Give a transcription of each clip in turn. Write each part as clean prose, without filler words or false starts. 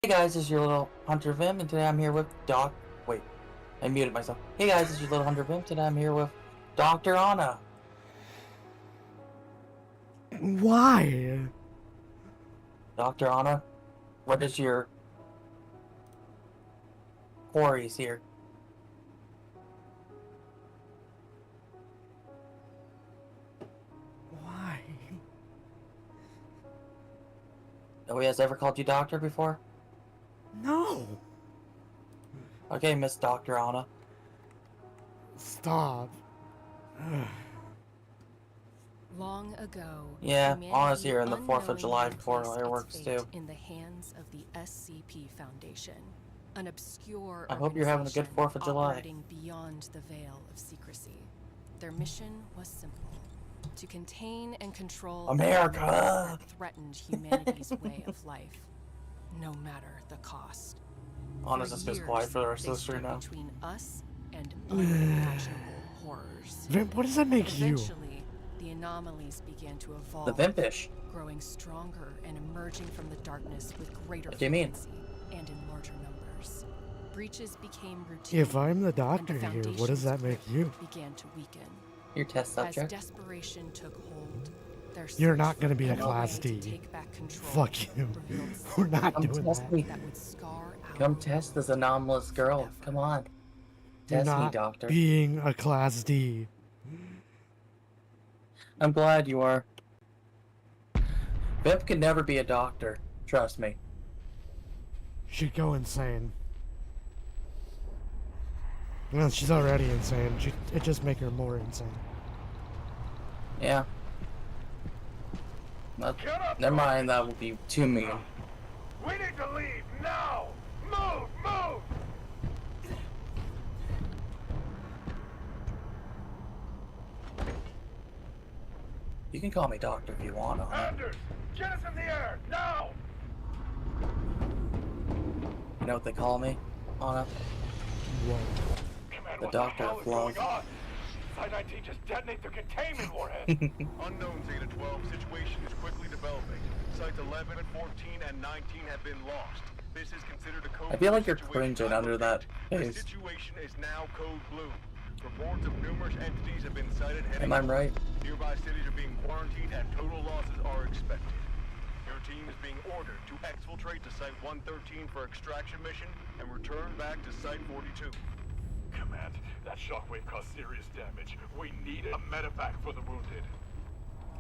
Hey guys, this is your little Hunter Vimp, and today I'm here with Wait, I muted myself. Hey guys, this is your little Hunter Vimp, today I'm here with Dr. Anna. Why? Dr. Anna, what is your queries here? Why? Nobody has ever called you doctor before? No! Okay, Miss Dr. Anna. Stop. Long ago, Yeah, Anna's humanity here in the 4th of July unknowingly for placed fireworks its fate too. in the hands of the SCP Foundation, an obscure I hope you're having a good 4th of July. operating beyond the veil of secrecy. Their mission was simple: to contain and control America that threatened humanity's way of life, no matter the cost. Anna's just goes quiet for the rest of the stream now. Between us and unimaginable horrors. Vimp, what does that make you? Eventually, the anomalies began to evolve. The Vimpish. Growing stronger and emerging from the darkness with greater What do you mean? frequency and in larger numbers. Breaches became routine. If I'm the and doctor here, what does that make you? Began to weaken. Your test subject. As desperation took hold, their You're search not gonna for be a any Class way to D. take back control Fuck you. revealed We're not Come doing test that. me. that would scar our Come test this anomalous girl. Come on. You're Test me, not doctor. being a Class D. I'm glad you are. Vimp can never be a doctor. Trust me. She'd go insane. Well, she's already insane. It'd just make her more insane. Yeah. Never mind, that would be too mean. We need to leave now! Move! Move! You can call me doctor if you want. Anders! Get us in the air! Now! You know what they call me, Anna? What? Command, The what doctor the hell of is going love. on? Site 19 just detonate their containment warhead! Unknown Zeta 12, situation is quickly developing. Sites 11 and 14 and 19 have been lost. This is considered a code I feel like you're situation. cringing under that The face. situation is now code blue. Reports of numerous entities have been cited heading Am I right? Nearby cities are being quarantined and total losses are expected. Your team is being ordered to exfiltrate to Site 113 for extraction mission and return back to Site 42. Command, that shockwave caused serious damage. We need a medevac for the wounded.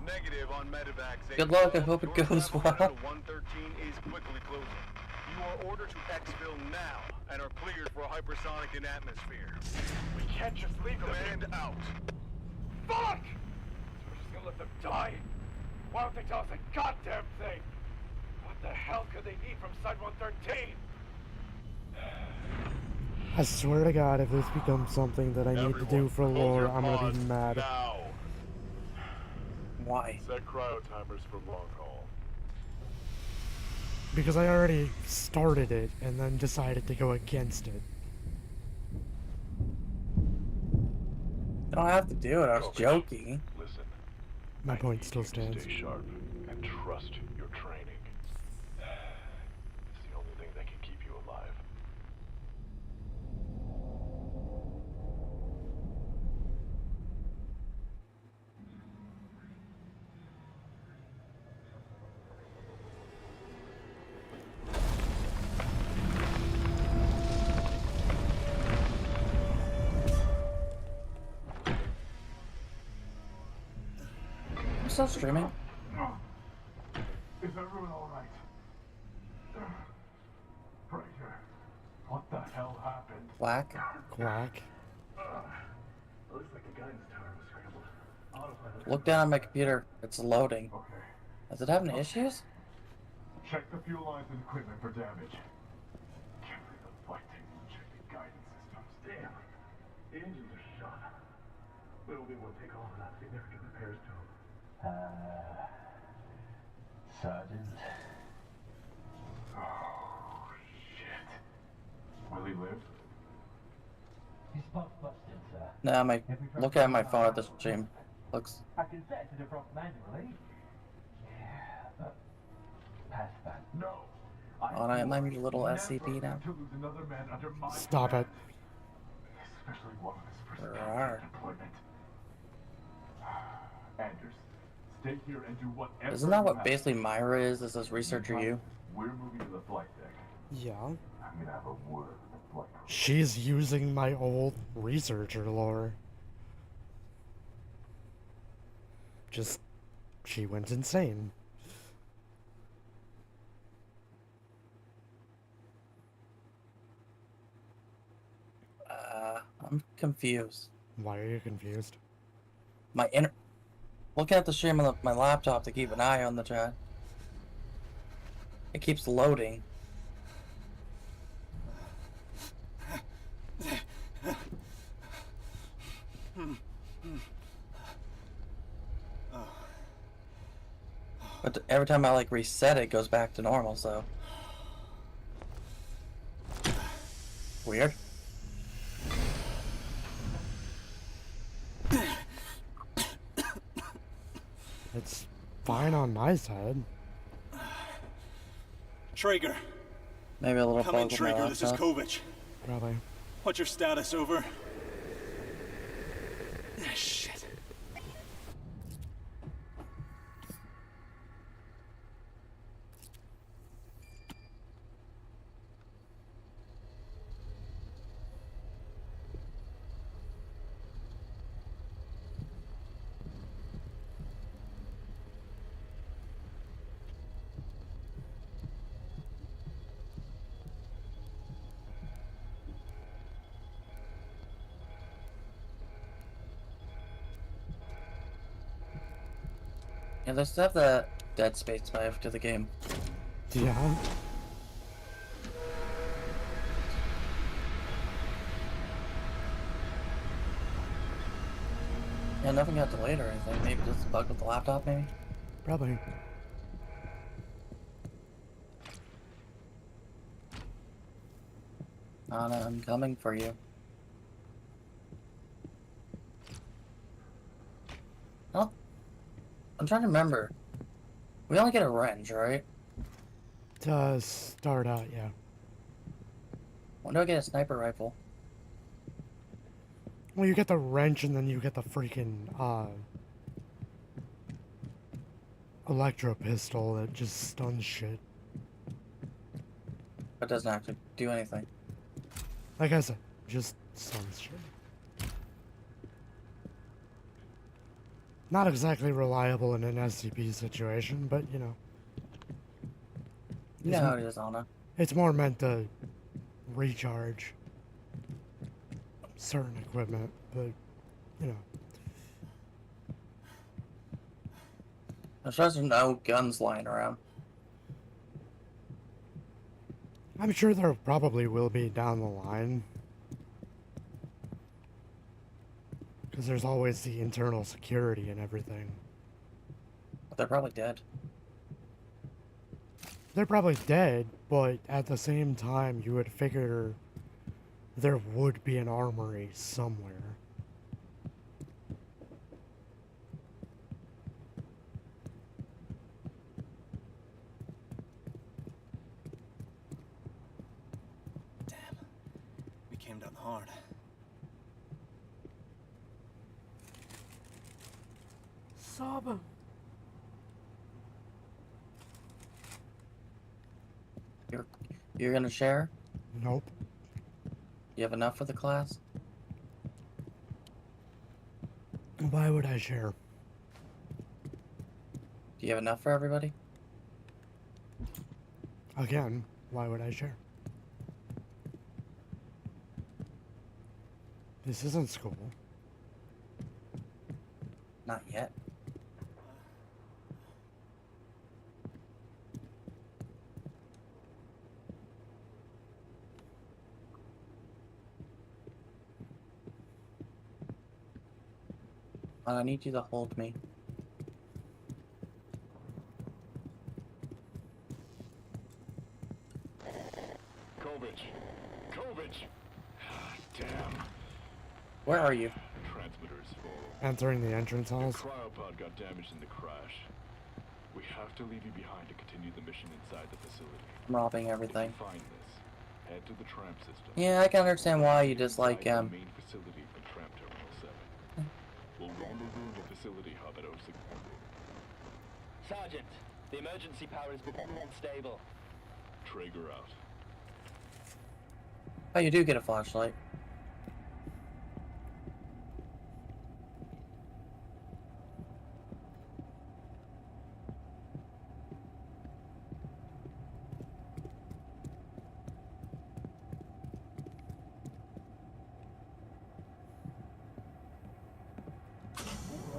Negative on medevac. Good luck, I hope it Your goes travel well. to 113 is quickly closing. You are ordered to exfil now and are cleared for hypersonic in atmosphere. We can't just leave them Command in. out. Fuck! So we're just gonna let them die? Why don't they tell us a goddamn thing? What the hell could they need from Site 113? I swear to God, if this becomes something that I need to do for lore, I'm gonna be mad. Now. Why? Set cryo timers for long haul. Because I already started it and then decided to go against it. You don't have to do it, I was joking. Listen. My I point need still you to stands. Stay sharp and trust your training. It's the only thing that can keep you alive. I'm still streaming. Is everyone alright? Right here. What the hell happened? Black. Quack. Looks like the guidance tower was scrambled. Autopilot. Look down on my computer. It's loading. Okay. Is it having issues? Check the fuel lines and equipment for damage. Can't believe the flight team didn't check the guidance systems. Damn. The engines are shot. We'll be able to take off without significant repairs to them. Sergeant. Oh, shit. Will he live? His pump busted, sir. Nah, my look at my phone at the stream. Looks. I can set it to defrost manually. Yeah, but past that. No. Oh, I am my little SCP now. To lose another man under my Stop it. command. Especially one on his first Rawr. deployment. Anders, stay here and do whatever. Isn't that you what have basically to do. Myra is? This is researcher you? We're moving to the flight deck. Yeah. I'm gonna have a word with the flight crew. She's using my old researcher lore. Just, she went insane. I'm confused. Why are you confused? Looking at the stream on my laptop to keep an eye on the chat. It keeps loading. But every time I like reset it, it goes back to normal, so. Weird. It's fine on my side. Traeger, Maybe a little come in, bug with my Traeger. This is laptop. Kovic. Probably. What's your status? Over. Shit. Yeah, they still have the Dead Space vibe to the game. Yeah. Yeah, nothing got delayed or anything. Maybe just a bug with the laptop, maybe? Probably. Anna, I'm coming for you. Oh, I'm trying to remember. We only get a wrench, right? To start out, yeah. When do I get a sniper rifle? Well, you get the wrench and then you get the freaking, electro pistol that just stuns shit. But doesn't actually do anything. Like I said, just stuns shit. Not exactly reliable in an SCP situation, but you know. You know how it is, Anna. It's more meant to recharge certain equipment, but you know. I'm sure there's no guns lying around. I'm sure there probably will be down the line. Because there's always the internal security and everything. But they're probably dead. They're probably dead, but at the same time, you would figure there would be an armory somewhere. Damn. We came down hard. Saba. You're gonna share? Nope. You have enough for the class? Why would I share? Do you have enough for everybody? Again, why would I share? This isn't school. Not yet. I need you to hold me. Kovic! Damn. Where are you? Transmitter's full. Entering the entrance The halls. cryopod got damaged in the crash. We have to leave you behind to continue the mission inside the facility. I'm robbing If everything. you find this, head to the tram system. Yeah, I can understand why you dislike Inside the main facility from Tram Terminal 7. We'll rendezvous in the facility hub at 06. Sergeant, the emergency power is becoming unstable. Traeger out. Oh, you do get a flashlight.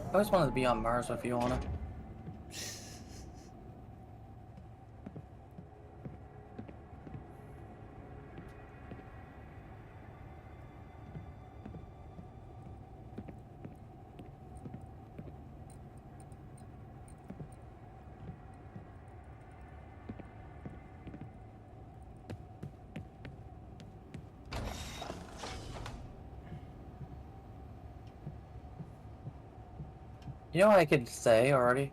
I always wanted to be on Mars with you, Anna. You know what I could say already?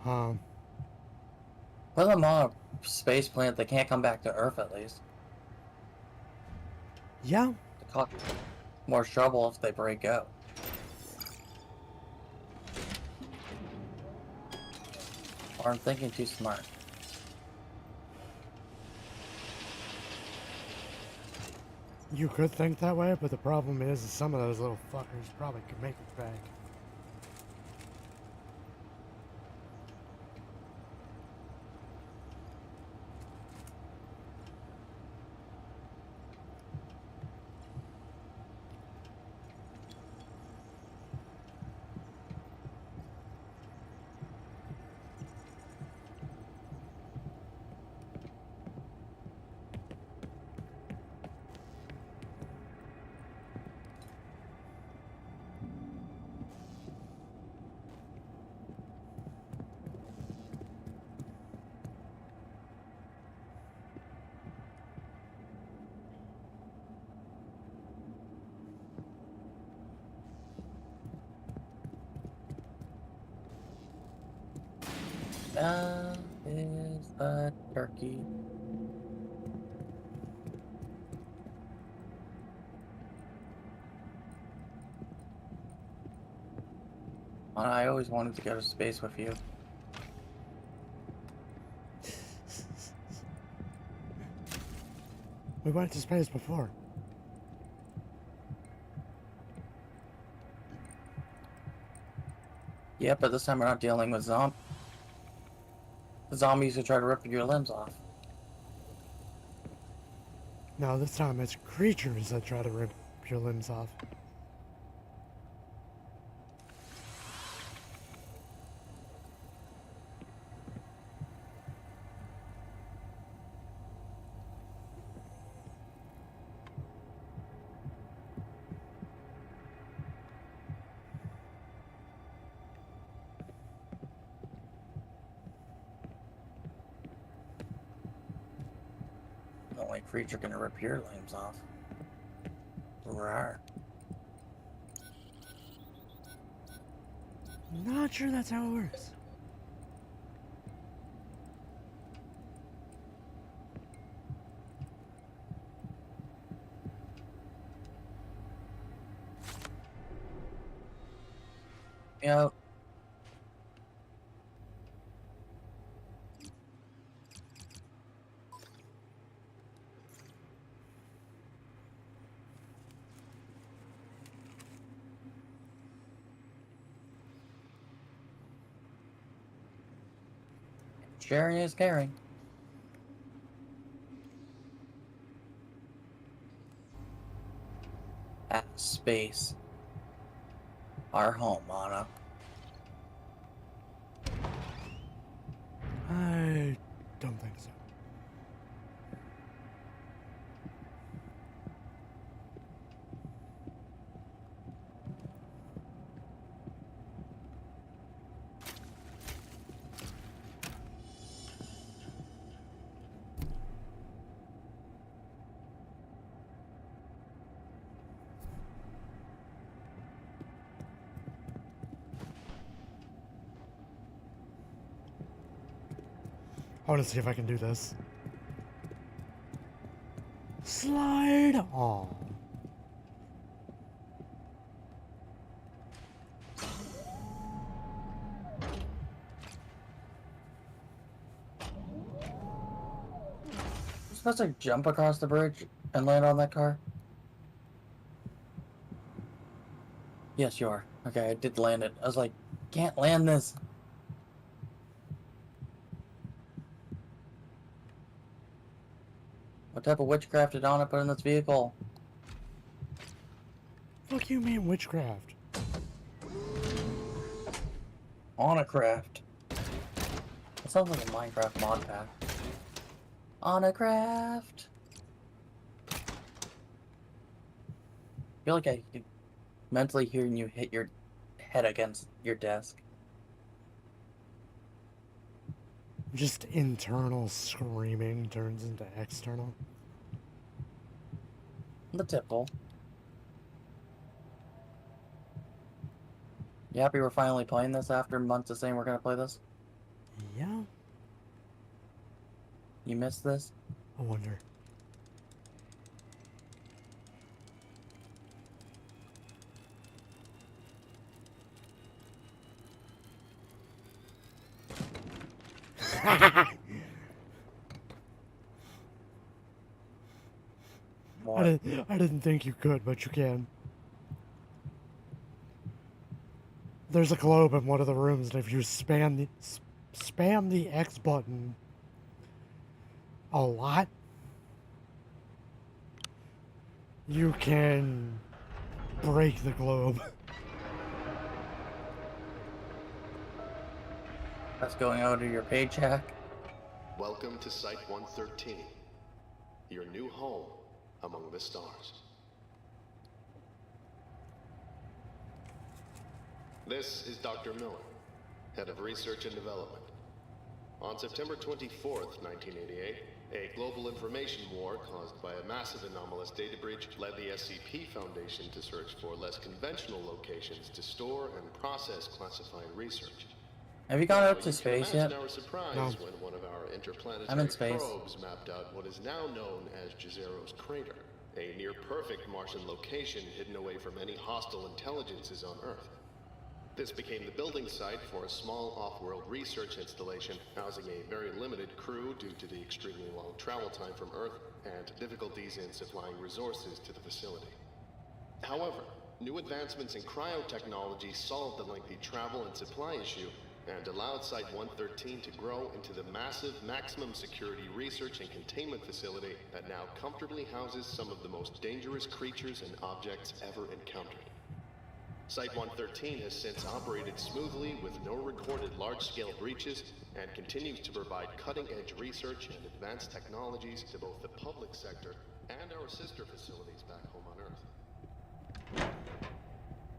Huh. Put them on a space planet that can't come back to Earth at least. Yeah. To cause more trouble if they break out. Or I'm thinking too smart. You could think that way, but the problem is some of those little fuckers probably could make it back. That is a turkey. I always wanted to go to space with you. We went to space before. Yeah, but this time we're not dealing with zombies who try to rip your limbs off. No, this time it's creatures that try to rip your limbs off. The only creature gonna rip your limbs off. Rawr. Not sure that's how it works. Yep. Sharing is caring. At space. Our home, Anna. I don't think so. I want to see if I can do this. Slide on. You're supposed to jump across the bridge and land on that car? Yes, you are. Okay, I did land it. I was like, can't land this. What type of witchcraft did Anna put in this vehicle? Fuck you mean witchcraft? Anna-craft. That sounds like a Minecraft mod pack. Anna-craft. I feel like I could mentally hearing you hit your head against your desk. Just internal screaming turns into external. The typical. You happy we're finally playing this after months of saying we're gonna play this? Yeah, You missed this? I wonder. What? I didn't think you could, but you can. There's a globe in one of the rooms, and if you spam the X button a lot, you can break the globe. That's going out of your paycheck. Welcome to Site-113, your new home among the stars. This is Dr. Miller, Head of Research and Development. On September 24th, 1988, a global information war caused by a massive anomalous data breach led the SCP-Foundation to search for less conventional locations to store and process classified research. Have you gone up You to can space imagine yet? our surprise No. when one of our interplanetary I'm in space. probes mapped out what is now known as Jazero's Crater, a near-perfect Martian location hidden away from any hostile intelligences on Earth. This became the building site for a small off-world research installation housing a very limited crew due to the extremely long travel time from Earth and difficulties in supplying resources to the facility. However, new advancements in cryotechnology solved the lengthy travel and supply issue and allowed Site-113 to grow into the massive maximum security research and containment facility that now comfortably houses some of the most dangerous creatures and objects ever encountered. Site-113 has since operated smoothly with no recorded large-scale breaches and continues to provide cutting-edge research and advanced technologies to both the public sector and our sister facilities back home on Earth.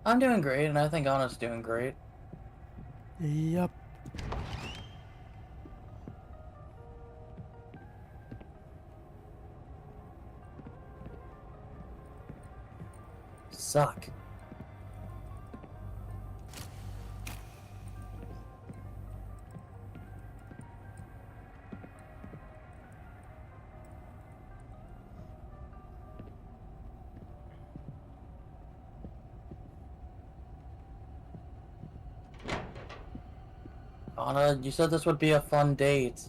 I'm doing great, and I think Anna's doing great. Yep. Suck. Anna, you said this would be a fun date.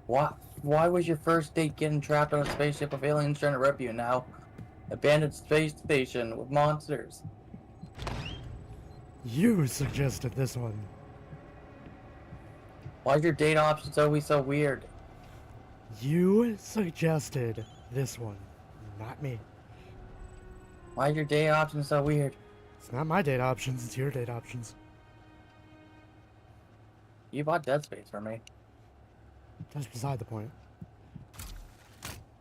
Why was your first date getting trapped on a spaceship with aliens trying to rip you now? Abandoned space station with monsters. You suggested this one. Why's your date options always so weird? You suggested this one, not me. Why's your date options so weird? It's not my date options, it's your date options. You bought Dead Space for me. That's beside the point.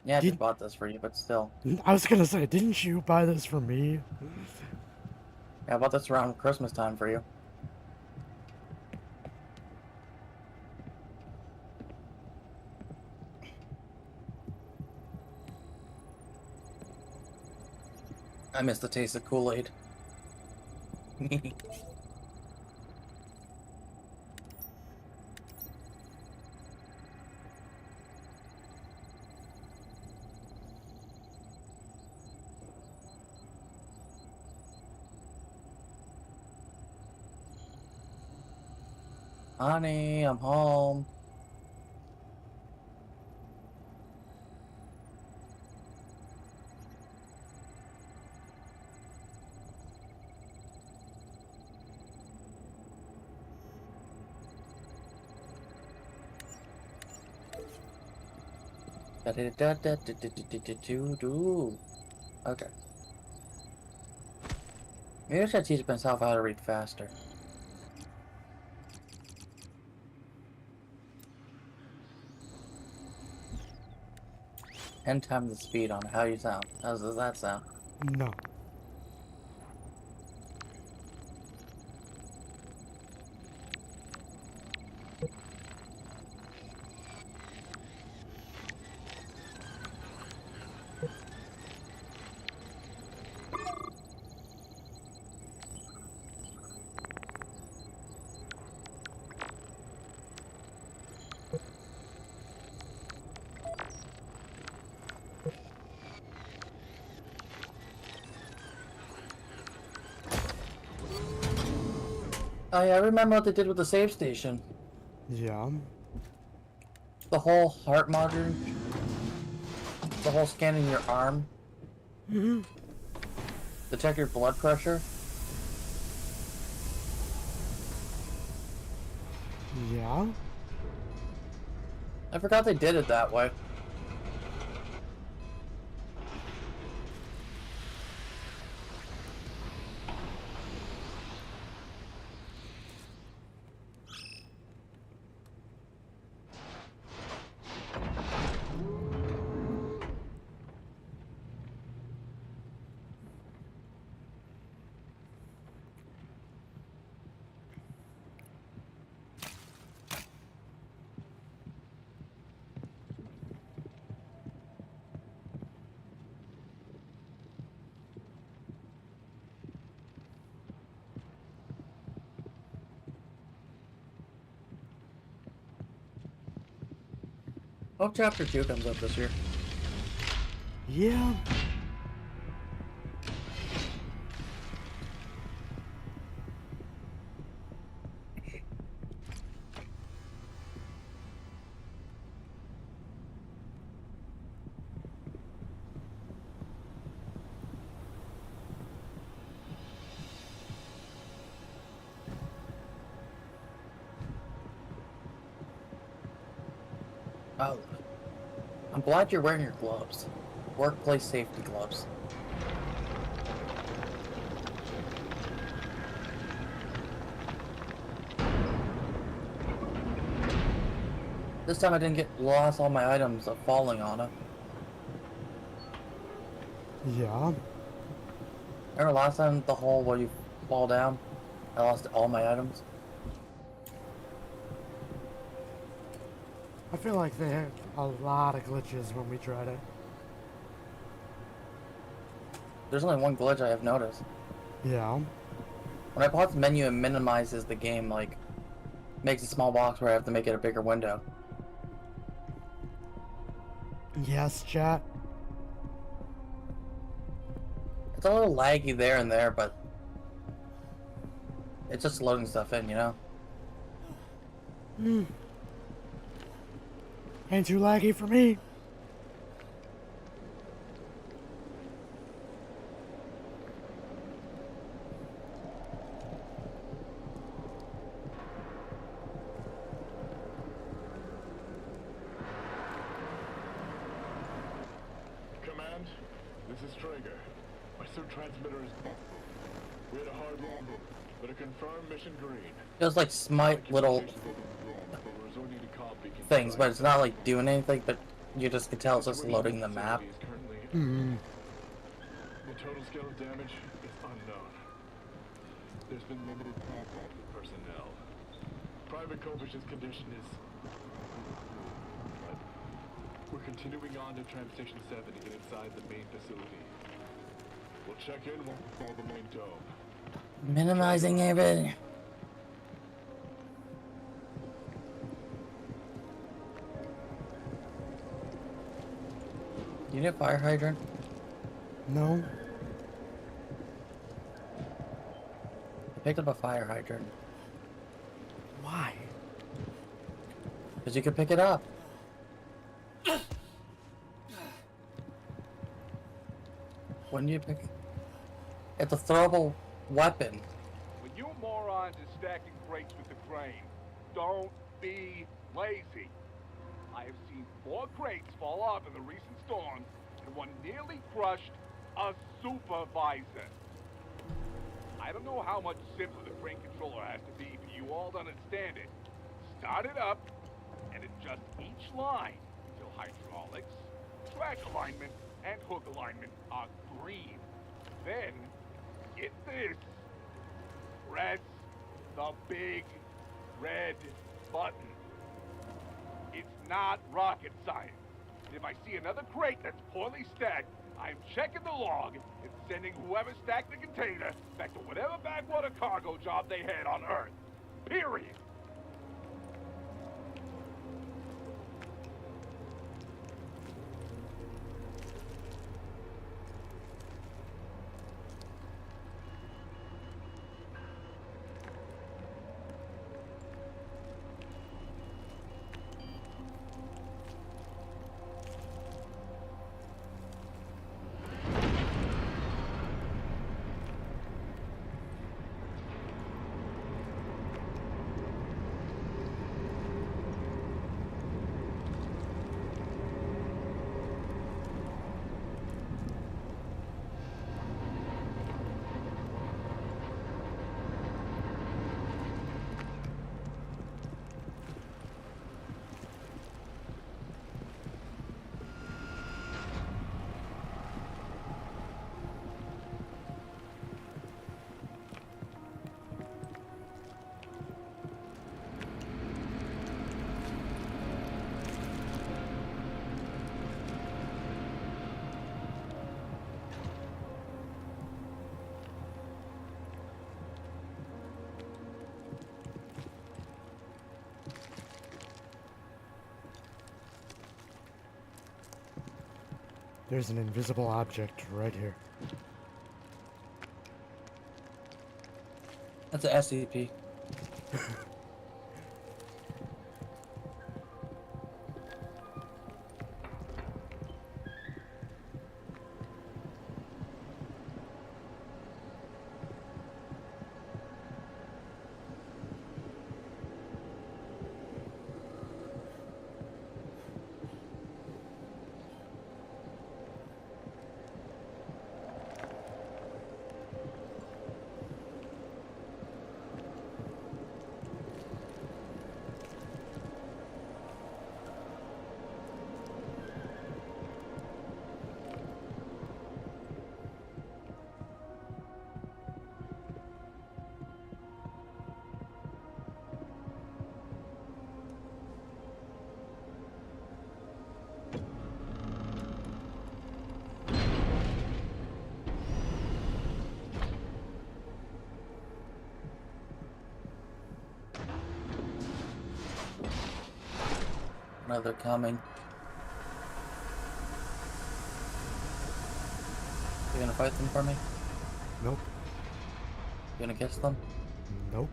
Yeah, I Did- just bought this for you, but still. I was gonna say, didn't you buy this for me? Yeah, I bought this around Christmas time for you. I miss the taste of Kool-Aid. Honey, I'm home. Okay. Maybe I should teach myself how to read faster. And time the speed on it. How do you sound? How does that sound? No. Oh yeah, I remember what they did with the save station. Yeah. The whole heart monitor. The whole scanning your arm. Mm-hmm. To check your blood pressure. Yeah. I forgot they did it that way. Hope Chapter 2 comes up this year. Yeah. Oh. I'm glad you're wearing your gloves. Workplace safety gloves. This time I didn't get lost all my items of falling on it. Yeah. Remember last time the hole where you fall down? I lost all my items. I feel like they had a lot of glitches when we tried it. There's only one glitch I have noticed. Yeah. When I pause the menu, it minimizes the game, like, makes a small box where I have to make it a bigger window. Yes, chat. It's a little laggy there and there, but it's just loading stuff in, you know? Hmm. Ain't too laggy for me. Command, this is Traeger. My suit transmitter is busted. We had a hard landing, but a confirmed mission green. Feels like Smite little But we're resorting to copy things, but it's not like doing anything, but you just can tell it's just loading the map. Hmm. The total scale of damage is unknown. There's been limited contact with personnel. Private Kovish's condition is... But we're continuing on to Tram Station 7 to get inside the main facility. We'll check in once we call the main dome. Minimizing everything. You need a fire hydrant? No. I picked up a fire hydrant. Why? Because you can pick it up. Wouldn't you pick? It's a throwable weapon. When you morons are stacking crates with the crane, don't be lazy. I have seen 4 crates fall off in the recent storms, and one nearly crushed a supervisor. I don't know how much simpler the crane controller has to be for you all to understand it. Start it up, and adjust each line until hydraulics, track alignment, and hook alignment are green. Then, get this. Press the big red button. It's not rocket science. If I see another crate that's poorly stacked, I'm checking the log and sending whoever stacked the container back to whatever backwater cargo job they had on Earth. Period. There's an invisible object right here. That's an SCP. No, they're coming. You gonna fight them for me? Nope. You gonna kiss them? Nope.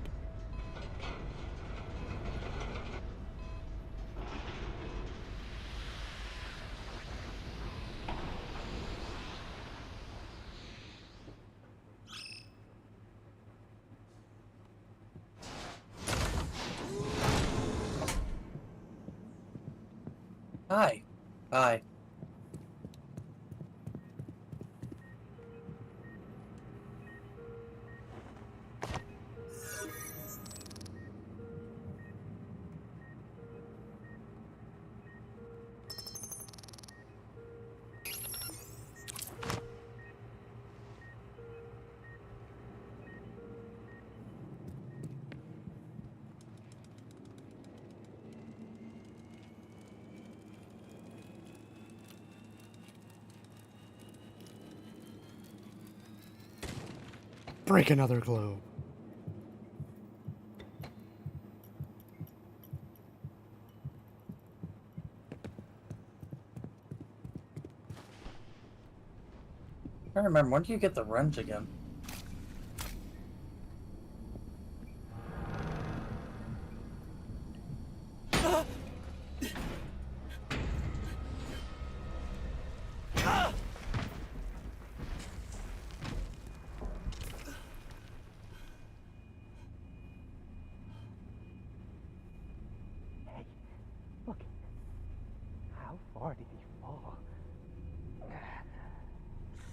Hi. Hi. Break another globe. I remember, when do you get the wrench again?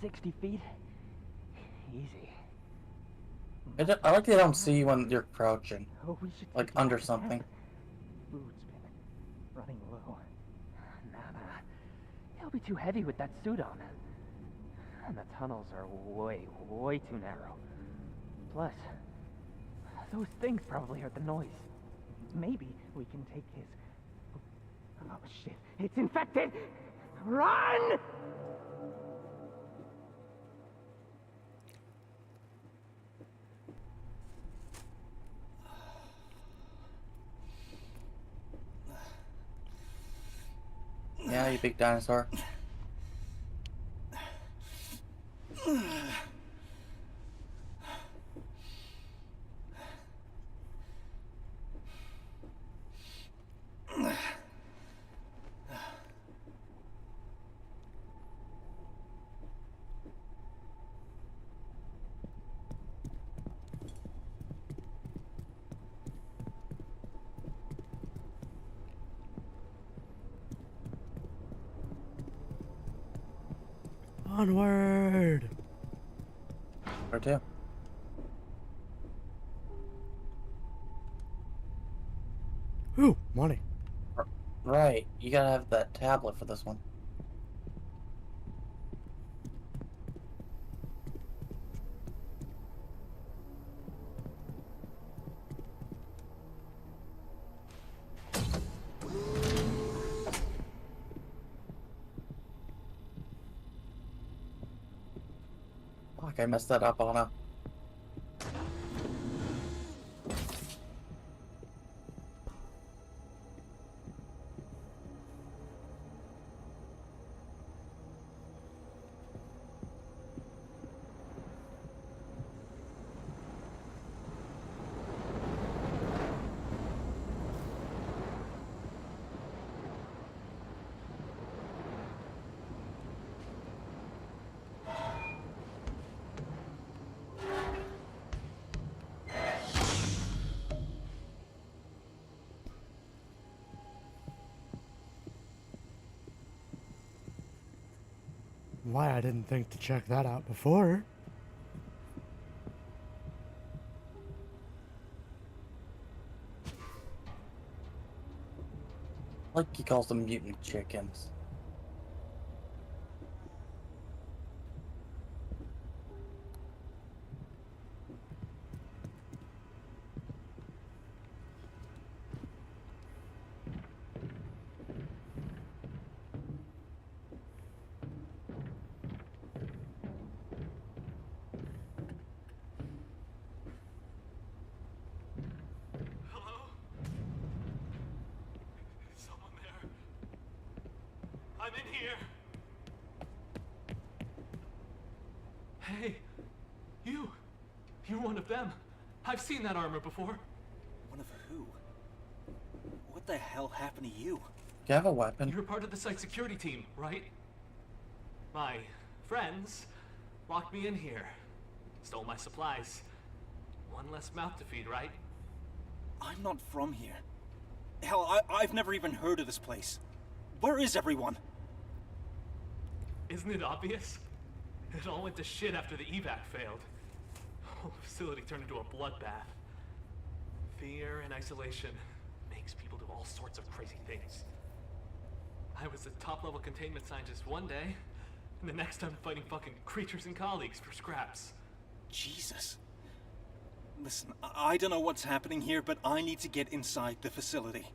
60 feet? Easy. I like they don't see you when you're crouching, Oh, we should like take it under back. something. Food's been running low. Nah. He'll be too heavy with that suit on. And the tunnels are way too narrow. Plus, those things probably heard the noise. Maybe we can take his... Oh shit, it's infected! Run! Yeah, you big dinosaur. Onward! Or two. Ooh, money. Right, you gotta have that tablet for this one. Fuck, I messed that up on a... Why I didn't think to check that out before. Like he calls them mutant chickens. Hello? Someone there? I'm in here. Hey, you're one of them. I've seen that armor before. One of who? What the hell happened to you? Do you have a weapon? You're part of the site security team, right? My friends locked me in here. Stole my supplies. One less mouth to feed, right? I'm not from here. Hell, I've never even heard of this place. Where is everyone? Isn't it obvious? It all went to shit after the evac failed. The whole facility turned into a bloodbath. Fear and isolation makes people do all sorts of crazy things. I was a top-level containment scientist one day, and the next I'm fighting fucking creatures and colleagues for scraps. Jesus. Listen, I don't know what's happening here, but I need to get inside the facility.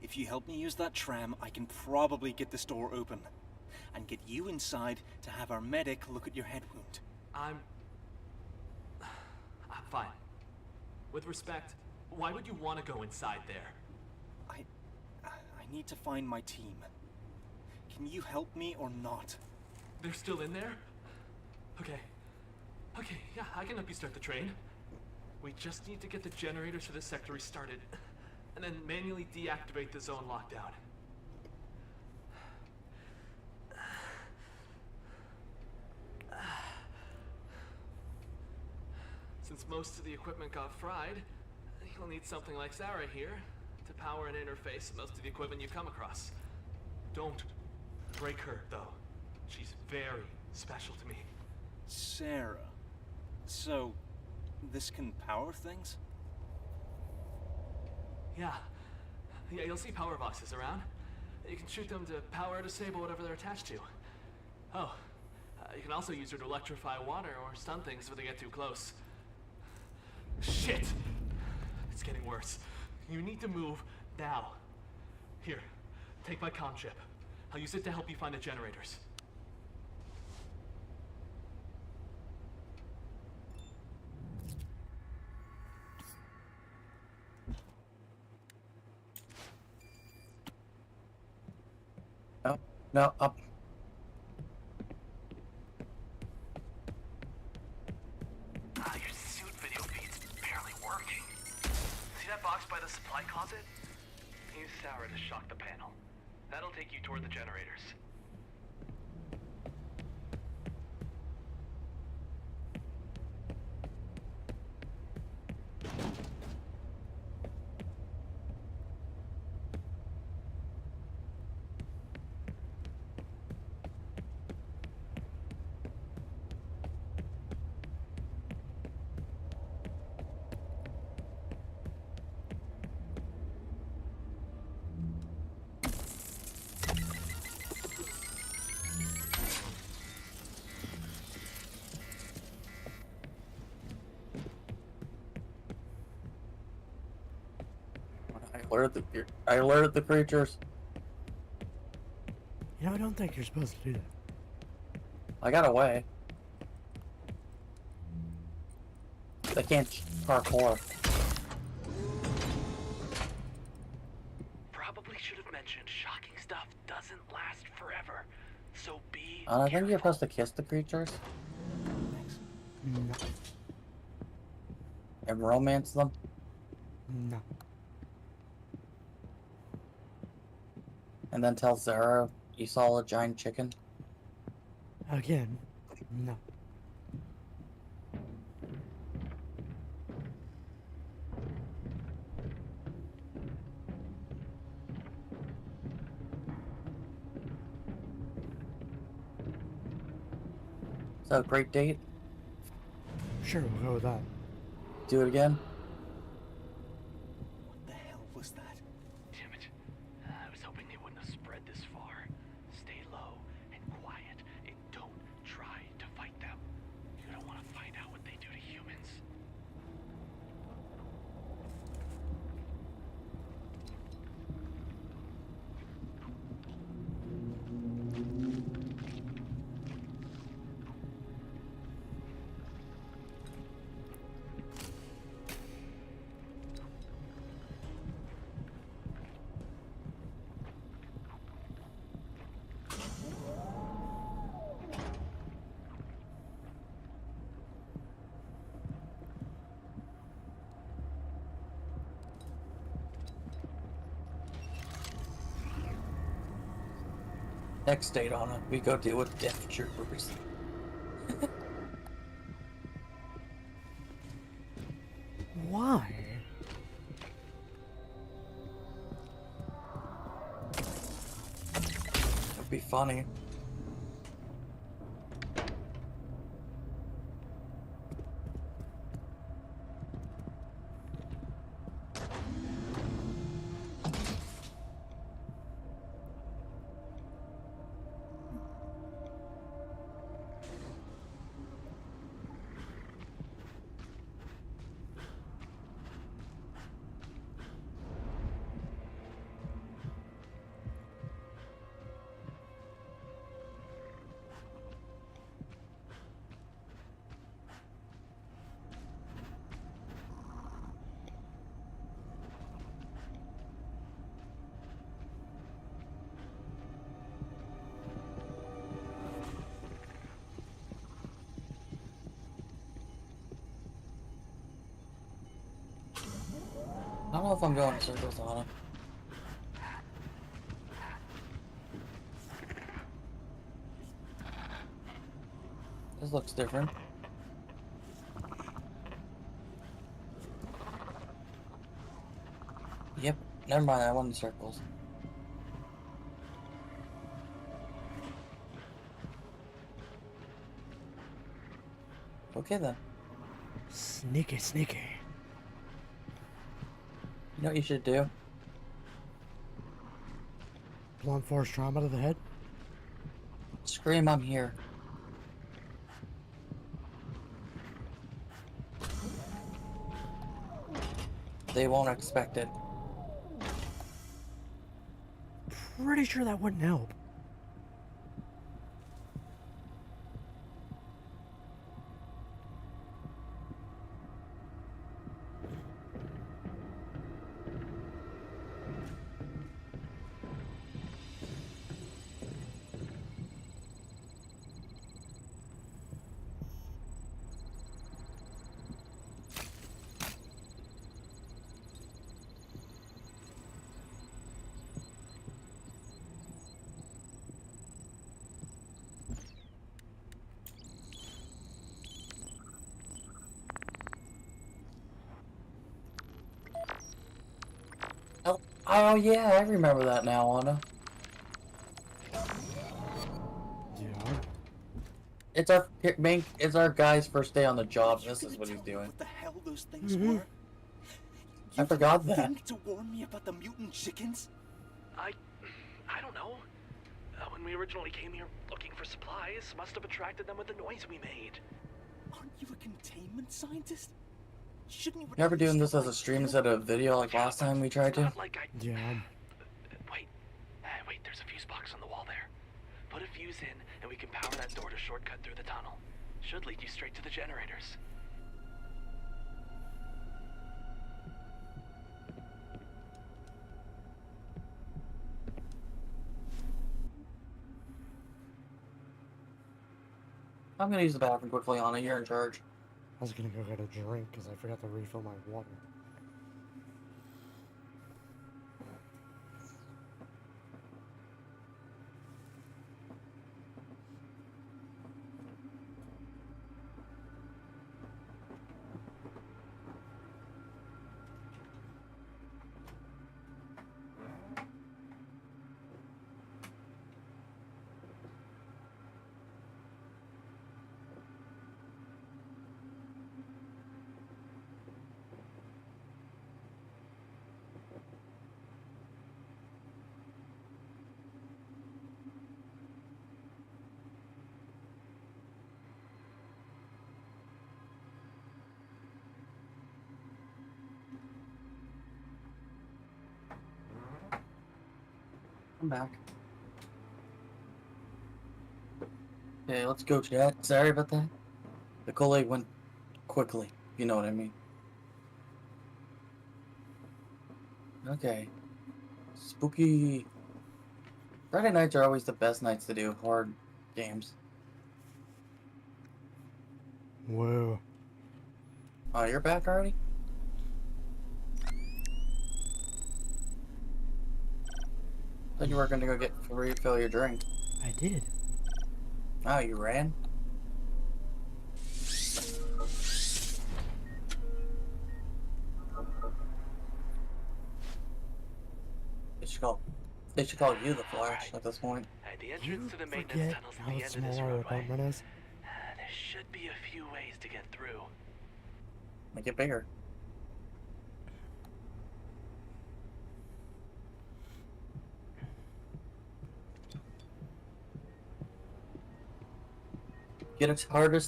If you help me use that tram, I can probably get this door open. And get you inside to have our medic look at your head wound. I'm fine. With respect, why would you want to go inside there? I need to find my team. Can you help me or not? They're still in there? Okay, yeah, I can help you start the train. We just need to get the generators for this sector restarted, and then manually deactivate the zone lockdown. Since most of the equipment got fried, you'll need something like Sarah here to power and interface most of the equipment you come across. Don't break her, though. She's very special to me. Sarah. So, this can power things? Yeah. Yeah, you'll see power boxes around. You can shoot them to power or disable whatever they're attached to. Oh, you can also use her to electrify water or stun things if they get too close. Shit! It's getting worse. You need to move now. Here, take my comm chip. I'll use it to help you find the generators. No, up. Your suit video feed's barely working. See that box by the supply closet? Use Sour to shock the panel. That'll take you toward the generators. I alerted the creatures. You know, I don't think you're supposed to do that. I got away. They can't parkour. Probably should have mentioned shocking stuff doesn't last forever. So be I think you're supposed to kiss the creatures No. and romance them. No. And then tell Zara you saw a giant chicken. Again, no. So, great date. Sure, we'll go with that. Do it again. What the hell was that? Damn it. I was hoping they wouldn't have spread this far. Stay low and quiet and don't try to fight them. You don't want to find out what they do to humans. Next date on it, we go deal with vtuberuprising. Why? It'd be funny. I don't know if I'm going in circles on it. This looks different. Yep, never mind, I went in circles. Okay then. Sneaky, sneaky. You know what you should do? Blunt force trauma to the head. Scream, I'm here. They won't expect it. Pretty sure that wouldn't help. Oh yeah, I remember that now, Anna. Yeah. It's our guy's first day on the job. This is what he's doing. What the hell those things were? I forgot that. Think to warn me about the mutant chickens? I don't know. When we originally came here looking for supplies, must have attracted them with the noise we made. Aren't you a containment scientist? Shouldn't you? You ever doing this as a stream instead of a video like last time we tried to? Yeah. Wait, there's a fuse box on the wall there. Put a fuse in, and we can power that door to shortcut through the tunnel. Should lead you straight to the generators. I'm gonna use the bathroom quickly, Anna. You're in charge. I was gonna go get a drink because I forgot to refill my water. I'm back. Okay, let's go, chat. Sorry about that. The collab went quickly. You know what I mean. Okay. Spooky. Friday nights are always the best nights to do hard games. Whoa. Oh, you're back already? Thought you were gonna go refill your drink. I did. Oh, you ran? They should call you the Flash at this point. The entrance to the maintenance Forget tunnel's at how the end of this small our roadway. apartment is. There should be a few ways to get through. Make it bigger. Get a TARDIS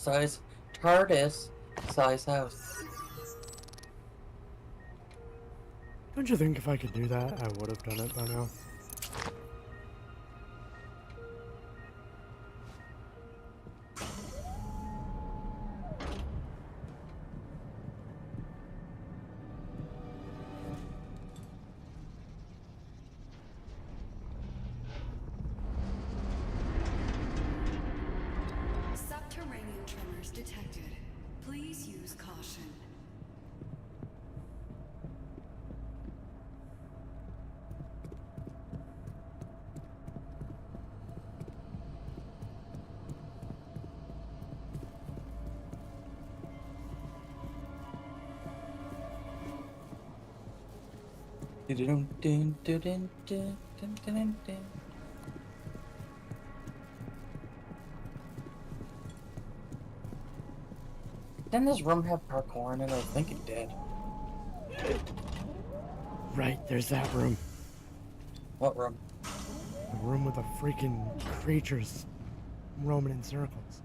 size house. Don't you think if I could do that, I would have done it by now? Subterranean tremors detected. Please use caution. Didn't this room have parkour in it? I think it did. Right, there's that room. What room? The room with the freaking creatures roaming in circles.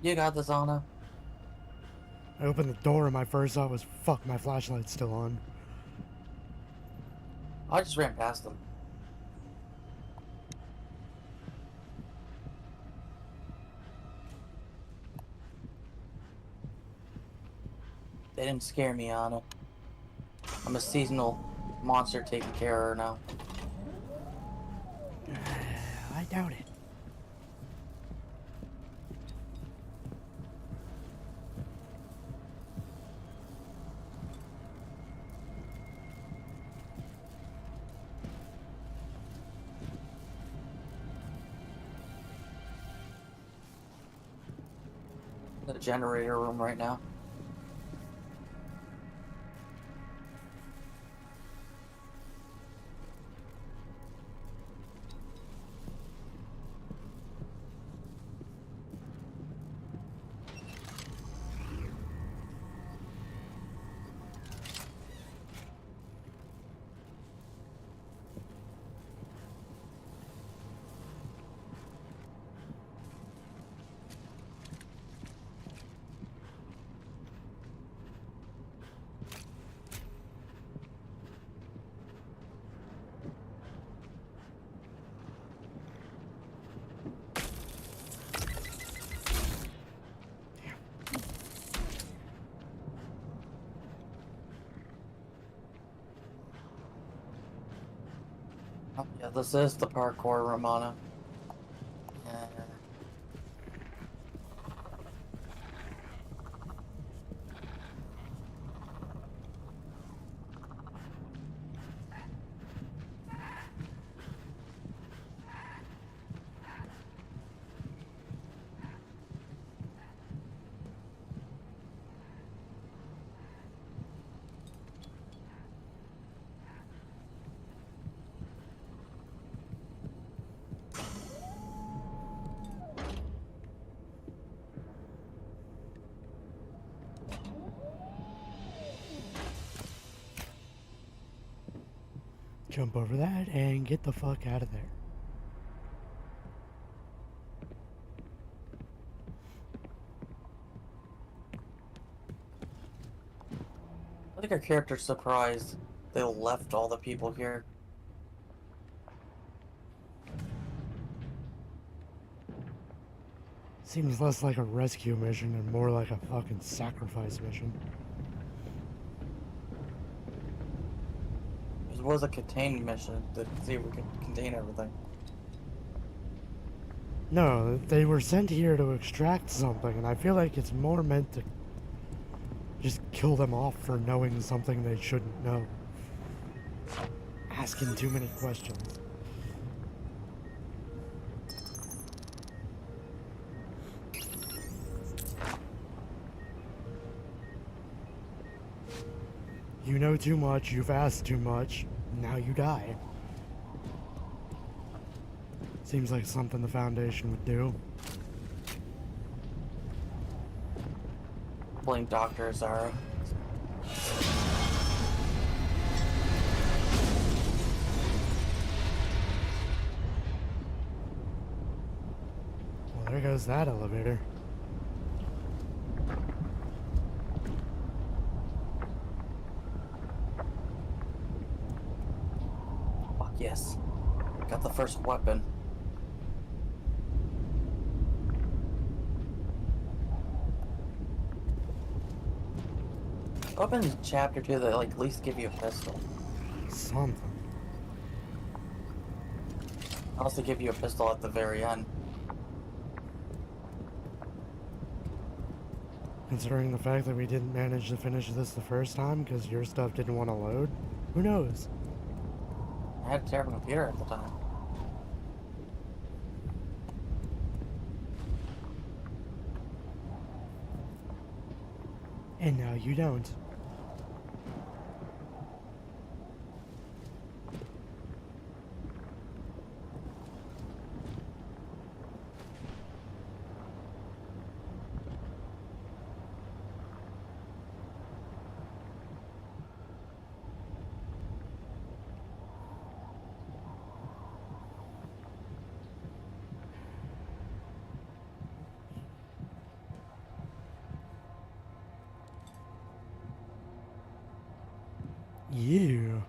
You got this, Anna. I opened the door and my first thought was, fuck, my flashlight's still on. I just ran past them. They didn't scare me, Anna. I'm a seasonal monster taking care of her now. I doubt it. The generator room right now. Oh, yeah, this is the parkour room, Anna. Jump over that and get the fuck out of there. I think our character's surprised they left all the people here. Seems less like a rescue mission and more like a fucking sacrifice mission. It was a contained mission to see if we could contain everything. No, they were sent here to extract something, and I feel like it's more meant to just kill them off for knowing something they shouldn't know. Asking too many questions. You know too much, you've asked too much, now you die. Seems like something the Foundation would do. Blame Dr. Azara. Well, there goes that elevator. Fuck yes. Got the first weapon. Open chapter 2 that like at least give you a pistol. Something. I'll also give you a pistol at the very end. Considering the fact that we didn't manage to finish this the first time because your stuff didn't want to load, who knows? I had a terrible computer at the time. And now you don't. Yeah.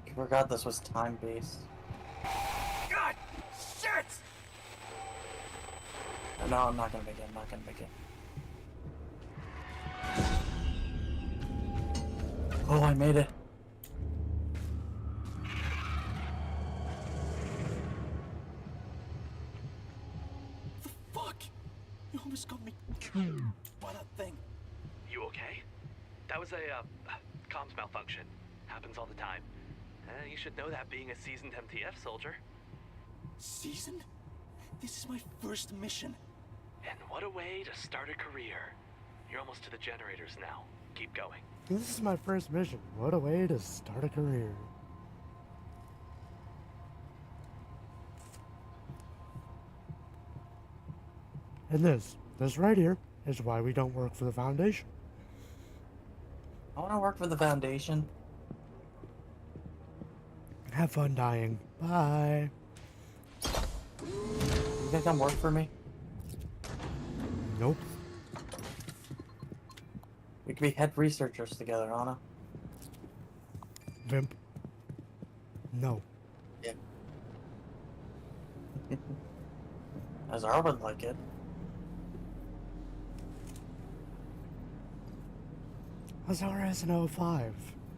I forgot this was time-based. God! Shit! No, I'm not gonna make it. I'm not gonna make it. Oh, I made it. The fuck? You almost got me by that thing. You okay? That was a comms malfunction. Happens all the time. You should know that being a seasoned MTF soldier. Seasoned? This is my first mission. And what a way to start a career. You're almost to the generators now. Keep going. This is my first mission. What a way to start a career. And this right here is why we don't work for the Foundation. I want to work for the Foundation. Have fun dying. Bye. You think come work for me? Nope. We could be head researchers together, Anna. Vimp. No. Yeah. Azar would like it. Azara is an 05.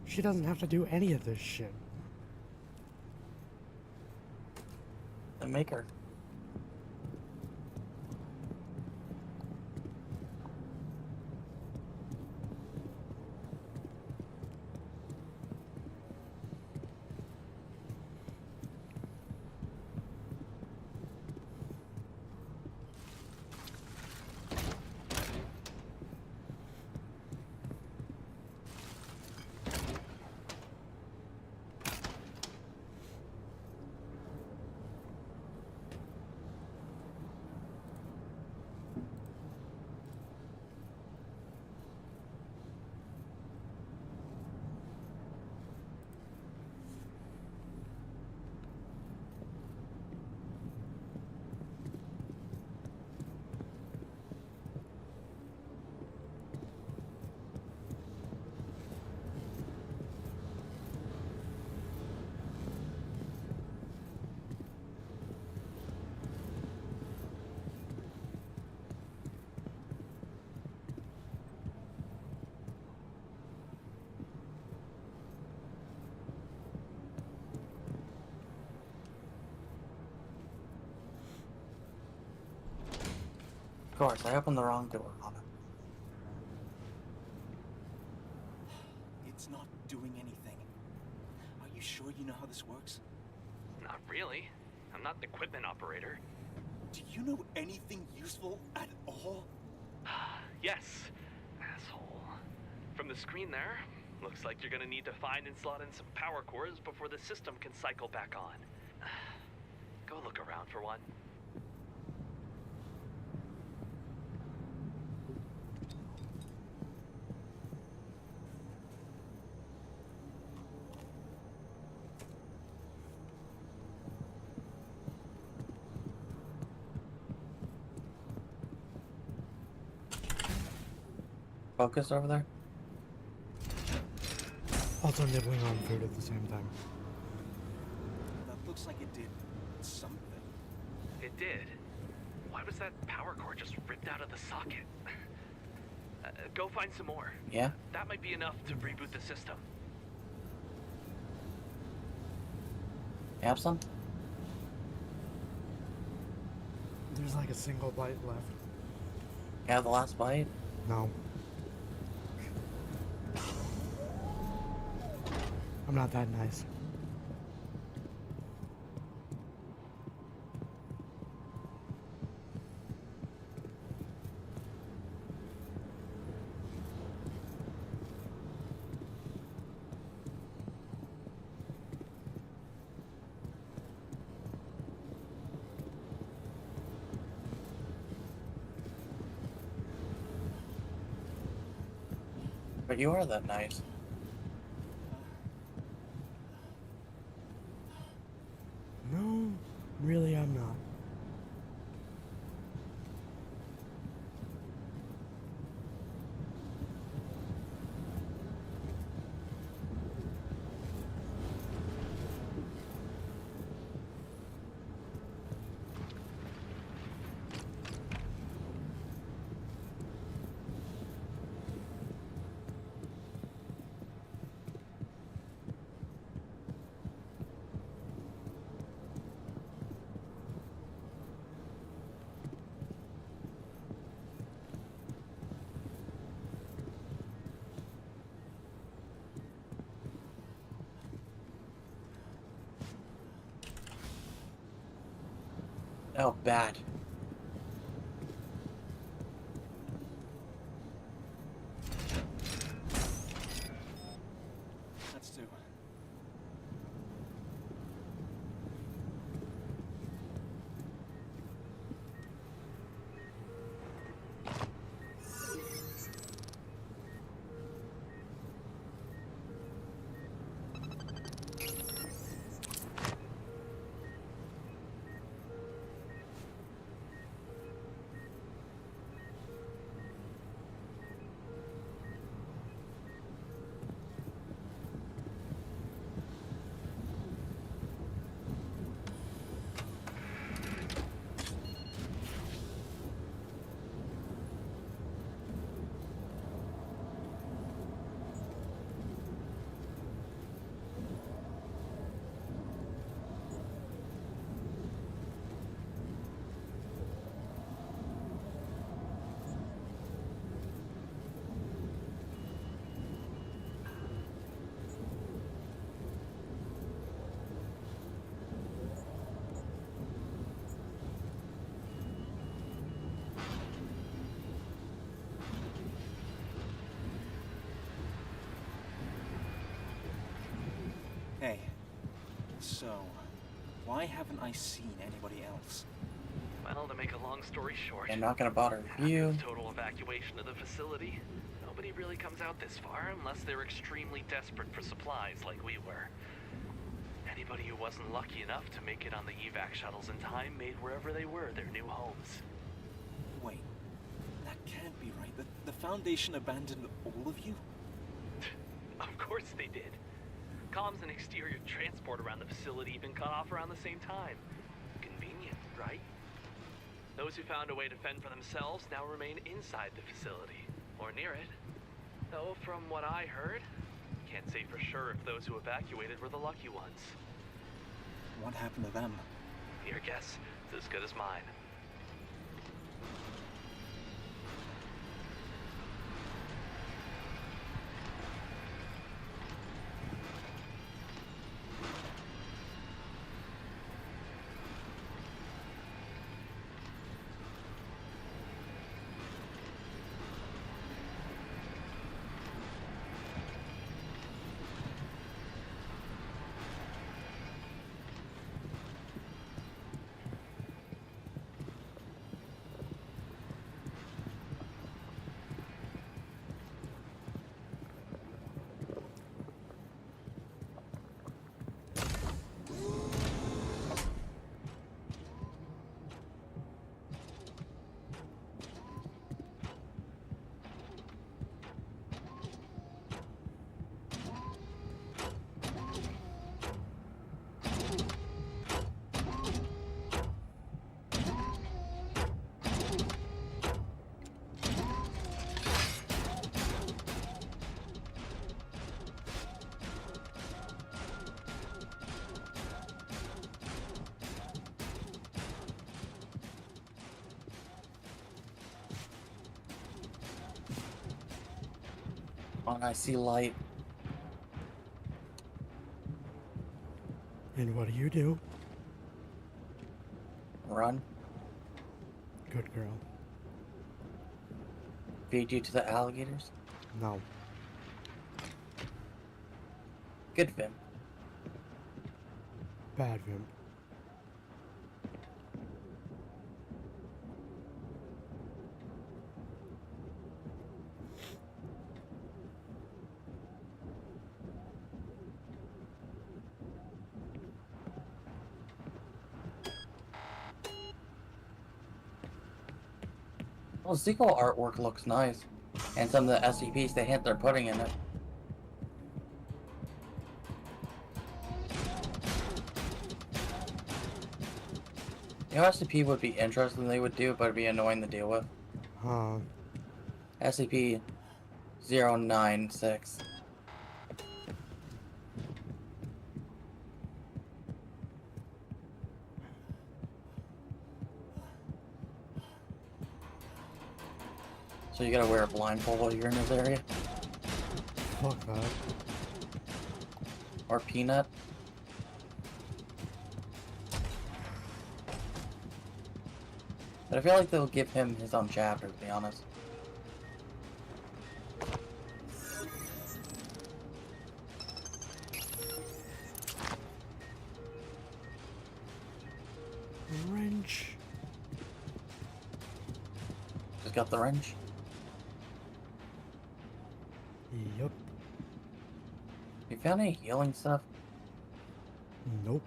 She doesn't have to do any of this shit. The maker. Of course, I opened the wrong door, Anna. It's not doing anything. Are you sure you know how this works? Not really. I'm not an equipment operator. Do you know anything useful at all? Yes, asshole. From the screen there, looks like you're gonna need to find and slot in some power cores before the system can cycle back on. Go look around for one. Focus over there? Also nibbling on food at the same time. That looks like it did something. It did. Why was that power cord just ripped out of the socket? Go find some more. Yeah? That might be enough to reboot the system. You have some? There's like a single bite left. You have the last bite? No. I'm not that nice. But you are that nice. No, really, I'm not. Oh, bad. Let's do. Hey, so, why haven't I seen anybody else? Well, to make a long story short, I'm not gonna bother after you. the total evacuation of the facility, nobody really comes out this far unless they're extremely desperate for supplies like we were. Anybody who wasn't lucky enough to make it on the evac shuttles in time made wherever they were their new homes. Wait, that can't be right. The Foundation abandoned all of you? Of course they did. Comms and exterior transport around the facility even cut off around the same time. Convenient, right? Those who found a way to fend for themselves now remain inside the facility, or near it. Though from what I heard, can't say for sure if those who evacuated were the lucky ones. What happened to them? Your guess is as good as mine. Oh, I see light. And what do? Run. Good girl. Feed you to the alligators. No. Good Vimp. Bad Vimp. Well, sequel artwork looks nice, and some of the SCPs they hint they're putting in it. You know, SCP would be interesting they would do, but it'd be annoying to deal with. Huh. SCP-096. So you gotta wear a blindfold while you're in this area? Fuck that. Or Peanut? But I feel like they'll give him his own chapter, to be honest. Wrench. Just got the wrench. Yup. You found any healing stuff? Nope.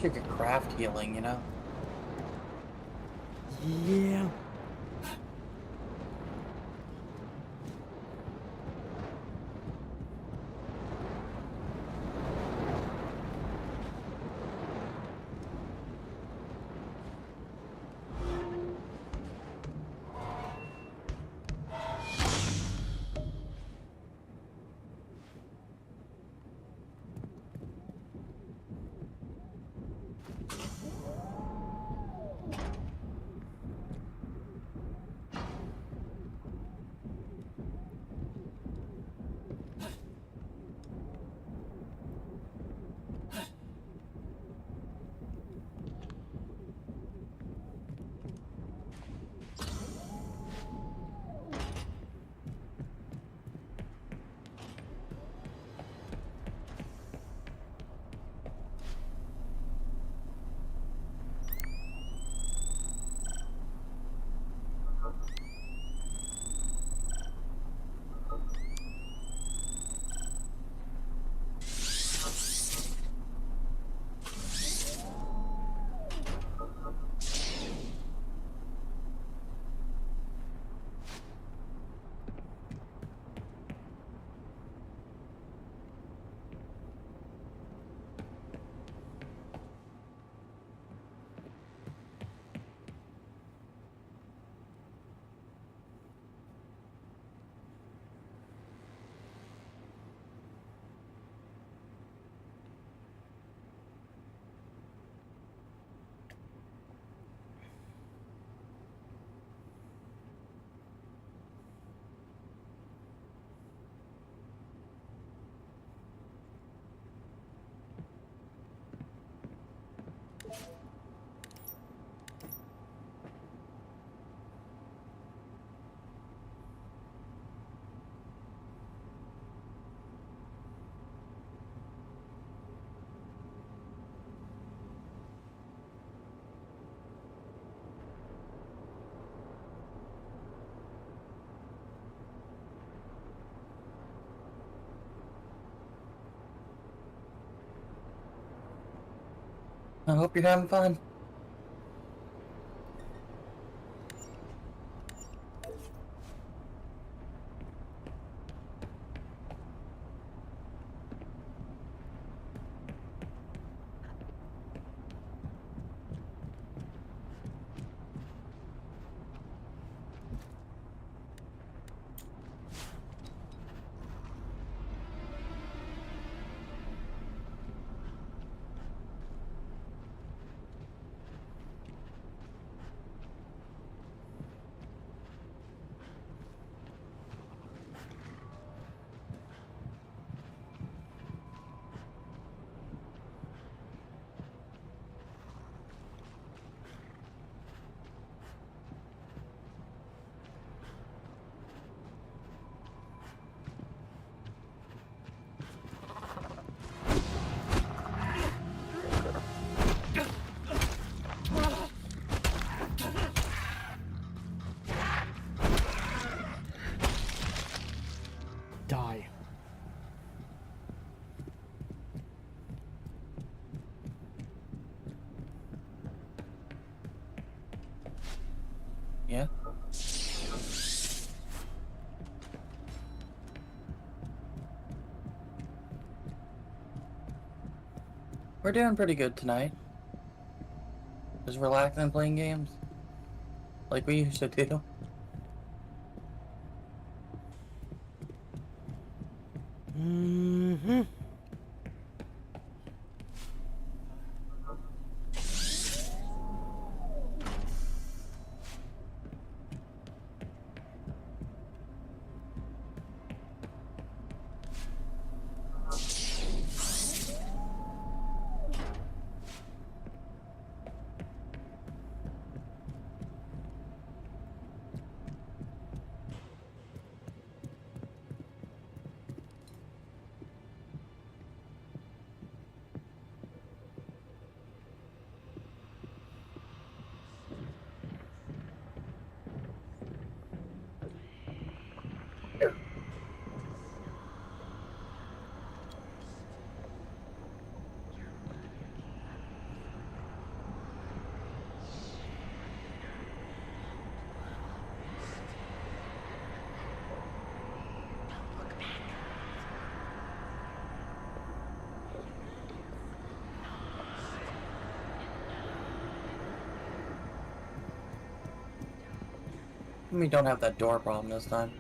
You could craft healing, you know? Yeah. I hope you're having fun. Yeah? We're doing pretty good tonight. Just relaxing and playing games. Like we used to do. Mm-hmm. We don't have that door problem this time.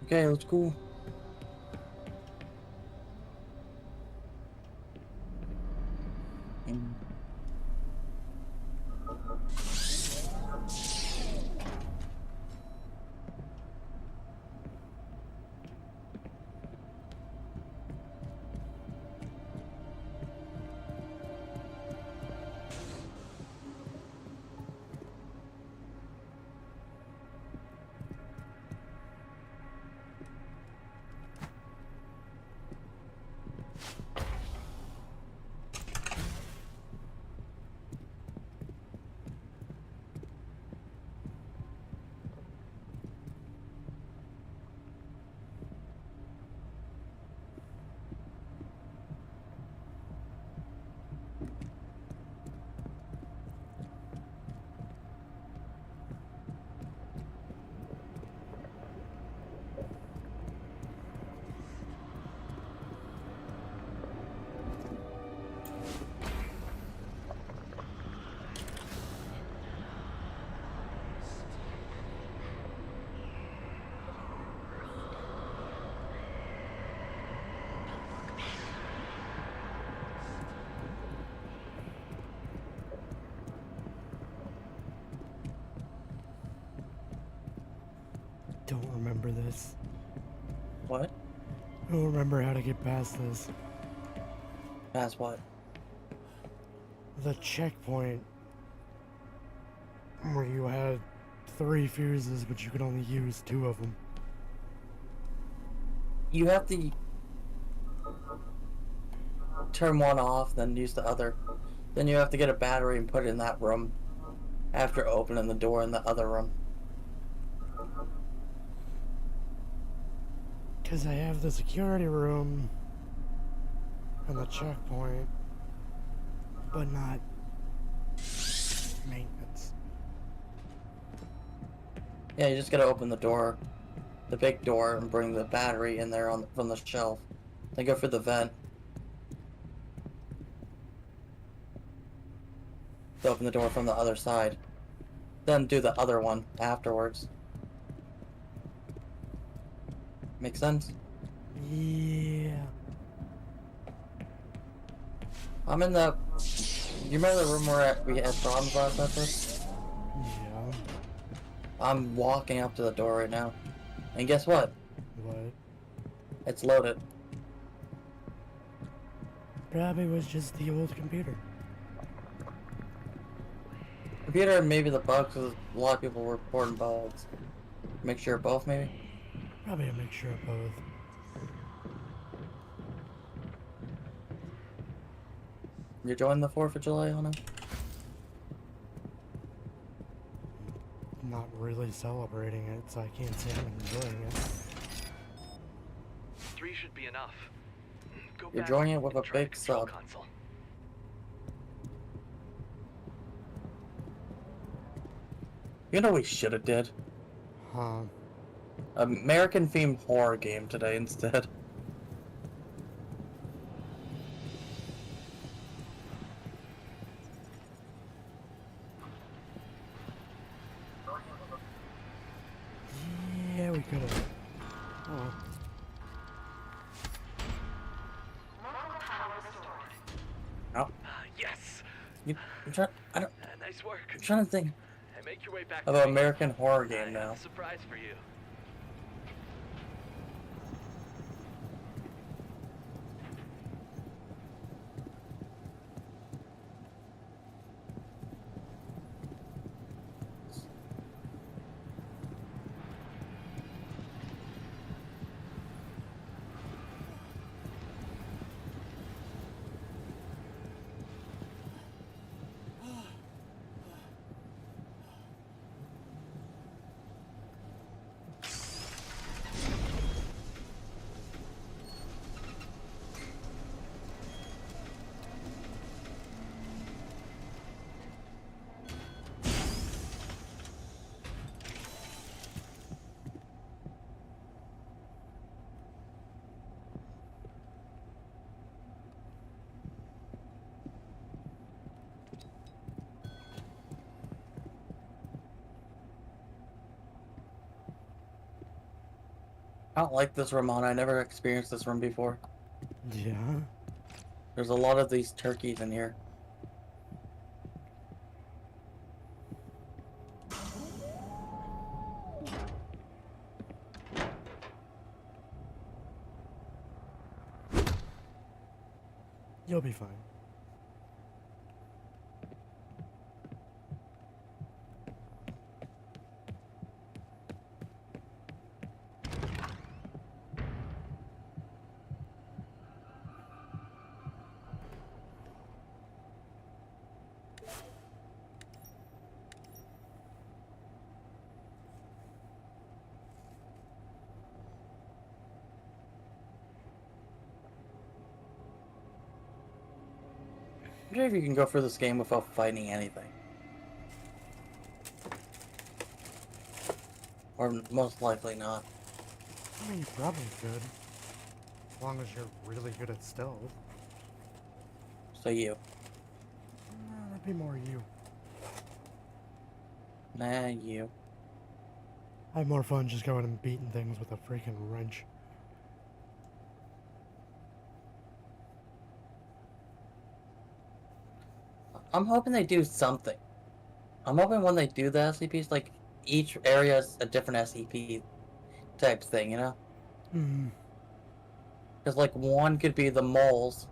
Okay, let's go. remember this. What? Who remember how to get past this? That's what? The checkpoint where you had 3 fuses, but you could only use 2 of them. You have to turn one off, then use the other. Then you have to get a battery and put it in that room after opening the door in the other room. Because I have the security room and the checkpoint, but not maintenance. Yeah, you just gotta open the door, the big door, and bring the battery in there from the shelf. Then go for the vent. To open the door from the other side. Then do the other one afterwards. Make sense? Yeah. I'm in the... You remember the room where we had problems last episode? Yeah. I'm walking up to the door right now. And guess what? What? It's loaded. Probably was just the old computer. Computer and maybe the bugs, because a lot of people were reporting bugs. Make sure both, maybe? Probably a mixture of both. You joined the 4th of July, Anna? Not really celebrating it, so I can't say I'm enjoying it. 3 should be enough. Go You're back joining it with and a try the big control sub. console. You know what we should have did? Huh. American themed horror game today instead. Yeah, we could have. Oh. Oh. Yes. I'm trying. I don't. Nice work. I'm trying to think And make your way back of to an me. American horror I game have now. a surprise for you. I don't like this room, I never experienced this room before. Yeah. There's a lot of these turkeys in here. You'll be fine. I wonder if you can go through this game without fighting anything. Or most likely not. I mean, you probably could. As long as you're really good at stealth. So you. That'd be more you. Nah, you. I have more fun just going and beating things with a freaking wrench. I'm hoping they do something. I'm hoping when they do the SCPs, like, each area is a different SCP. type thing, you know? Hmm. Because, like, one could be the moles.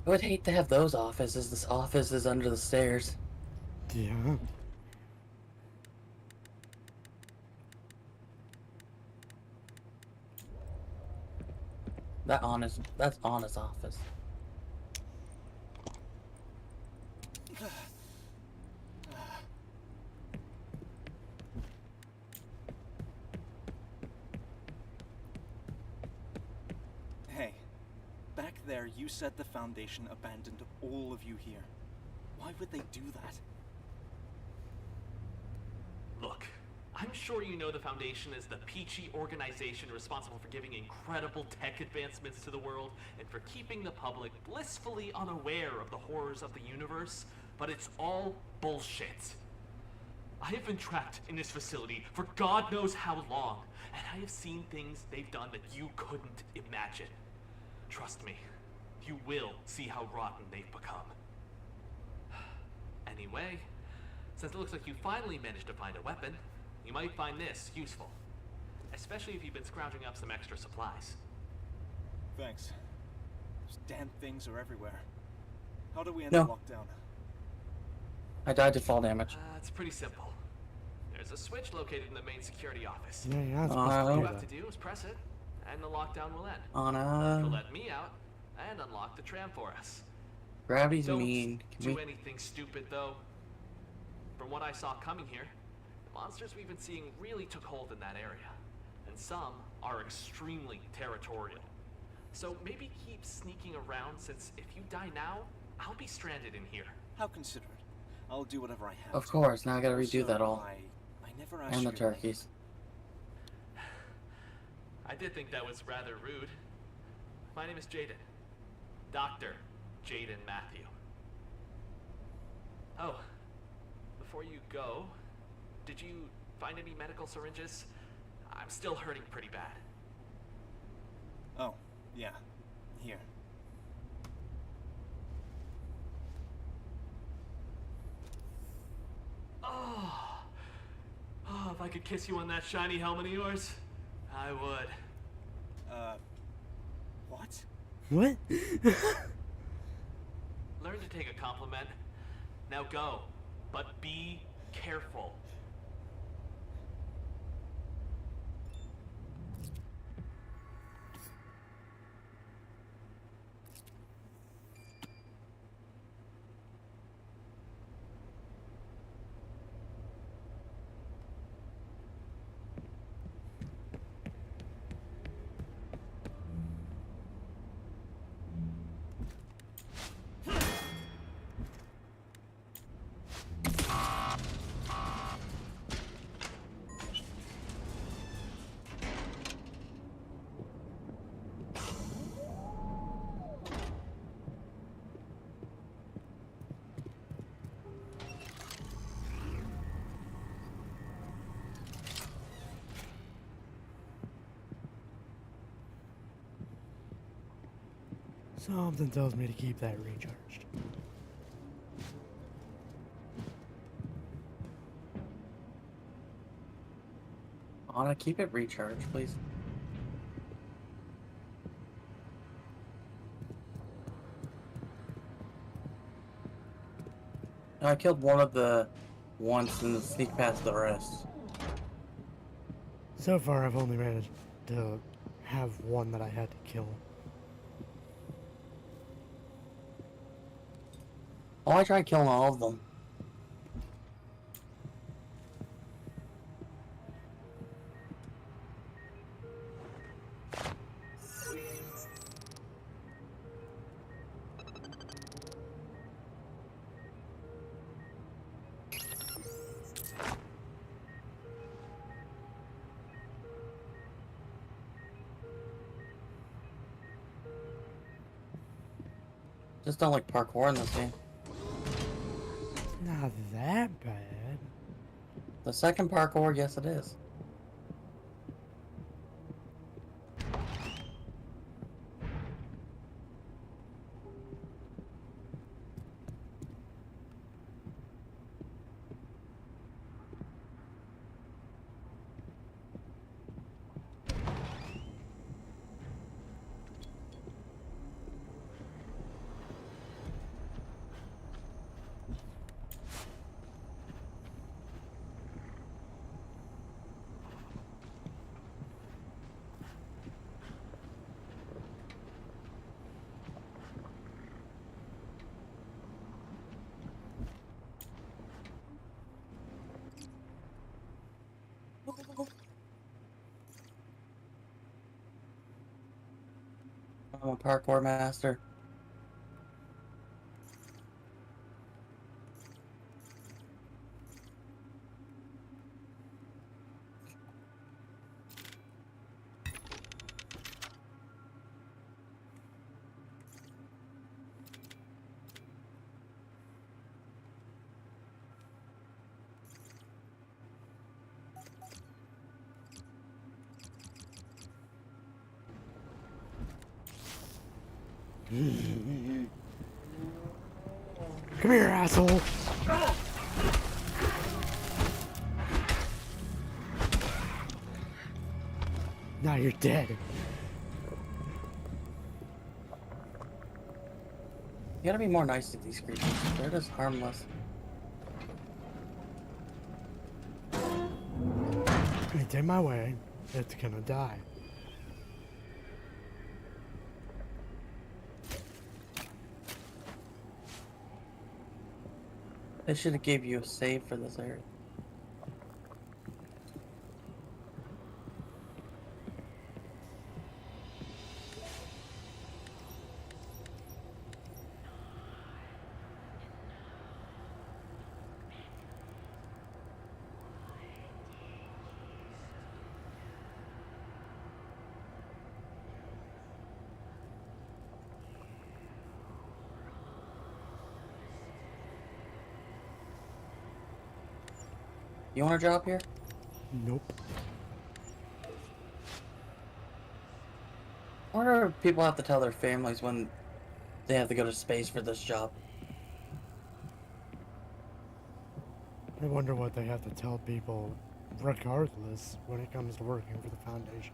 I would hate to have those offices. This office is under the stairs. Yeah. That's honest office. Hey, back there you said the Foundation abandoned all of you here. Why would they do that? Look, I'm sure you know the Foundation is the peachy organization responsible for giving incredible tech advancements to the world and for keeping the public blissfully unaware of the horrors of the universe, but it's all bullshit. I have been trapped in this facility for God knows how long, and I have seen things they've done that you couldn't imagine. Trust me, you will see how rotten they've become. Anyway, since it looks like you finally managed to find a weapon, you might find this useful. Especially if you've been scrounging up some extra supplies. Thanks. Those damn things are everywhere. How do we end No. the lockdown? I died to fall damage. It's pretty simple. There's a switch located in the main security office. Yeah, yeah. It's All supposed you to have do to do is press it, and the lockdown will end. Anna. It'll let me out, and unlock the tram for us. Gravity's Don't mean. Can do we... anything stupid, though. From what I saw coming here, the monsters we've been seeing really took hold in that area. And some are extremely territorial. So maybe keep sneaking around, since if you die now, I'll be stranded in here. How considerate. I'll do whatever I have Of to. course, now I gotta redo So, that all. I never asked And the you your name. turkeys. I did think that was rather rude. My name is Jaden. Dr. Jaden Matthew. Oh, before you go, did you find any medical syringes? I'm still hurting pretty bad. Oh, yeah. Here. Oh, if I could kiss you on that shiny helmet of yours, I would. What? What? Learn to take a compliment. Now go, but be careful. Something tells me to keep that recharged. Anna, keep it recharged, please. I killed one of the once and sneak past the rest. So far, I've only managed to have one that I had to kill. Oh, I tried killing all of them. Just don't like parkour in this game. Not that bad. The second parkour, yes it is. I'm a parkour master. Come here, asshole! Now you're dead. You gotta be more nice to these creatures. They're just harmless. It's in my way. It's gonna die. They should have gave you a save for this area. You want to drop here? Nope. I wonder if people have to tell their families when they have to go to space for this job. I wonder what they have to tell people regardless when it comes to working for the Foundation.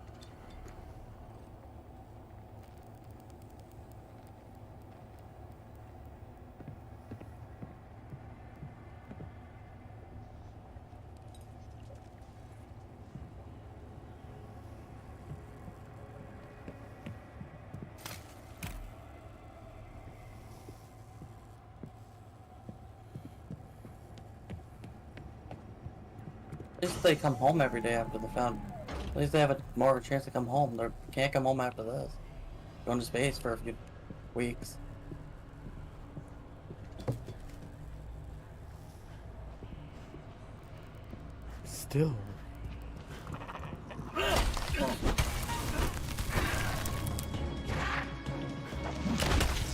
At least they come home every day after the found. At least they have more of a chance to come home. They can't come home after this. Going to space for a few weeks. Still.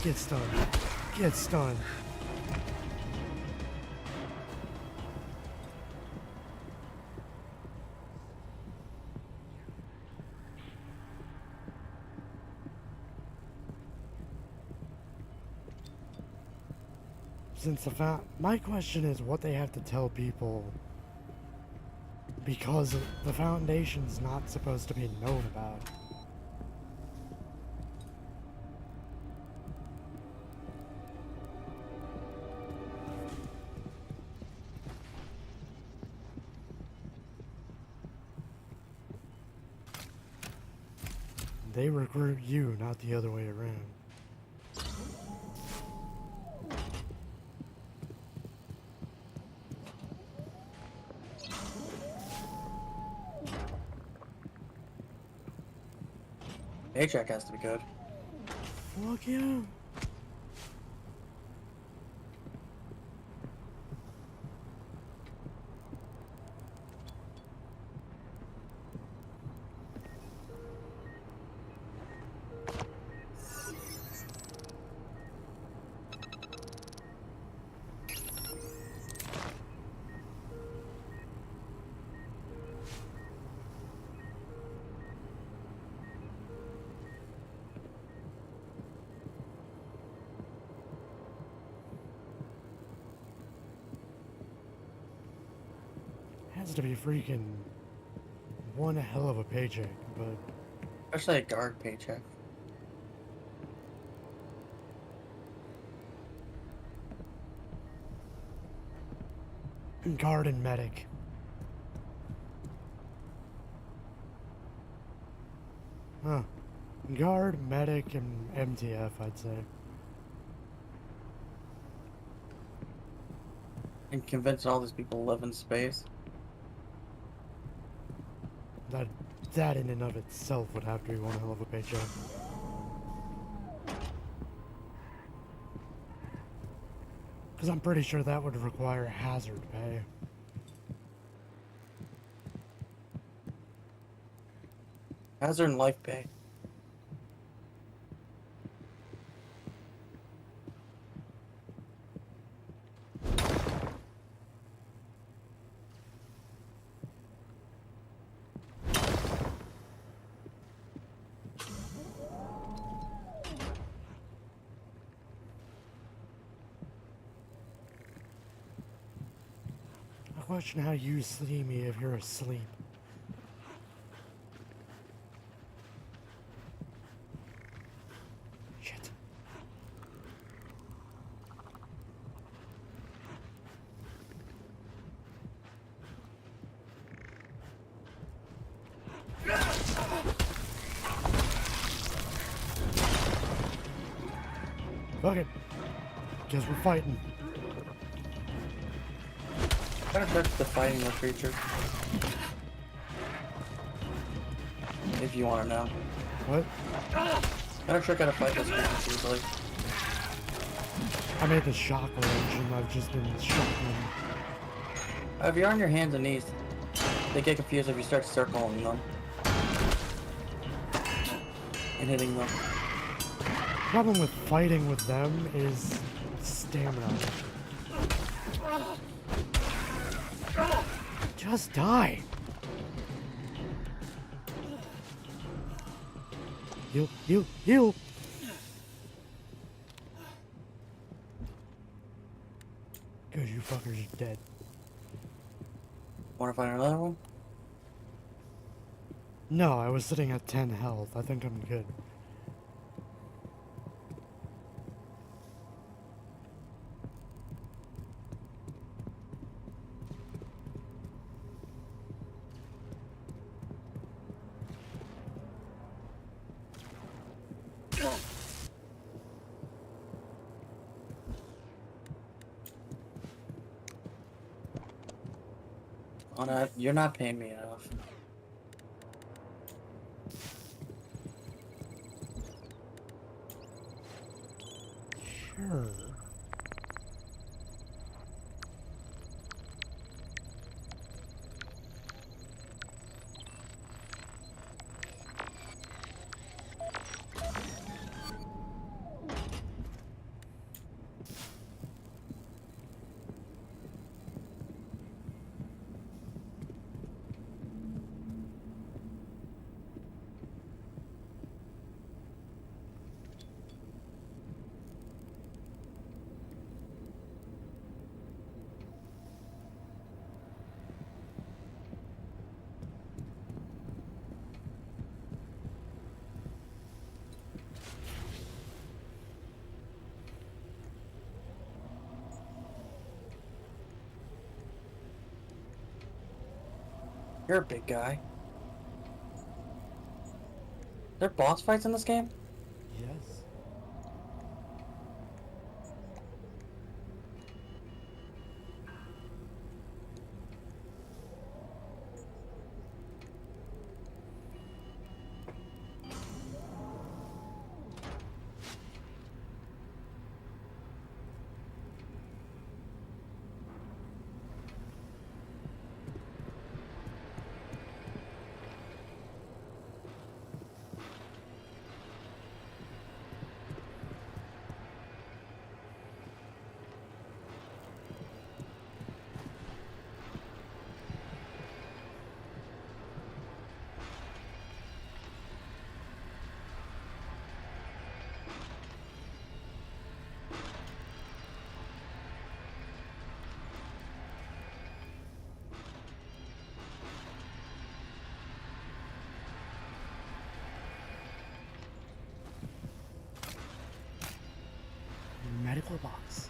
Get stunned. Get stunned. Since my question is what they have to tell people because the Foundation's not supposed to be known about. They recruit you, not the other way around. Paycheck has to be good. Fuck yeah. Has to be freaking one hell of a paycheck, but Especially a guard paycheck. guard and medic. Huh. Guard, medic, and MTF, I'd say. And convince all these people to live in space. That in and of itself would have to be one hell of a paycheck. Because I'm pretty sure that would require hazard pay. Hazard and life pay. I question how you see me if you're asleep. Shit. Fuck it. Guess we're fighting. I'm gonna touch the fighting the creature. If you want to know. What? I'm gonna trick how to fight this creature easily. I made the shock range and I've just been shocking. If you're on your hands and knees, they get confused if you start circling them. And hitting them. Problem with fighting with them is stamina. Just die. Heal. Good, you fuckers are dead. Wanna find another one? No, I was sitting at 10 health. I think I'm good. You're not paying me enough. Sure. You're a big guy. There boss fights in this game? Yes. Medical box.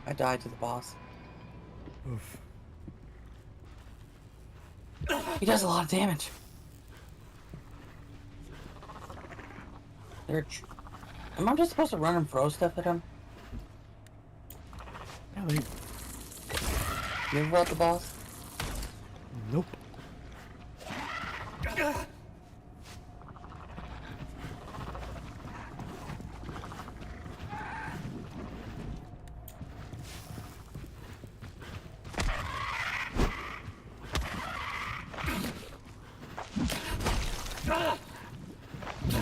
I died to the boss. Oof. He does a lot of damage. Am I just supposed to run and throw stuff at him? Really? You ever fought the boss? Nope.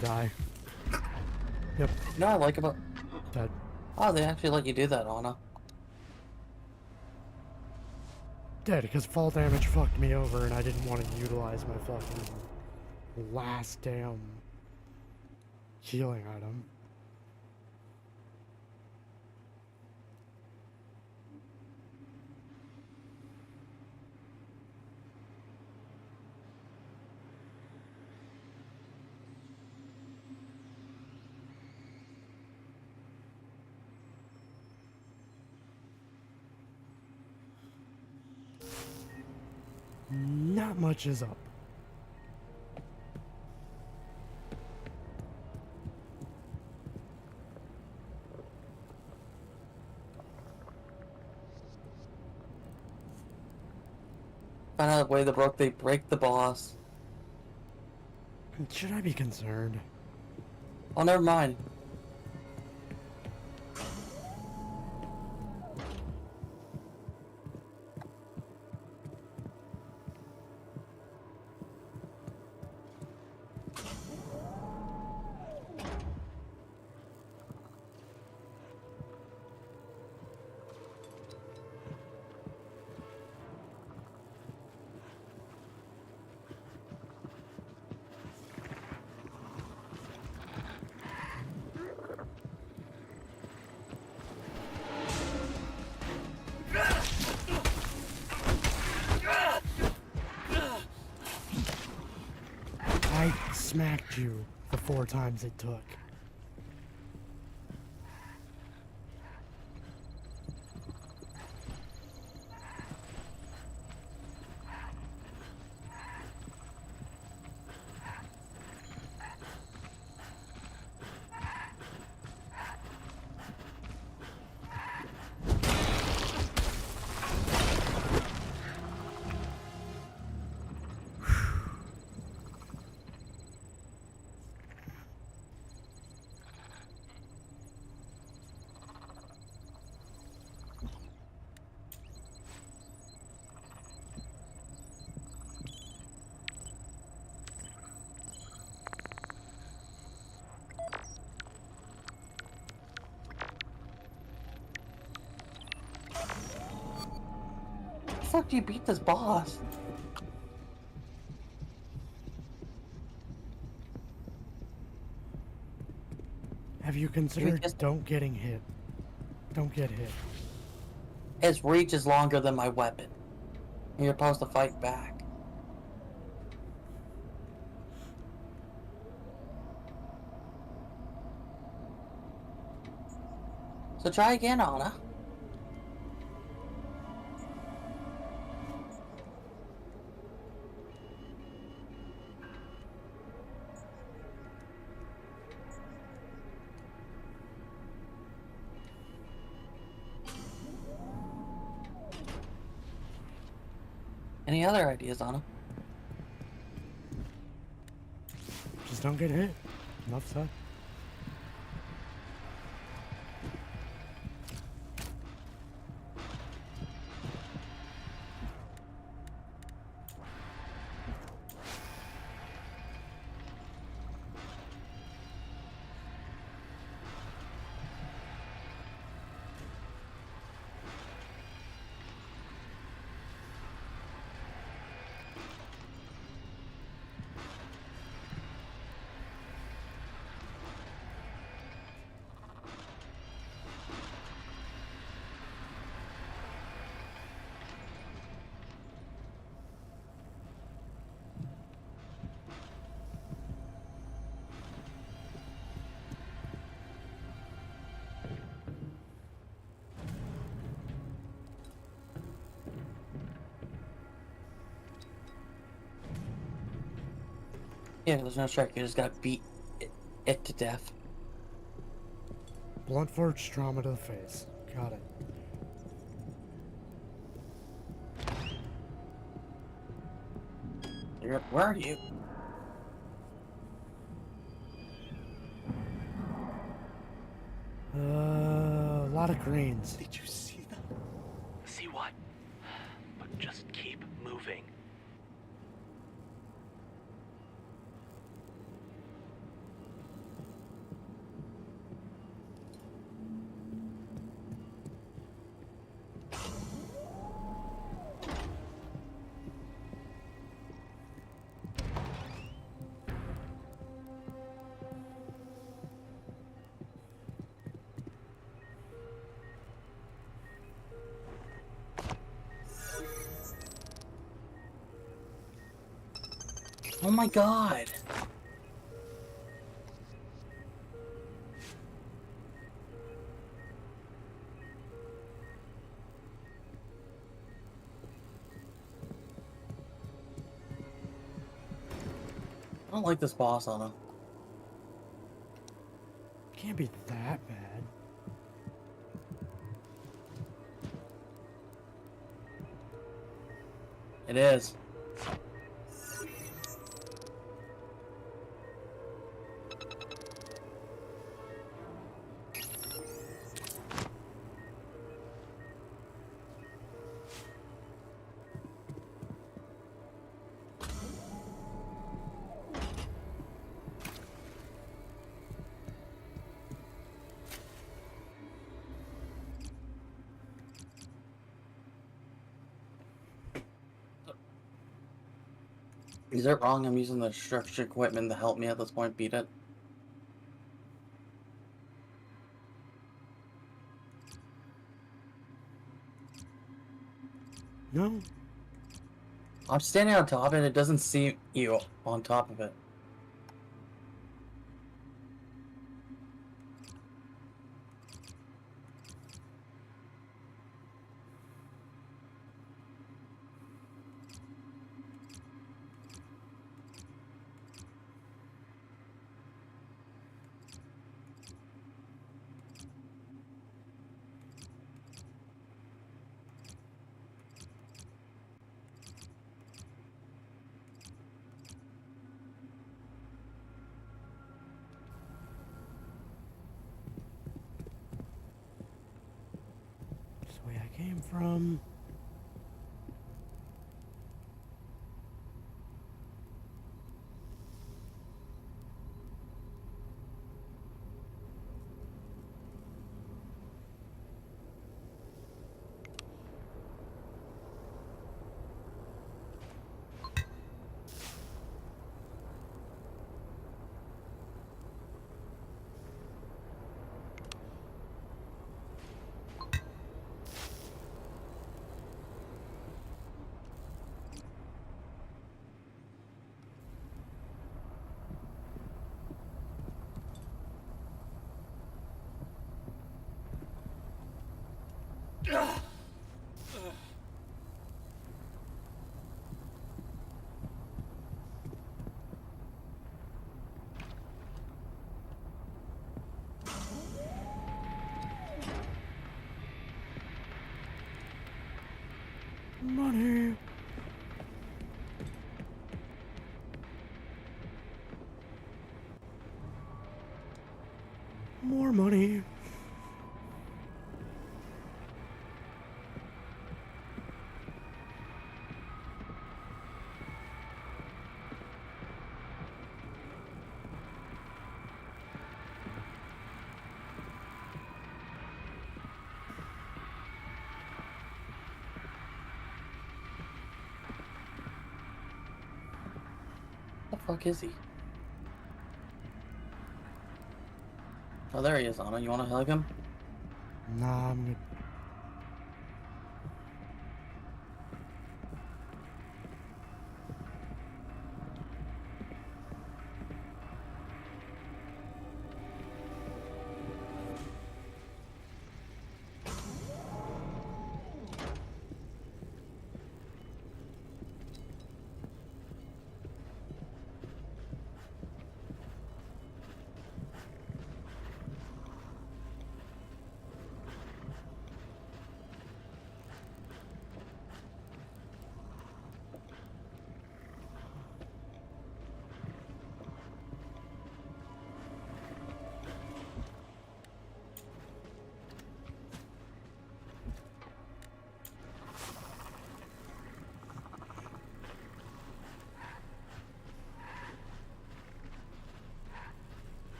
Die. Yep. You know what I like about... Dead. Oh, they actually let you do that, Anna. Dead, because fall damage fucked me over and I didn't want to utilize my fucking last damn healing item. Not much is up. Find out the way they break the boss. Should I be concerned? Oh, never mind. I smacked you the 4 times it took. How the fuck do you beat this boss? you consider just- don't getting hit? Don't get hit. His reach is longer than my weapon. You're supposed to fight back. So try again, Anna. Any other ideas, Anna? Just don't get hit. Enough said. Yeah, there's no trick. You just gotta beat it to death. Blunt force trauma to the face. Got it. Where are you? A lot of greens. Did you see that? See what? But just keep moving. Oh my god! I don't like this boss on him. Can't be that bad. It is. Is it wrong I'm using the structure equipment to help me at this point beat it? No. I'm standing on top of it, it doesn't see you on top of it. That's the way I came from. Money. More money. The fuck is he? Oh, there he is, Anna. You want to hug him? Nah, I'm good.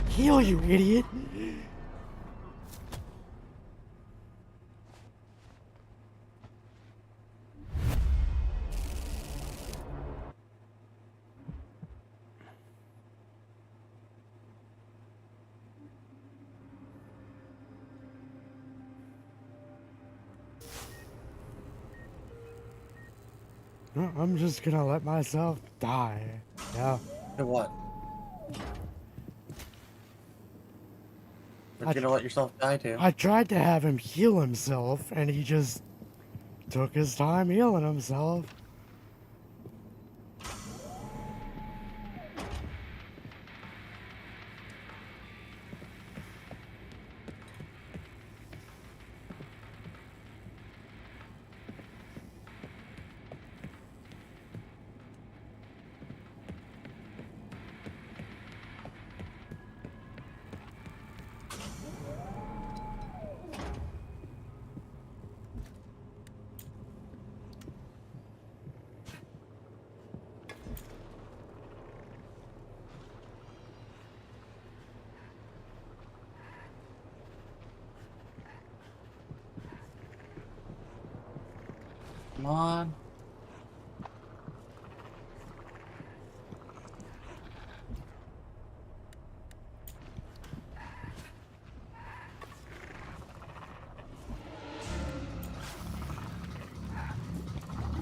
Heal, you idiot! No, I'm just gonna let myself die. Yeah. Or what? What you gonna let yourself die to? I tried to have him heal himself, and he just took his time healing himself. Come on.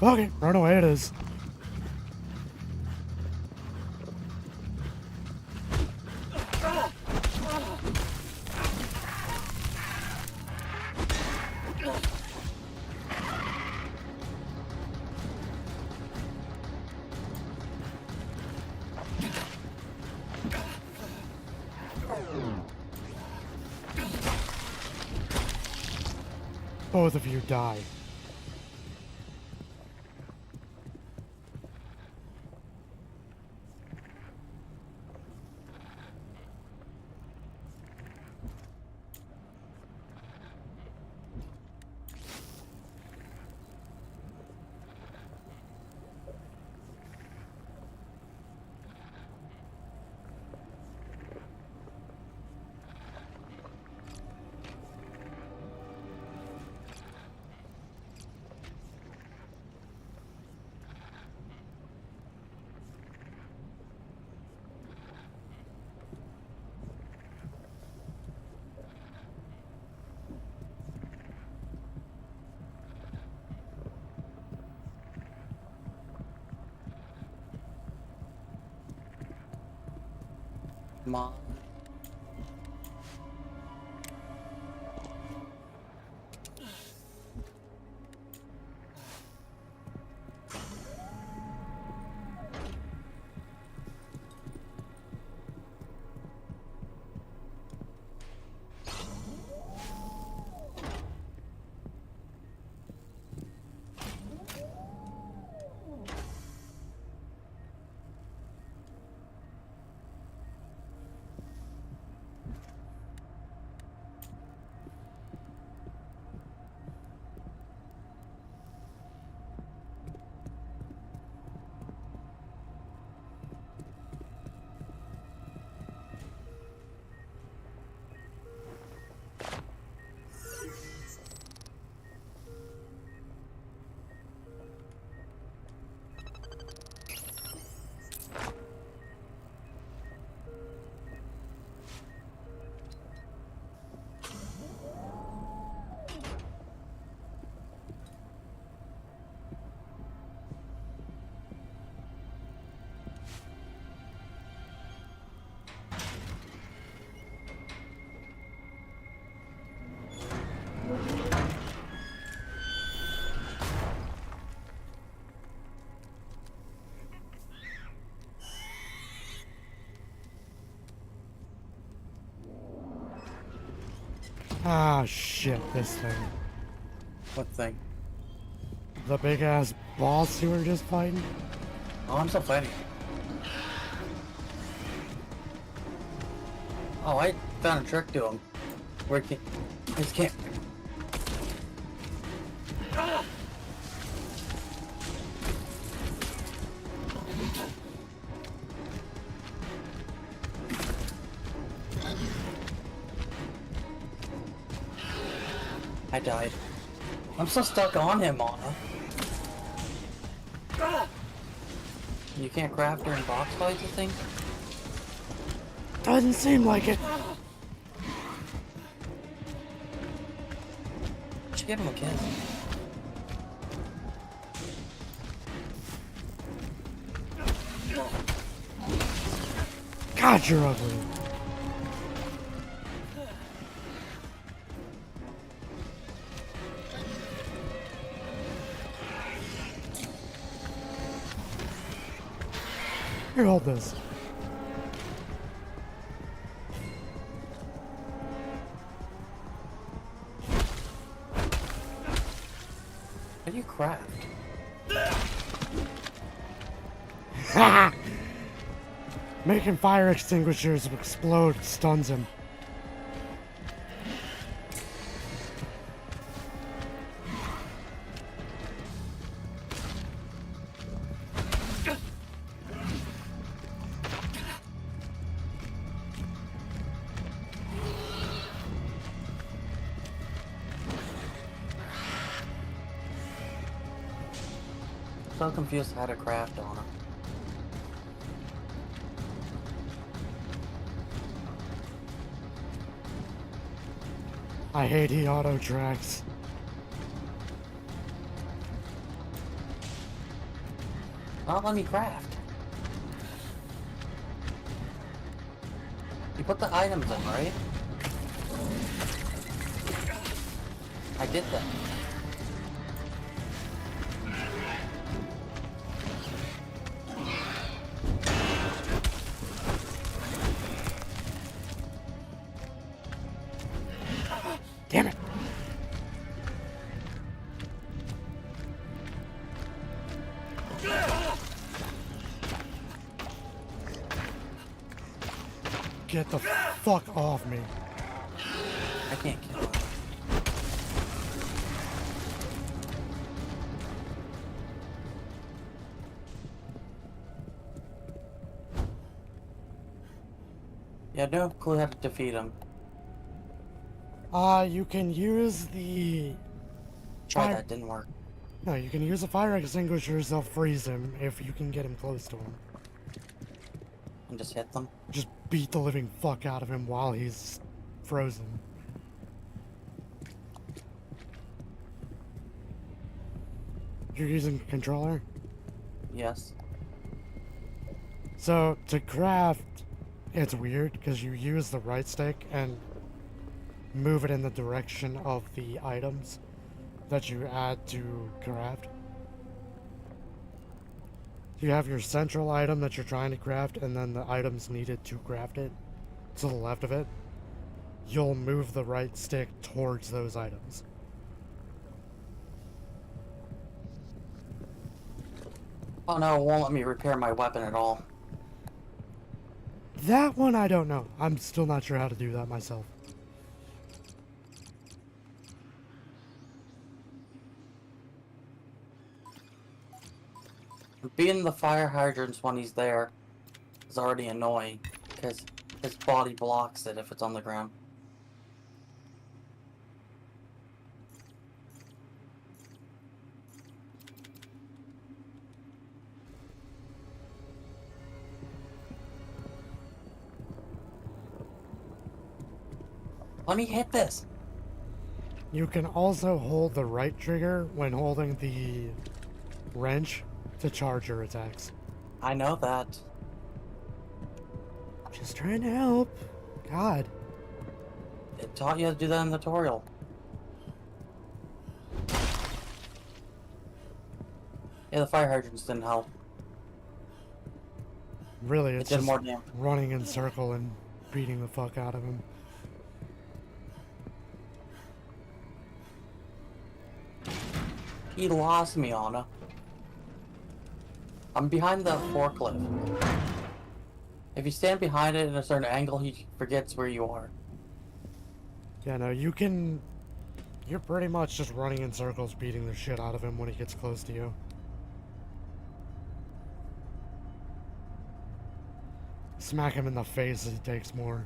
Okay, run away it is. Both of you die. Come on. Ah, shit, this thing. What thing? The big ass boss you were just fighting? Oh, I'm still fighting. Oh, I found a trick to him. Where he can't. I died. I'm still stuck on him, Anna. You can't craft her in box fights, I think? Doesn't seem like it. Should give him a kiss. God, you're ugly. Here, hold this. How do you craft? Ha! Making fire extinguishers explode stuns him. So confused how to craft on him. I hate he auto tracks. Not let me craft. You put the items in, right? I did that. Damn it. Get the fuck off me. I can't kill him. Yeah, no clue how to defeat him. You can use the... Try that, didn't work. No, you can use the fire extinguishers, they'll freeze him if you can get him close to him. And just hit them? Just beat the living fuck out of him while he's frozen. You're using a controller? Yes. So, to craft, it's weird, because you use the right stick and move it in the direction of the items that you add to craft. You have your central item that you're trying to craft, and then the items needed to craft it to the left of it. You'll move the right stick towards those items. Oh no, it won't let me repair my weapon at all. That one I don't know. I'm still not sure how to do that myself. Being the fire hydrants when he's there is already annoying, because his body blocks it if it's on the ground. Let me hit this! You can also hold the right trigger when holding the wrench to charge your attacks. I know that. Just trying to help. God. It taught you how to do that in the tutorial. Yeah, the fire hydrants didn't help. Really, it's It did just more damage. running in circle and beating the fuck out of him. He lost me, Anna. I'm behind the forklift. If you stand behind it in a certain angle, he forgets where you are. Yeah, no, you're pretty much just running in circles, beating the shit out of him when he gets close to you. Smack him in the face as he takes more.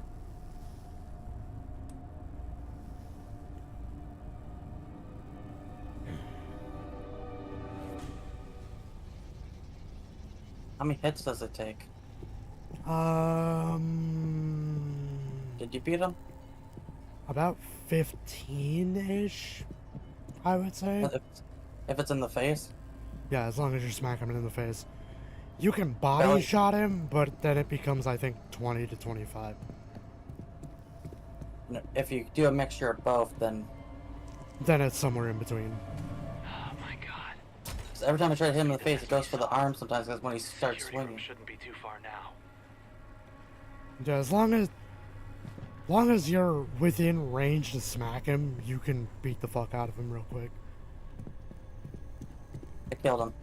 How many hits does it take? Did you beat him? About 15-ish, I would say. If it's in the face? Yeah, as long as you smack him in the face. You can body shot him, but then it becomes, I think, 20 to 25. If you do a mixture of both, then it's somewhere in between. Oh my god. So every time I try to hit him in the face, it goes for the arm sometimes, because when he starts swinging. Shouldn't be too far now. Yeah, as long as you're within range to smack him, you can beat the fuck out of him real quick. I killed him.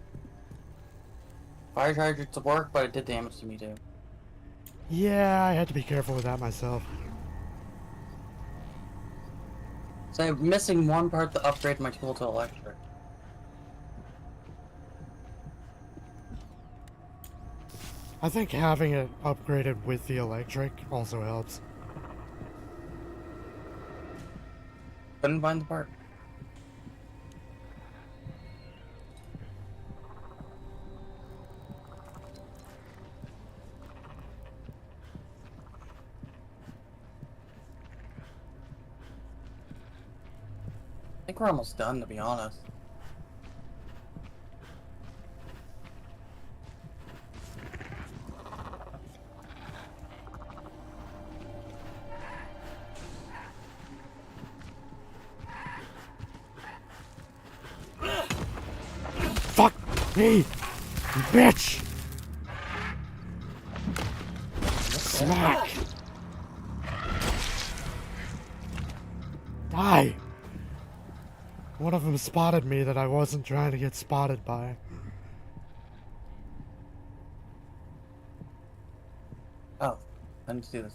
Fire charger to work, but it did damage to me too. Yeah, I had to be careful with that myself. So I'm missing one part to upgrade my tool to electric. I think having it upgraded with the electric also helps. Couldn't find the part. I think we're almost done, to be honest. Fuck me, bitch! Smack! Die! One of them spotted me that I wasn't trying to get spotted by. Oh, I need to do this.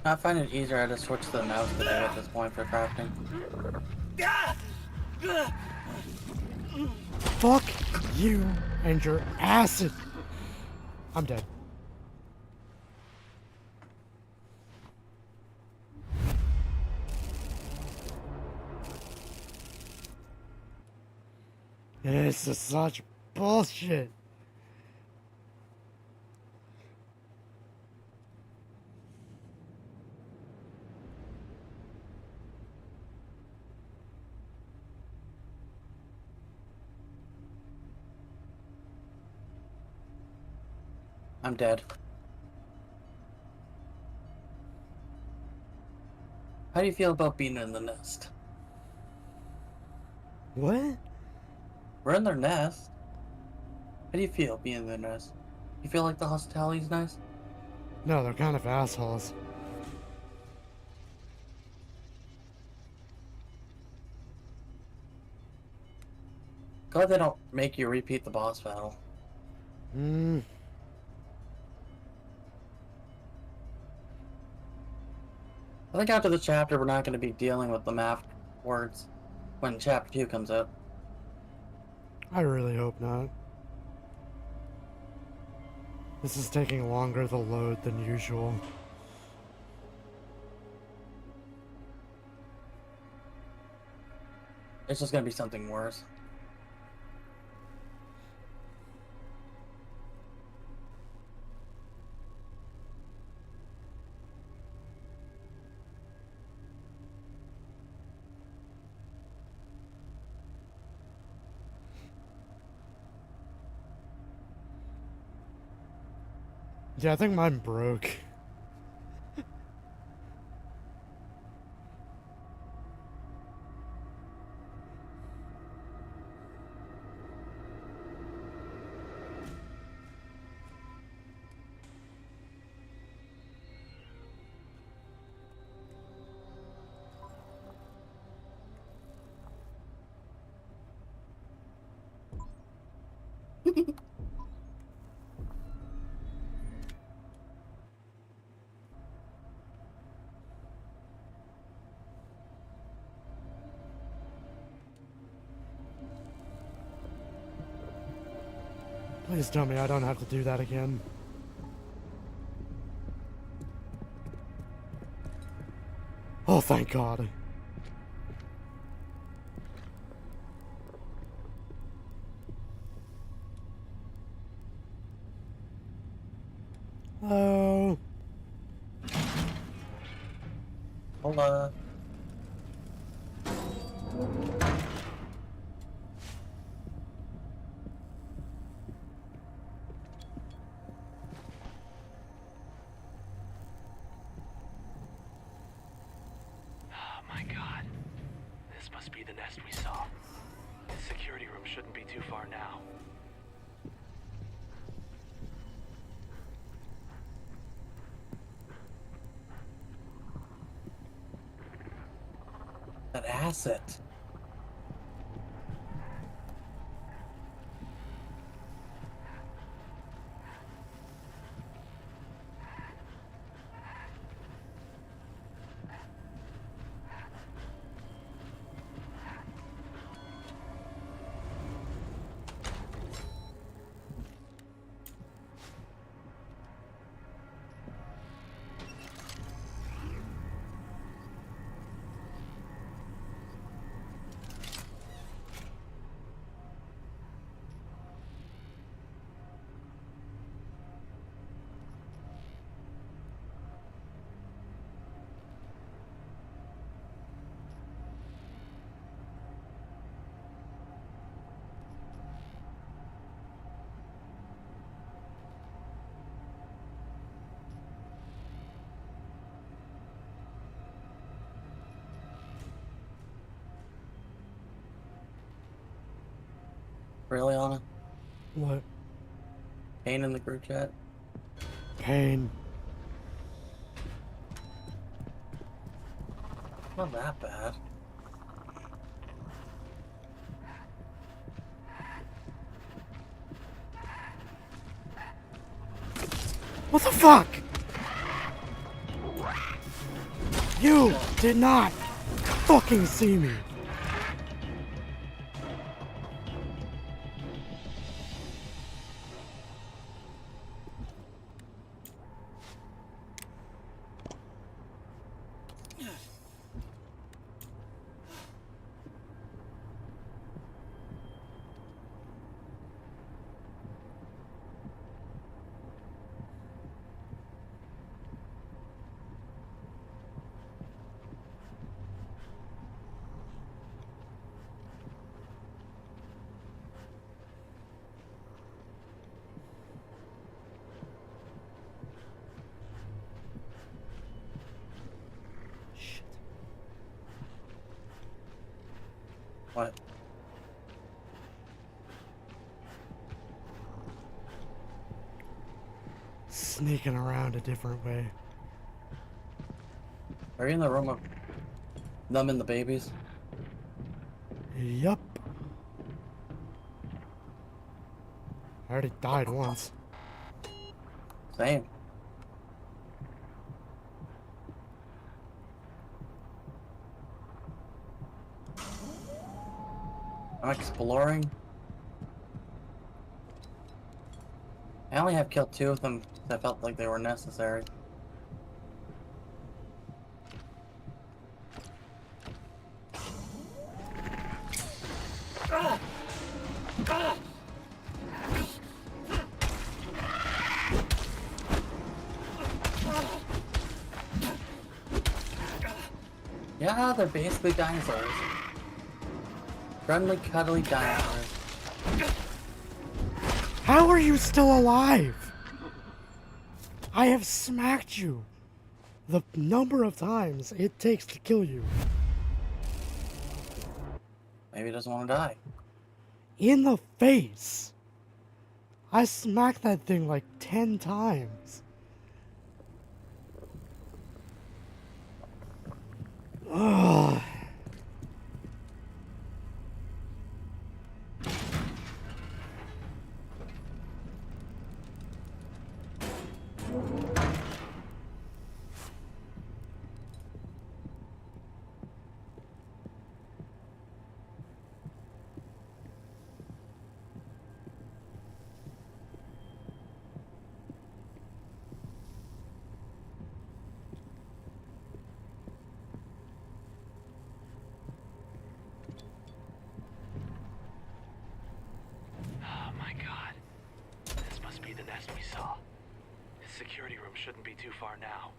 I find it easier to switch to the mouse today at this point for crafting. Fuck you and your acid! I'm dead. This is such bullshit. I'm dead. How do you feel about being in the nest? What? We're in their nest. How do you feel being in their nest? You feel like the hospitality's nice? No, they're kind of assholes. Glad they don't make you repeat the boss battle. Hmm. I think after this chapter, we're not going to be dealing with them afterwards when chapter 2 comes out. I really hope not. This is taking longer to load than usual. It's just gonna be something worse. Yeah, I think mine broke. Please tell me I don't have to do that again. Oh, thank God. Hello. Hola. Oh my God. This must be the nest we saw. The security room shouldn't be too far now. That asset. Really, Anna? What? Pain in the group chat? Pain. Not that bad. What the fuck? You did not fucking see me. What? Sneaking around a different way. Are you in the room of them and the babies? Yup. I already died once. Same. I'm exploring. I only have killed 2 of them that felt like they were necessary. Yeah, they're basically dinosaurs. Friendly, cuddly dinosaurs. How are you still alive? I have smacked you the number of times it takes to kill you. Maybe he doesn't want to die. In the face. I smacked that thing like 10 times. Ugh. Oh my god. This must be the nest we saw. The security room shouldn't be too far now.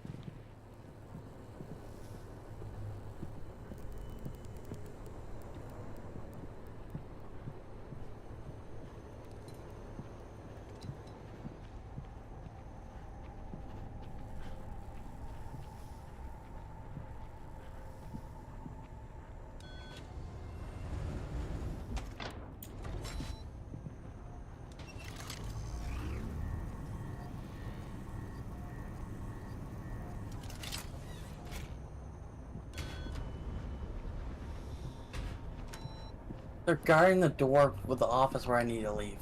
They're guarding the door with the office where I need to leave.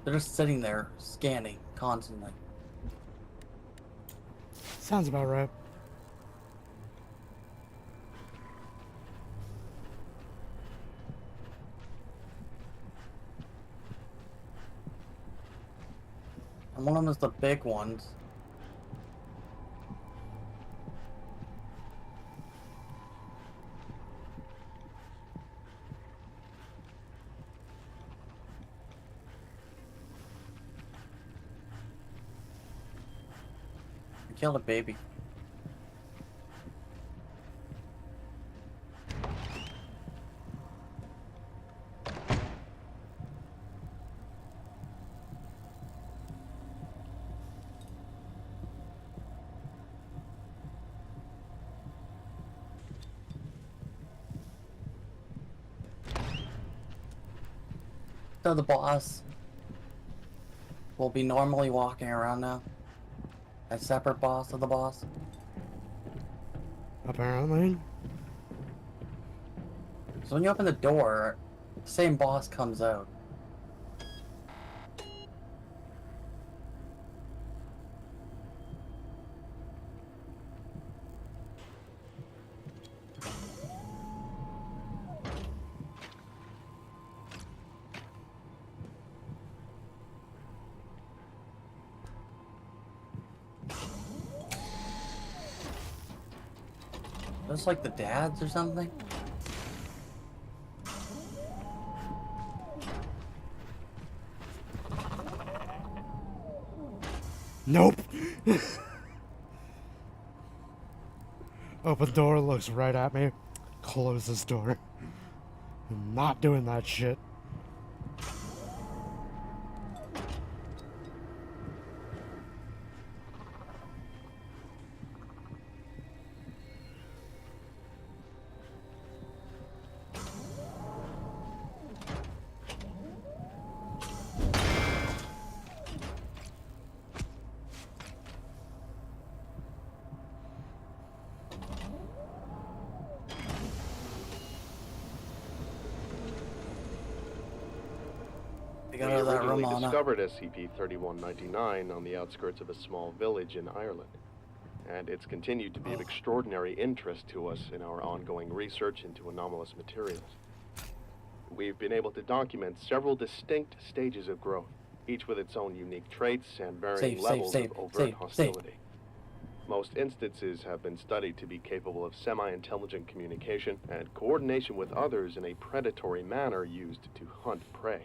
They're just sitting there, scanning constantly. Sounds about right. And one of them is the big ones. I killed a baby. So the boss will be normally walking around now. A separate boss of the boss. Apparently. So when you open the door, the same boss comes out. Just like the dads or something? Nope. Open door, looks right at me. Closes door. I'm not doing that shit. We originally discovered SCP-3199 on the outskirts of a small village in Ireland, and it's continued to be of extraordinary interest to us in our ongoing research into anomalous materials. We've been able to document several distinct stages of growth, each with its own unique traits and varying levels of overt hostility. Most instances have been studied to be capable of semi-intelligent communication and coordination with others in a predatory manner used to hunt prey,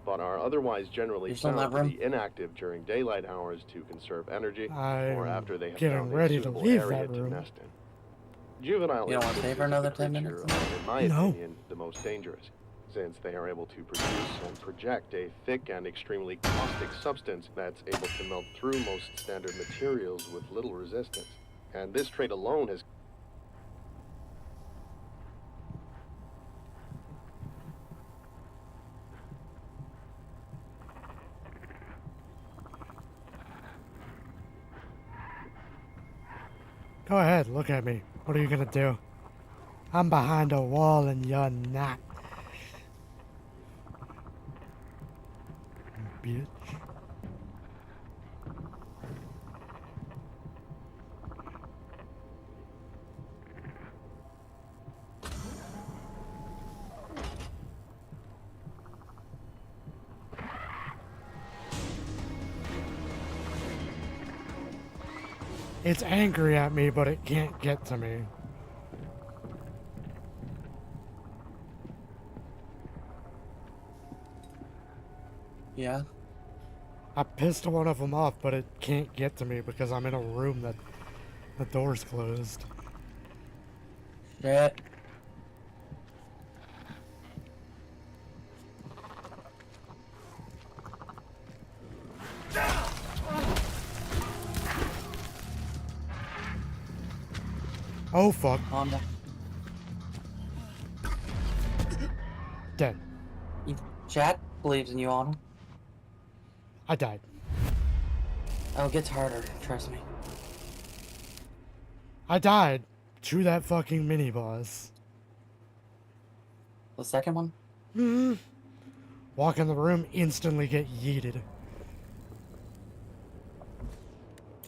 but are otherwise generally found to be inactive during daylight hours to conserve energy or after they have found a suitable area to nest in. Juvenile You don't want to stay for instances of another the 10 creature minutes? are, in my No. opinion, the most dangerous, since they are able to produce and project a thick and extremely caustic substance that's able to melt through most standard materials with little resistance. And this trait alone has Go ahead, look at me. What are you gonna do? I'm behind a wall and you're not. Bitch. It's angry at me, but it can't get to me. Yeah. I pissed one of them off, but it can't get to me because I'm in a room that the door's closed. Shit. Oh fuck. No. Dead. Chat believes in you, Anna. I died. Oh, it gets harder, trust me. I died to that fucking mini boss. The second one? Hmm. Walk in the room, instantly get yeeted.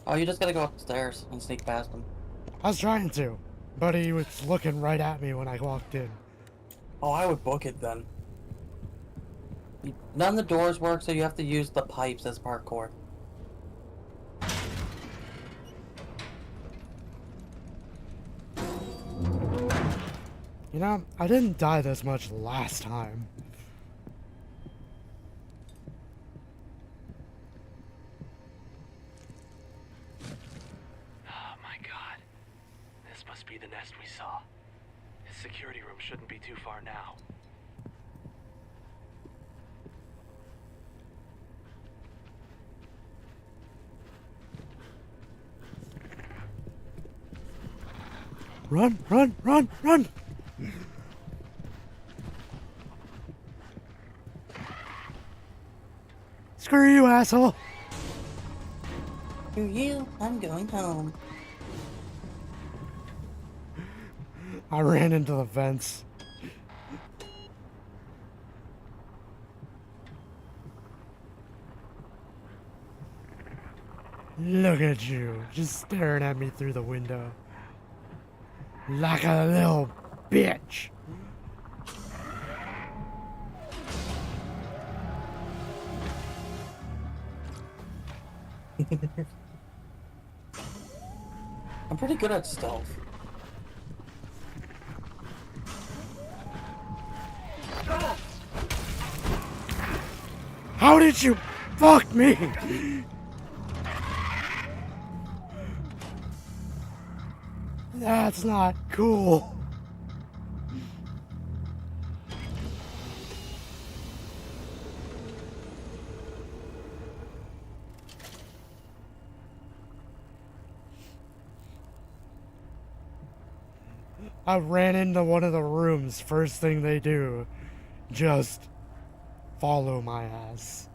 Oh, you just gotta go upstairs and sneak past him. I was trying to, but he was looking right at me when I walked in. Oh, I would book it then. None of the doors work, so you have to use the pipes as parkour. You know, I didn't die this much last time. Oh my god. This must be the nest we saw. His security room shouldn't be too far now. Run, run, run, run! Screw you, asshole! Screw you, I'm going home. I ran into the vents. Look at you, just staring at me through the window. Like a little bitch. I'm pretty good at stealth. How did you fuck me? That's not cool. I ran into one of the rooms. First thing they do, just follow my ass.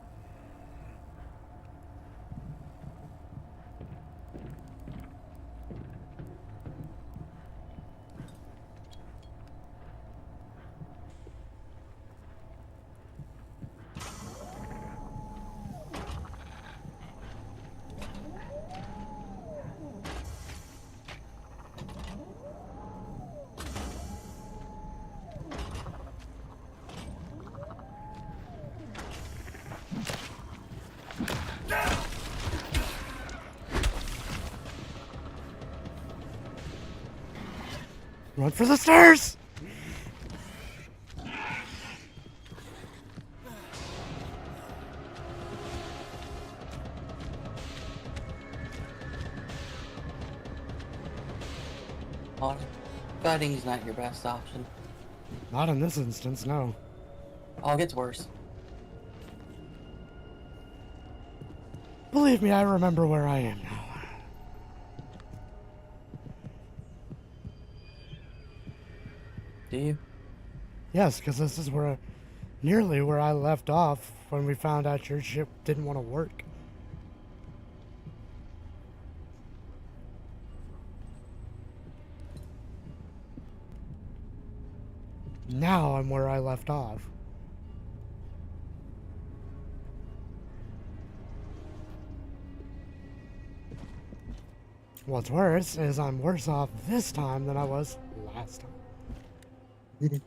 Run for the stairs! Oh, Fighting's not your best option. Not in this instance, no. Oh, it gets worse. Believe me, I remember where I am now. Do you? Yes, because this is nearly where I left off when we found out your ship didn't want to work. Now I'm where I left off. What's worse is I'm worse off this time than I was last time.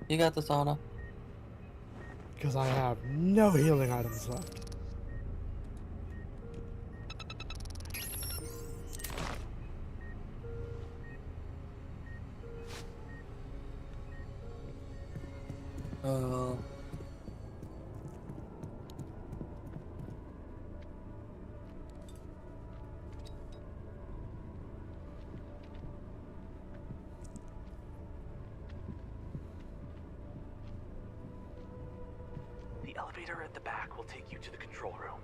You got this, Anna. Because I have no healing items left. The elevator at the back will take you to the control room.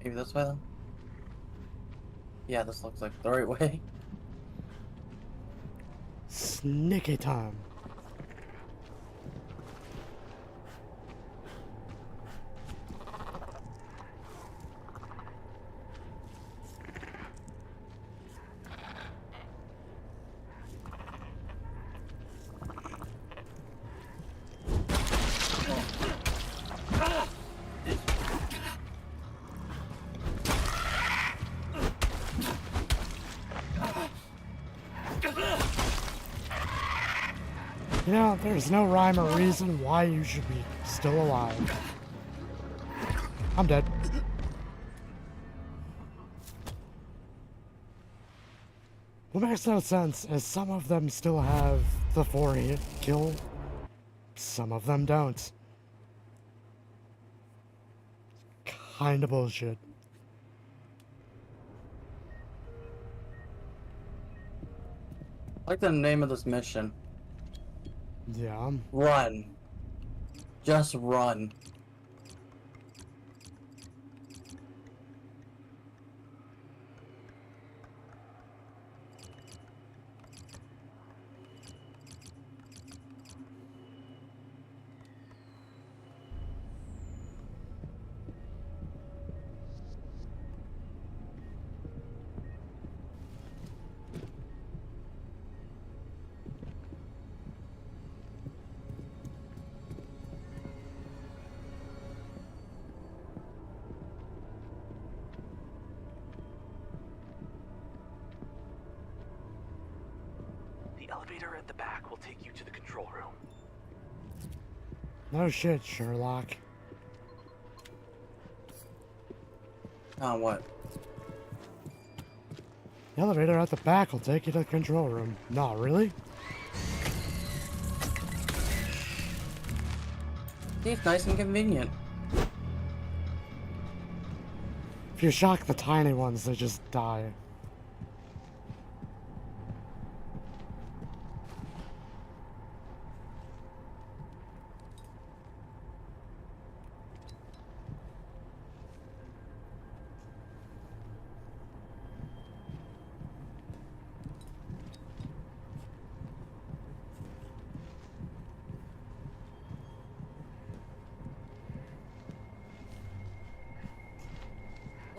Maybe this way then? Yeah, this looks like the right way. Sneaky time. You know, there's no rhyme or reason why you should be still alive. I'm dead. What makes no sense is some of them still have the 4-hit kill, some of them don't. Kinda bullshit. I like the name of this mission. Yeah. Run. Just run. The elevator at the back will take you to the control room. No shit, Sherlock. What? The elevator at the back will take you to the control room. Not really? It's nice and convenient. If you shock the tiny ones, they just die.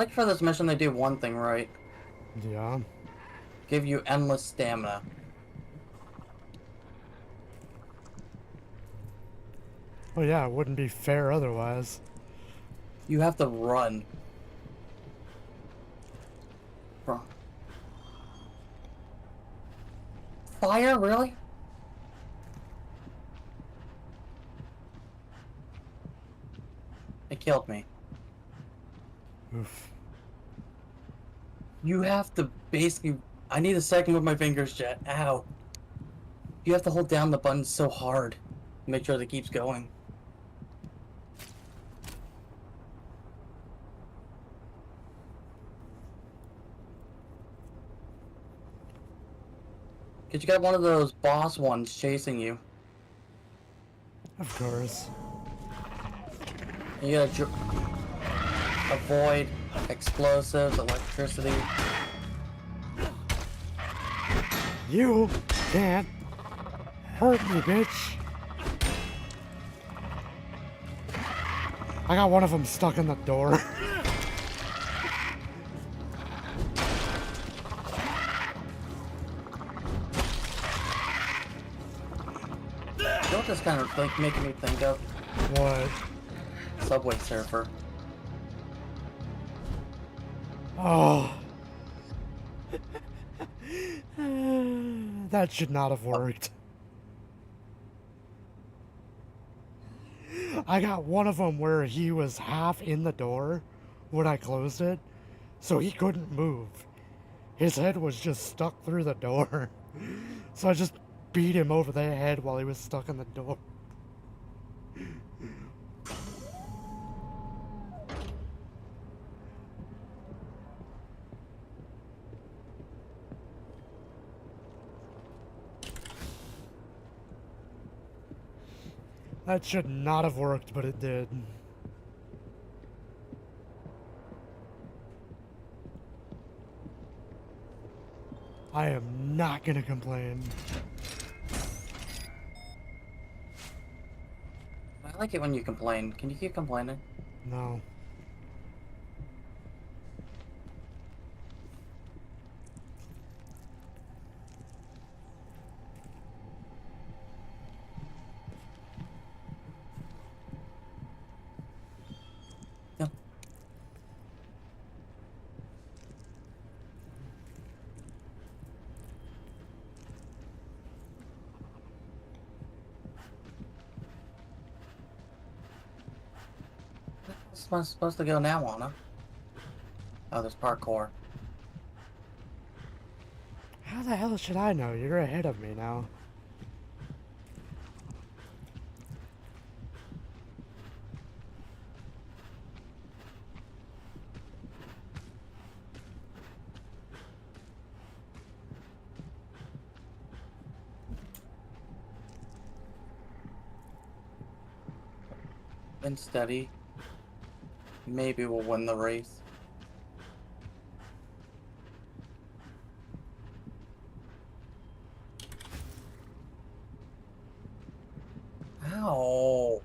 Like for this mission, they do one thing right. Yeah. Give you endless stamina. Well, yeah, it wouldn't be fair otherwise. You have to run. Bro. Fire, really? It killed me. Oof. You have to basically... I need a second with my fingers, Jet. Ow. You have to hold down the button so hard. Make sure that it keeps going. Cause you got one of those boss ones chasing you. Of course. You gotta avoid explosives, electricity. You can't hurt me, bitch. I got one of them stuck in the door. You know what this kind of like making me think of? What? Subway Surfer. Oh. That should not have worked. I got one of them where he was half in the door when I closed it, so he couldn't move. His head was just stuck through the door. So I just beat him over the head while he was stuck in the door. That should not have worked, but it did. I am not gonna complain. I like it when you complain. Can you keep complaining? No. Where am I supposed to go now, Anna? Oh, there's parkour. How the hell should I know? You're ahead of me now. Been steady. Maybe we'll win the race. Ow.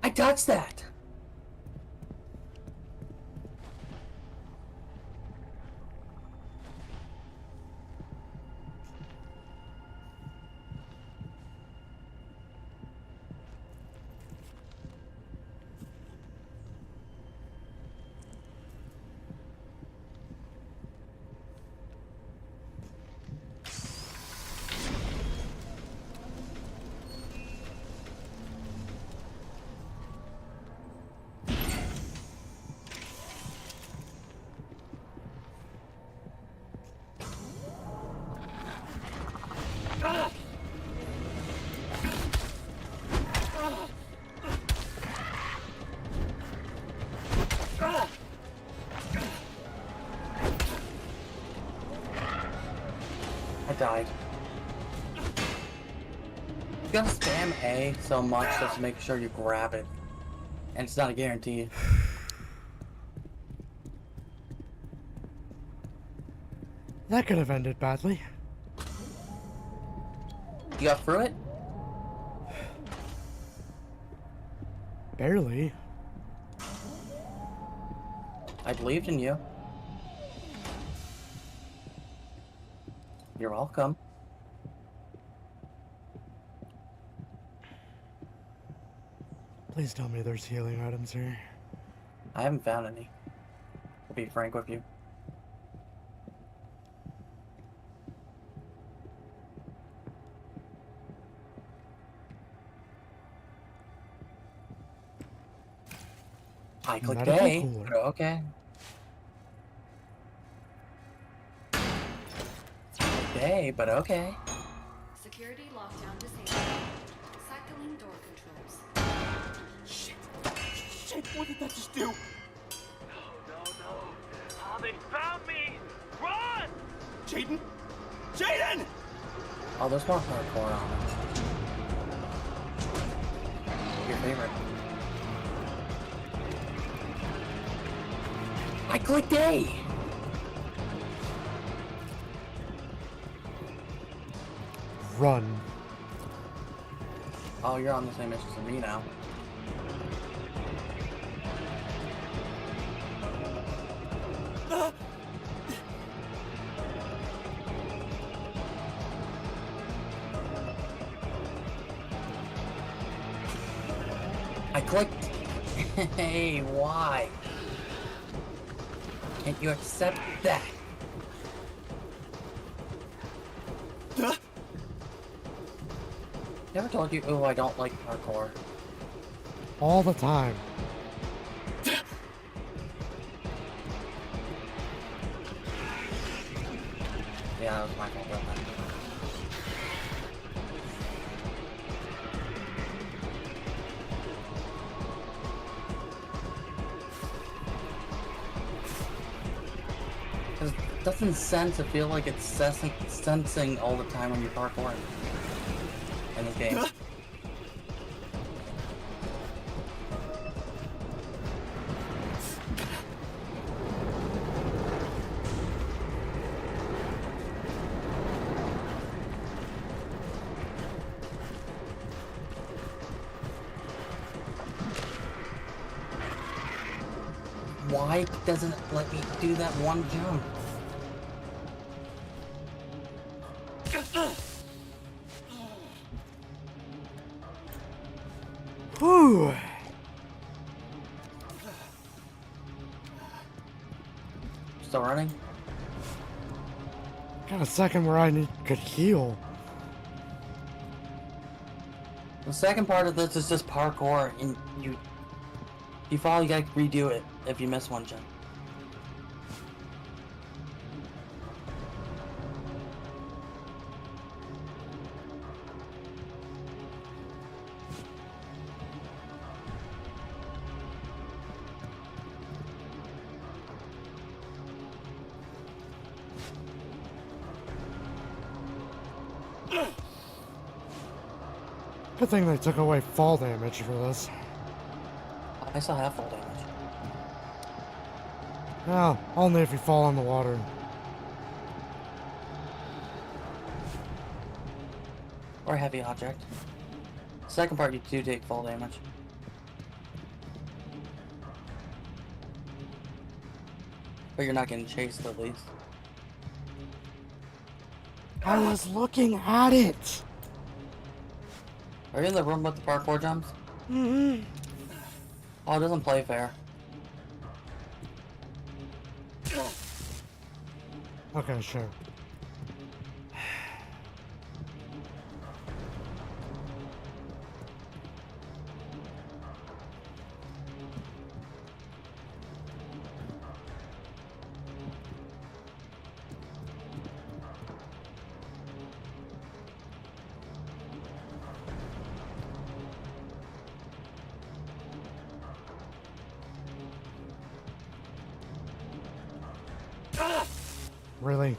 I touched that! I died. You gotta spam A so much just to make sure you grab it. And it's not a guarantee. That could have ended badly. You got through it? Barely. I believed in you. You're welcome. Please tell me there's healing items here. I haven't found any. I'll be frank with you. I clicked Medical A, cooler. but okay. Clicked A, but okay. Security lockdown disabled. Cycling door controls. Shit, what did that just do? No. Oh, they found me! Run! Jaden? Jaden! Oh, there's more hardcore on it. Your favorite. I clicked A! Run. Oh, you're on the same mission as me now. I clicked. Hey, why? Can't you accept that? Never told you, oh, I don't like parkour. All the time. Yeah, that was my fault that time. It doesn't sense to feel like it's sensing all the time when you parkour in this game. Why doesn't it let me do that one jump? Whew. Still running? Got a second where I could heal. The second part of this is just parkour, and you fall, you gotta redo it if you miss one jump. Good thing they took away fall damage for this. I still have full damage. No, only if you fall in the water. Or a heavy object. Second part, you do take full damage. But you're not getting chased at least. I was looking at it! Are you in the room with the parkour jumps? Mm-hmm. Oh, it doesn't play fair. Okay, sure. Really?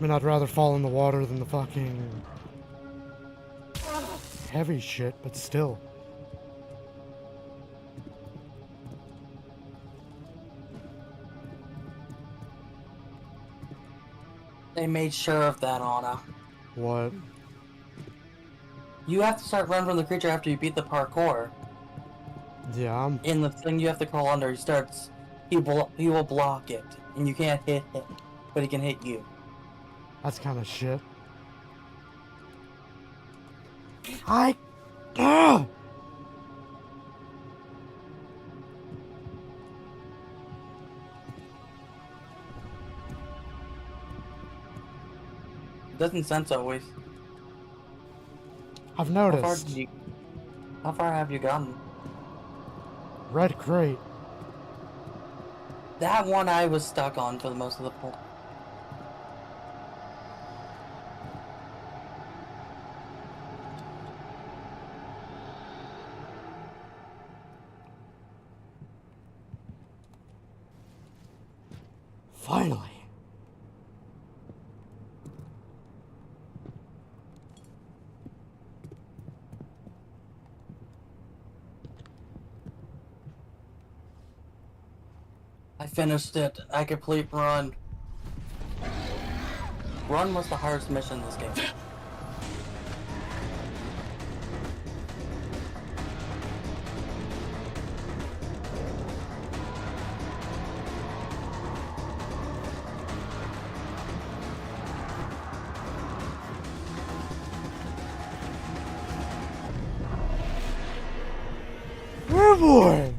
I mean, I'd rather fall in the water than the fucking heavy shit, but still. They made sure of that, Anna. What? You have to start running from the creature after you beat the parkour. Yeah, In the thing you have to crawl under, he will block it, and you can't hit him, but he can hit you. that's kind of shit. Doesn't sense always. I've noticed. How far have you gotten? Red crate. That one I was stuck on for the most of the point. Finally. I finished it. I complete run. Run was the hardest mission in this game. Oh boy!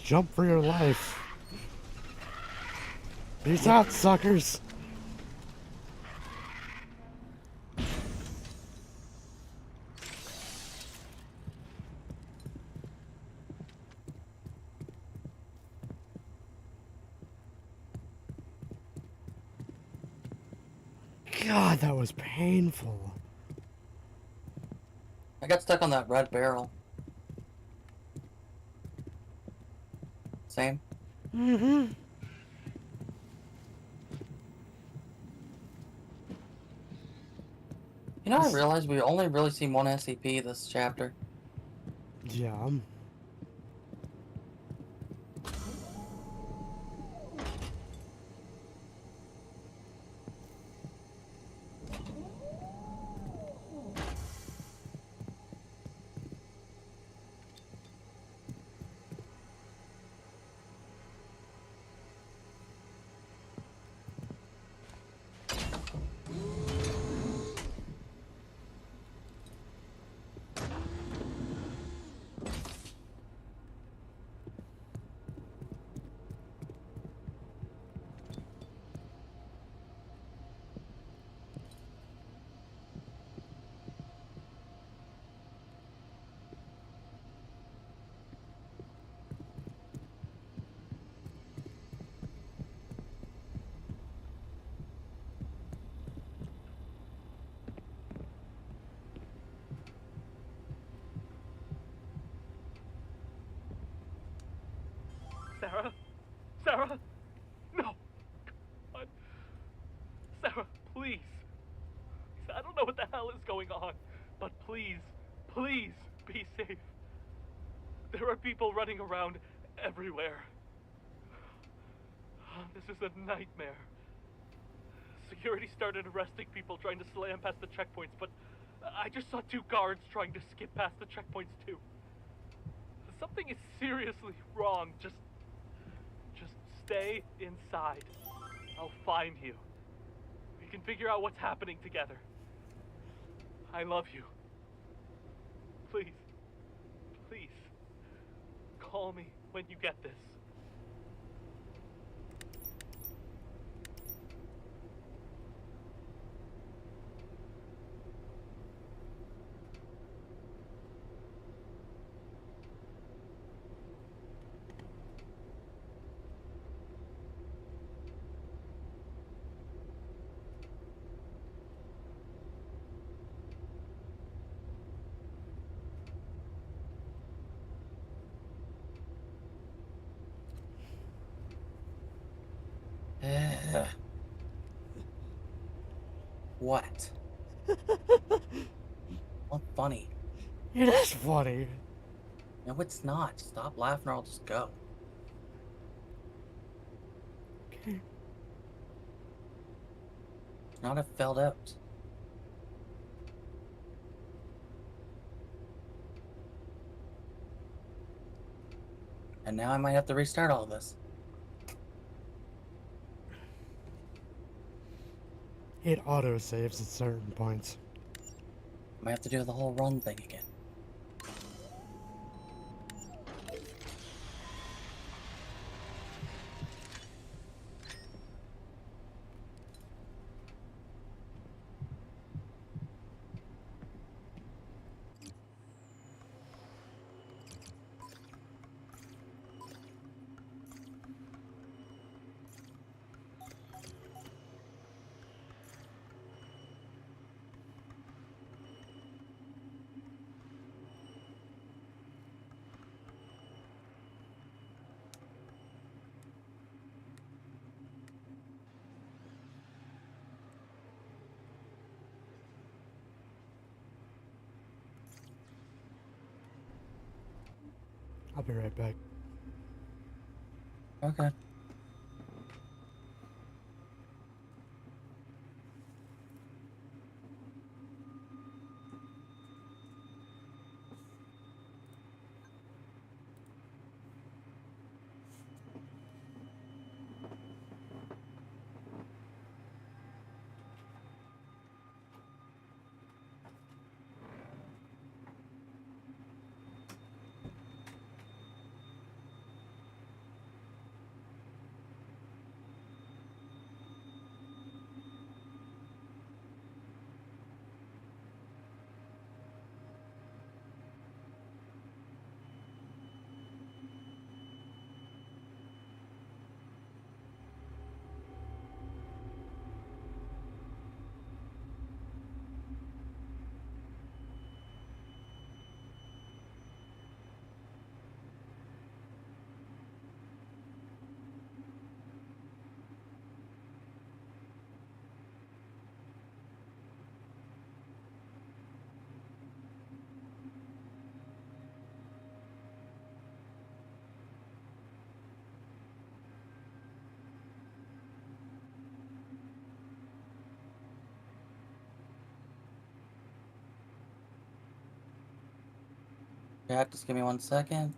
Jump for your life. Peace out, suckers. God, that was painful. I got stuck on that red barrel. Same. Mm-hmm. You know, I realized we only really seen one SCP this chapter. Yeah. Sarah? Sarah? No! God. Sarah, please. I don't know what the hell is going on, but please, please be safe. There are people running around everywhere. This is a nightmare. Security started arresting people trying to slam past the checkpoints, but I just saw 2 guards trying to skip past the checkpoints too. Something is seriously wrong. Just stay inside. I'll find you. We can figure out what's happening together. I love you. Please, please, call me when you get this. What? Not funny. It is funny. No, it's not. Stop laughing or I'll just go. Okay. It's not a felled out. And now I might have to restart all this. It auto-saves at certain points. I might have to do the whole run thing again. I'll be right back. Okay. Jack, just give me 1 second.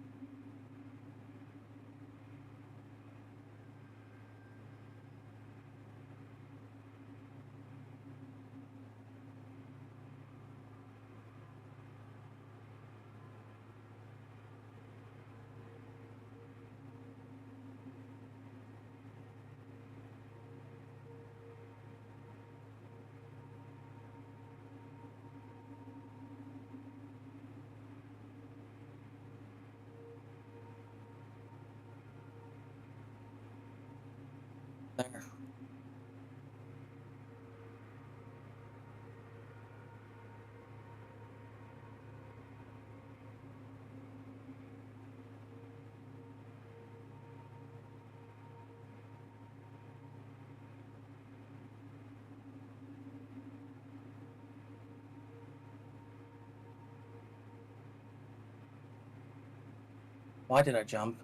There. Why did I jump?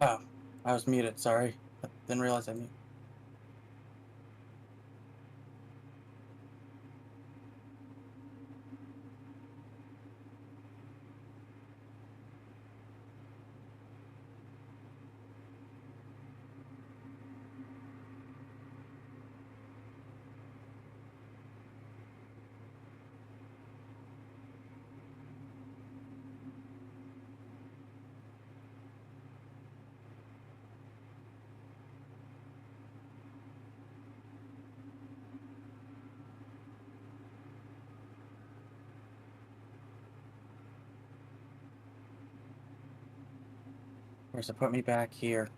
Oh, I was muted, sorry. I didn't realize I muted. Where's it put me back here?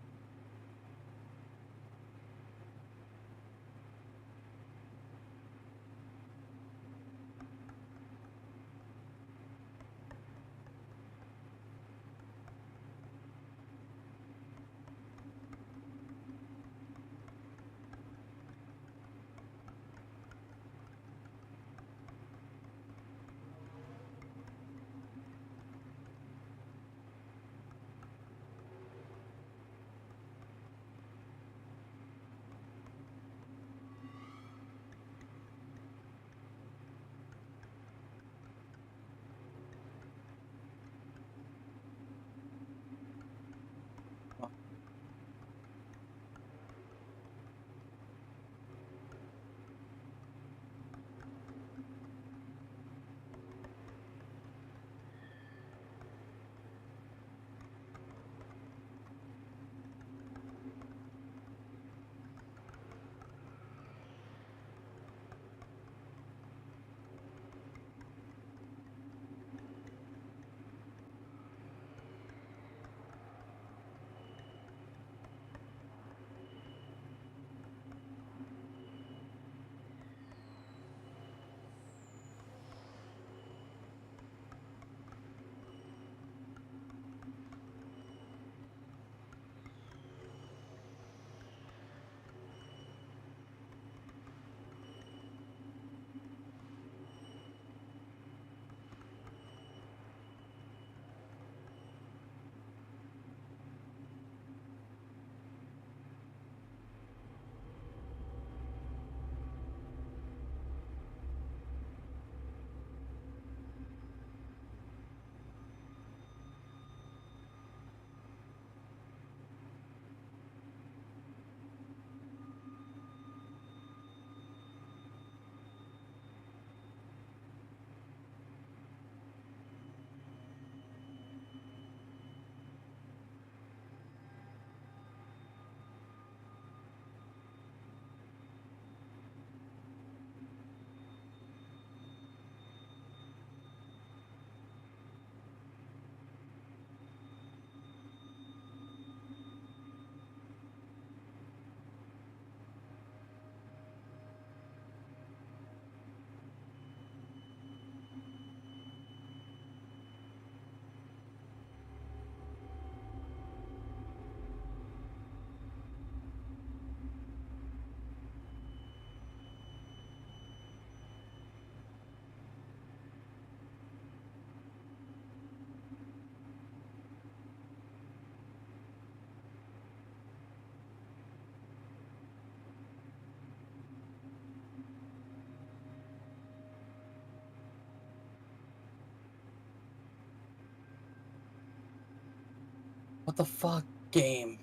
What the fuck, game?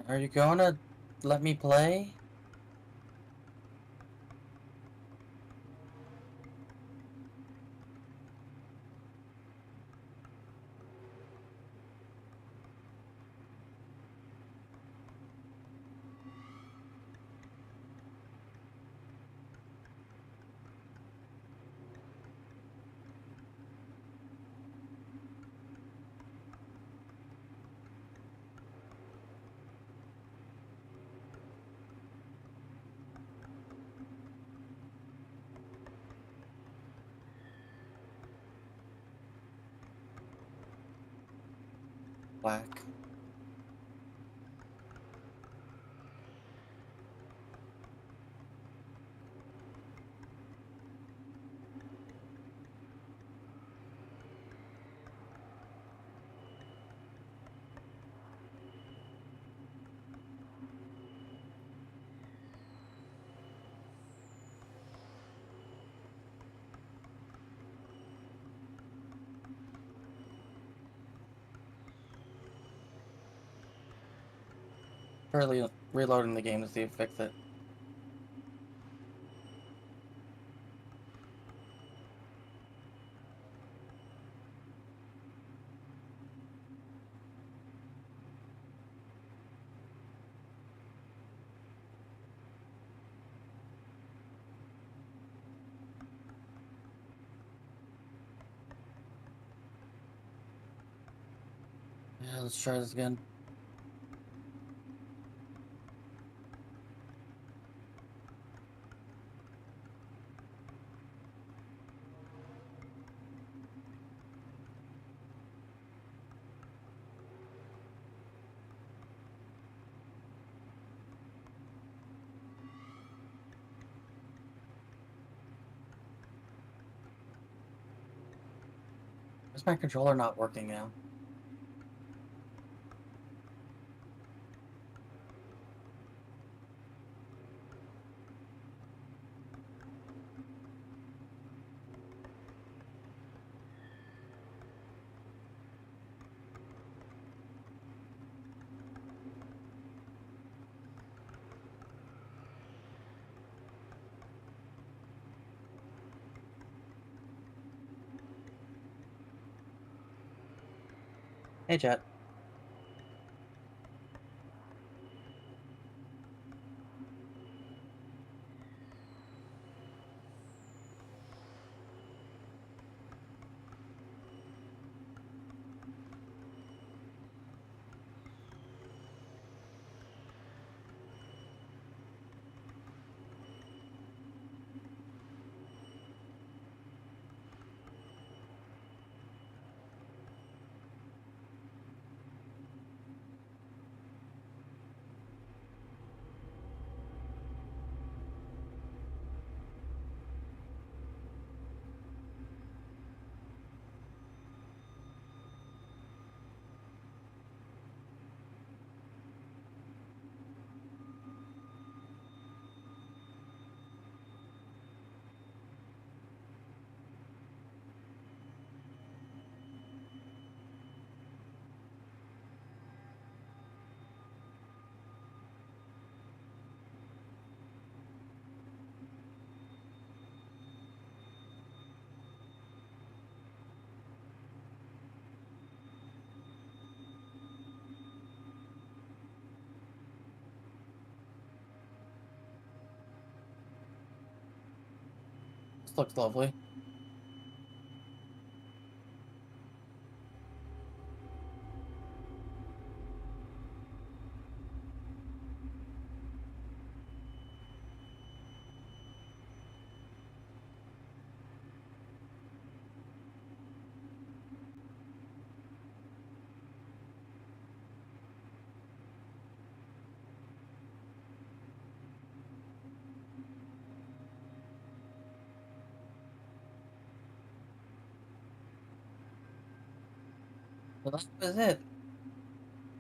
Are you gonna let me play? Whack. Currently reloading the game to see if fix it. Yeah, let's try this again. Why's my controller not working now? Hey, chat. This looks lovely. Well, that was it.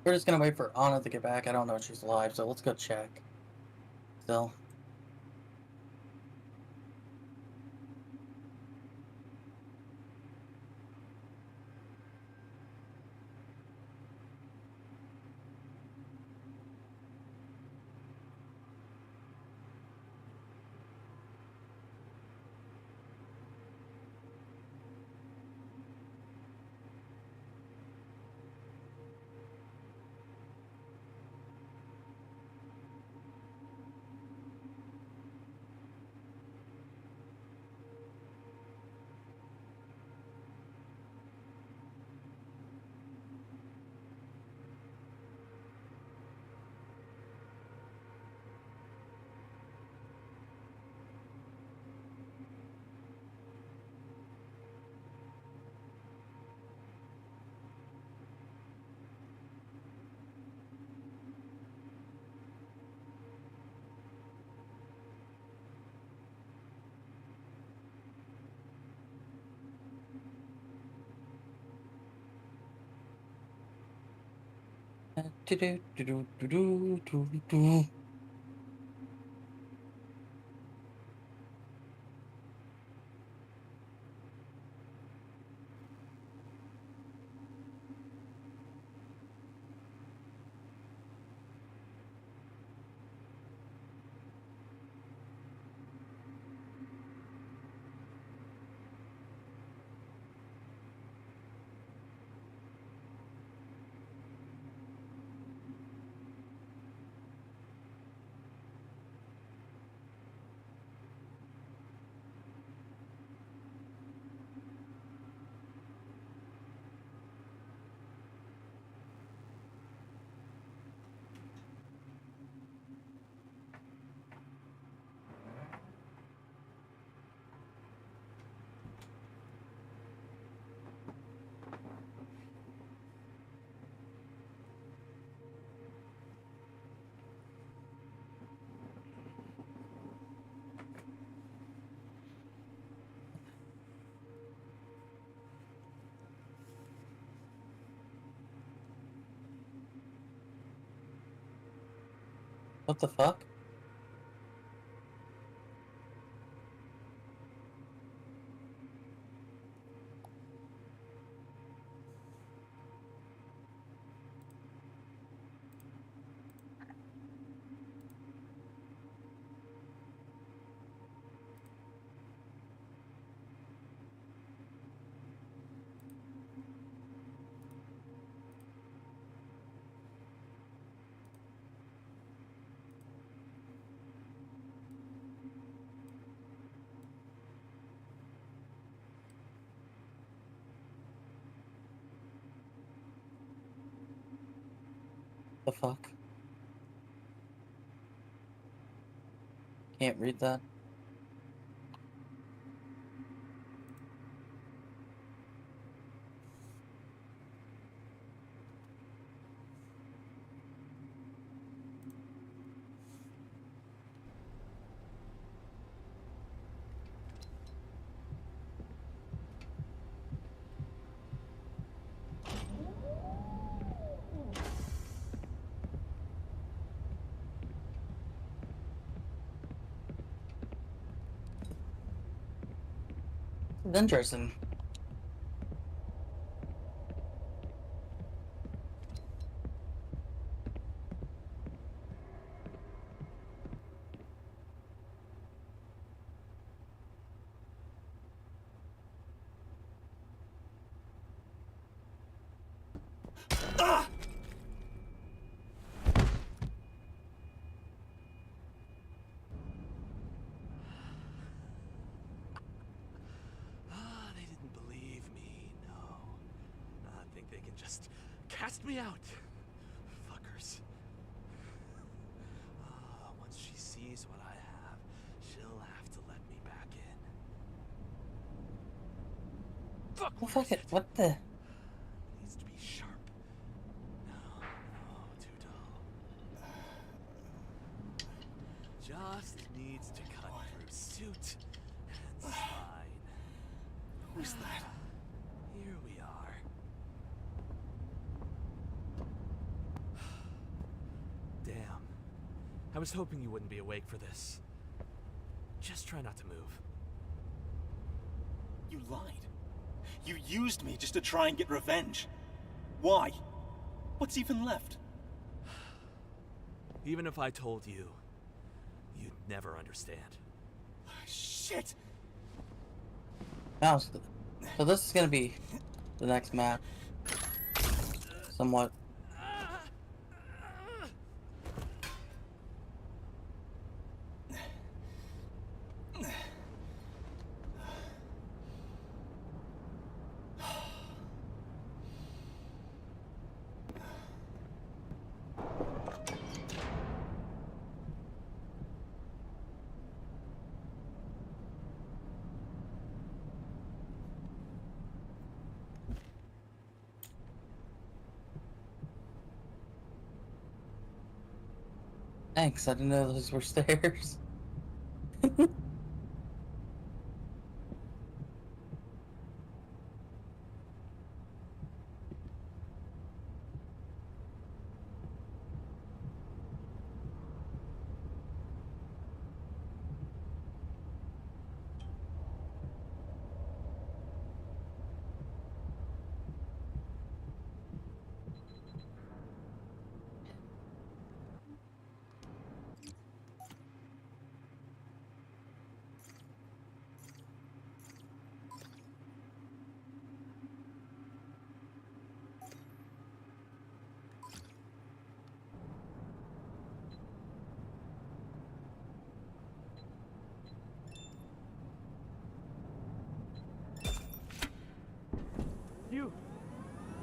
We're just gonna wait for Anna to get back. I don't know if she's alive, so let's go check. Still. Do-do-do-do-do-do-do-do. What the fuck? The fuck? Can't read that. It's interesting. They didn't believe me, no. I think they can just cast me out. Fuckers. Once she sees what I have, she'll have to let me back in. Fuck, Oh, fuck it. What the? needs to be sharp. No, too dull. Just needs to cut through suit and spine. Who's that? Here we are. I was hoping you wouldn't be awake for this. Just try not to move. You lied. You used me just to try and get revenge. Why? What's even left? Even if I told you, you'd never understand. Shit! Now, so this is gonna be the next map. Somewhat. Thanks, I didn't know those were stairs.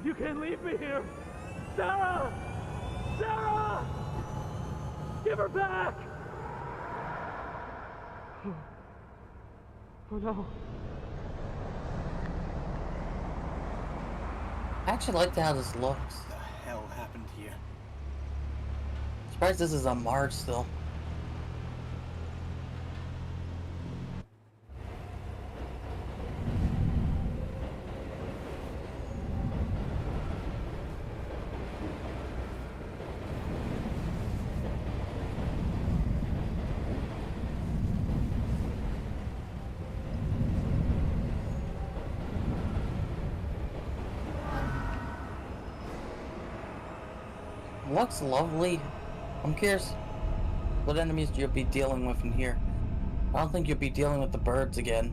You can't leave me here! Sarah! Sarah! Give her back! Oh no. I actually like how this looks. What the hell happened here? Surprised this is on Mars still. Looks lovely. I'm curious what enemies you'll be dealing with in here. I don't think you'll be dealing with the birds again.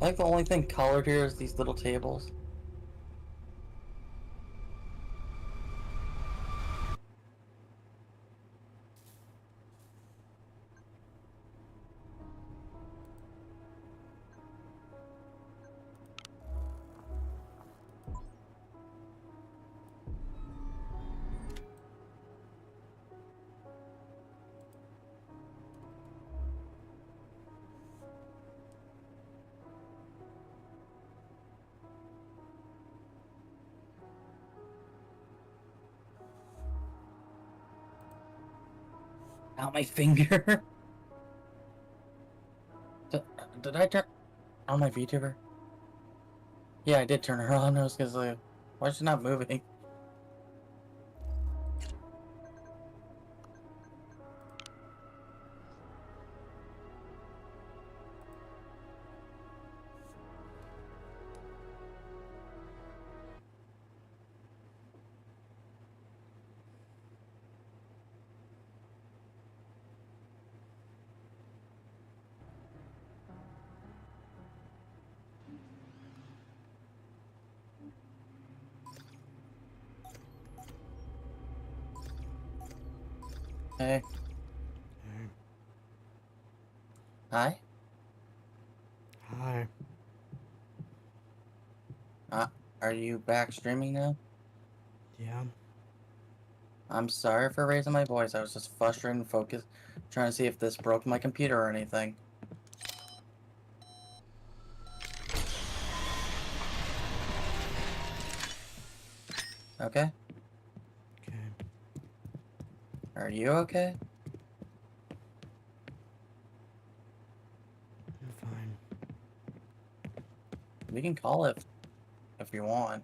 I think the only thing colored here is these little tables. Out my finger. Did I turn on my vtuber? Yeah, I did turn her on. I was gonna say, why is she not moving? Hey. Hi? Hi. Are you back streaming now? Yeah. I'm sorry for raising my voice. I was just frustrated and focused, trying to see if this broke my computer or anything. Okay? Okay. Are you okay? We can call it if you want.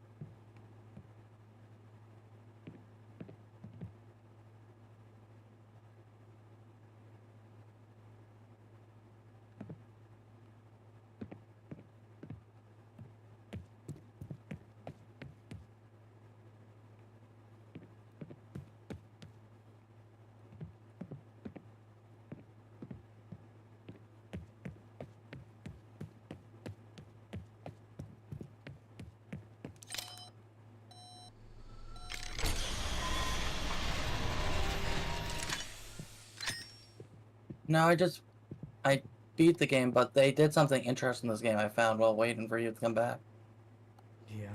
No, I beat the game, but they did something interesting in this game I found while waiting for you to come back. Yeah.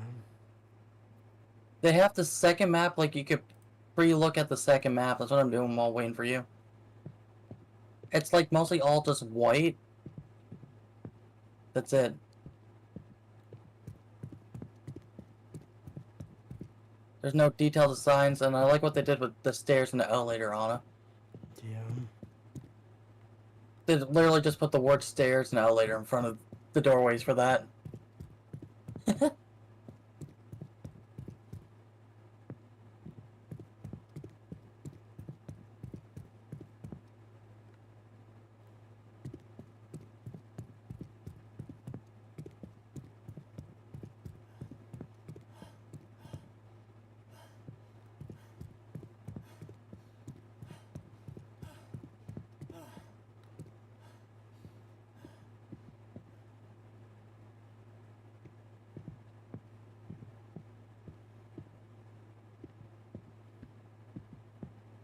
They have the second map, like you could pre-look at the second map. That's what I'm doing while waiting for you. It's like mostly all just white. That's it. There's no detailed designs, and I like what they did with the stairs and the elevator on it. Yeah. They literally just put the word stairs and elevator in front of the doorways for that.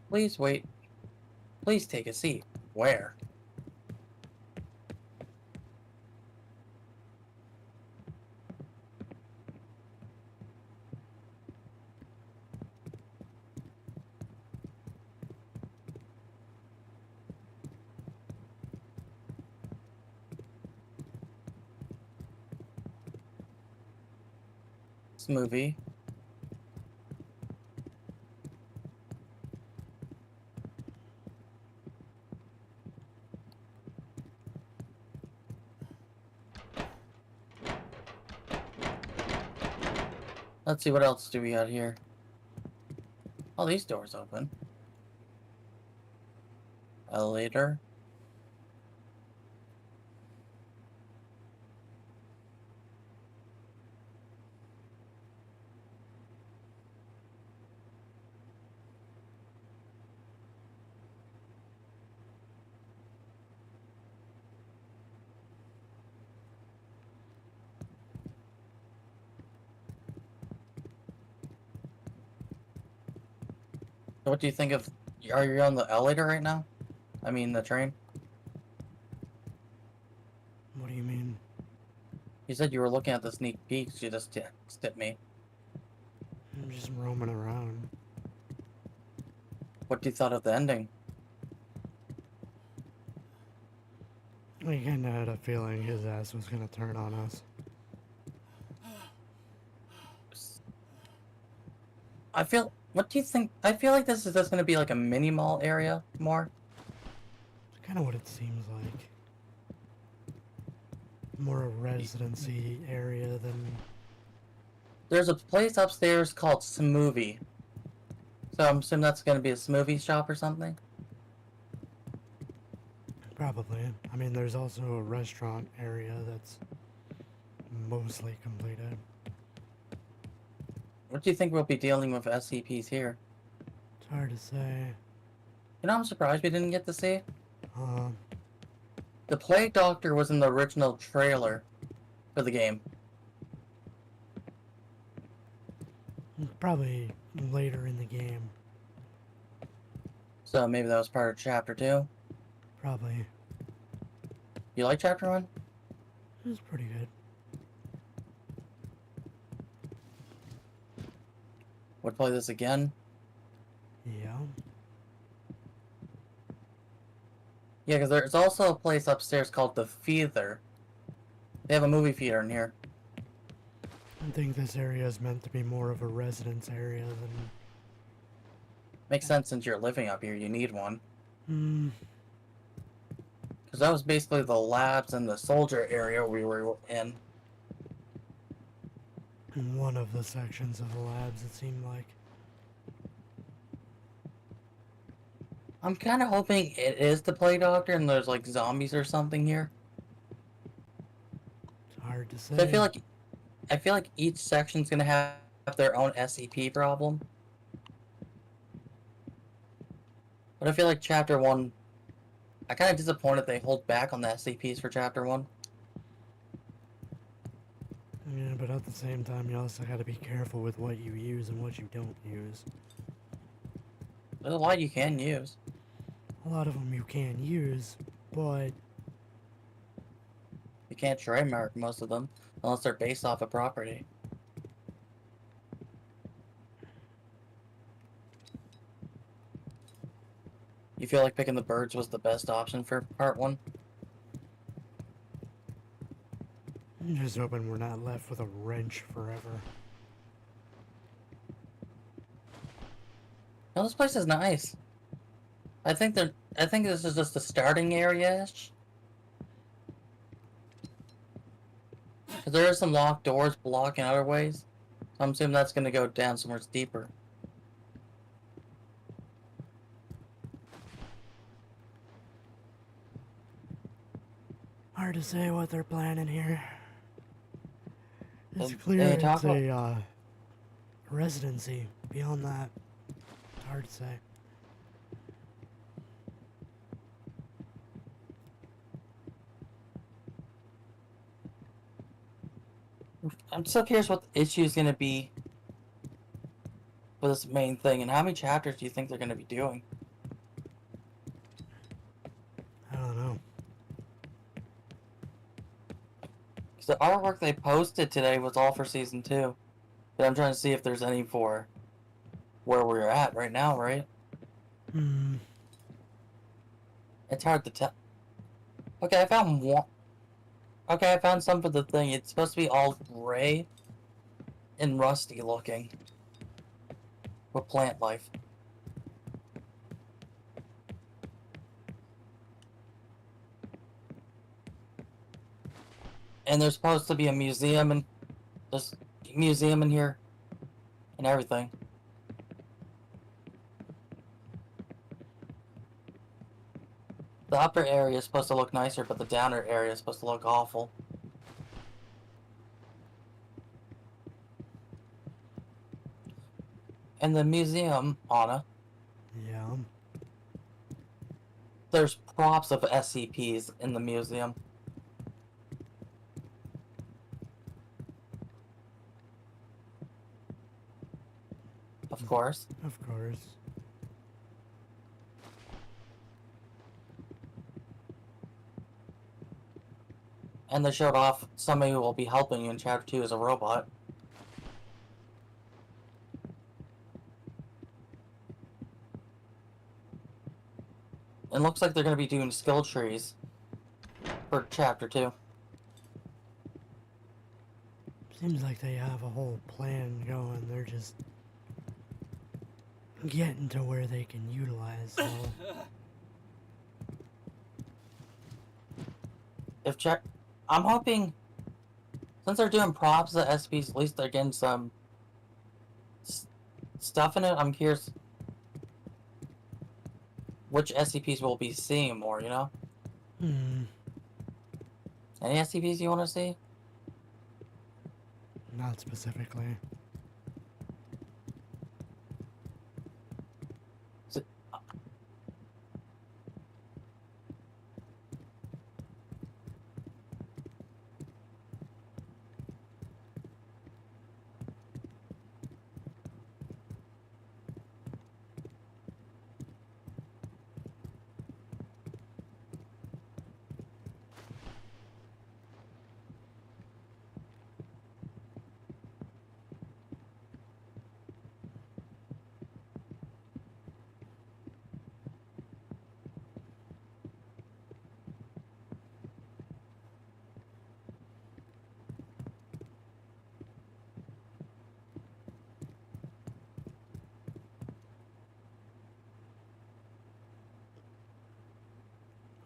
Please wait. Please take a seat. Where? This movie. Let's see, what else do we got here? Oh, these doors open. Elevator. So what do you think of... Are you on the elevator right now? I mean the train? What do you mean? You said you were looking at the sneak peeks. You just texted me. I'm just roaming around. What do you thought of the ending? I kinda had a feeling his ass was gonna turn on us. I feel... What do you think? I feel like this is just going to be like a mini mall area more. It's kind of what it seems like. More a residency area than... There's a place upstairs called Smoothie. So I'm assuming that's going to be a smoothie shop or something? Probably. I mean, there's also a restaurant area that's mostly completed. What do you think we'll be dealing with SCPs here? It's hard to say. You know, I'm surprised we didn't get to see. Uh, The Plague Doctor was in the original trailer for the game. Probably later in the game. So maybe that was part of Chapter 2? Probably. You like Chapter 1? It was pretty good. Would play this again? Yeah. Yeah, because there's also a place upstairs called the Theater. They have a movie theater in here. I think this area is meant to be more of a residence area than... Makes sense since you're living up here, you need one. Hmm. Because that was basically the labs and the soldier area we were in. In one of the sections of the labs, it seemed like. I'm kind of hoping it is the Plague Doctor and there's like zombies or something here. It's hard to say. So I feel like each section's gonna have their own SCP problem. But I feel like Chapter 1... I'm kind of disappointed they hold back on the SCPs for Chapter 1. Yeah, but at the same time, you also gotta be careful with what you use and what you don't use. There's a lot you can use. A lot of them you can use, but... You can't trademark most of them, unless they're based off a property. You feel like picking the birds was the best option for part 1? I'm just hoping we're not left with a wrench forever. No, this place is nice. I think this is just the starting area-ish. Because there are some locked doors blocking other ways. So I'm assuming that's going to go down somewhere deeper. Hard to say what they're planning here. It's They clear it's talk about- a residency. Beyond that, it's hard to say. I'm still curious what the issue is going to be for this main thing, and how many chapters do you think they're going to be doing? I don't know. Because the artwork they posted today was all for Season 2. But I'm trying to see if there's any for where we're at right now, right? Hmm. It's hard to tell. Okay, I found one. Okay, I found some for the thing. It's supposed to be all gray and rusty looking. With plant life. And there's supposed to be a museum and there's a museum in here and everything. The upper area is supposed to look nicer, but the downer area is supposed to look awful. And the museum, Anna, Yeah. there's props of SCPs in the museum. Of course. Of course. And they showed off somebody who will be helping you in Chapter 2 as a robot. It looks like they're going to be doing skill trees for Chapter 2. Seems like they have a whole plan going. They're just getting to where they can utilize all. I'm hoping, since they're doing props to SPs, at least they're getting some stuff in it. I'm curious which SCPs we'll be seeing more, you know? Hmm. Any SCPs you want to see? Not specifically.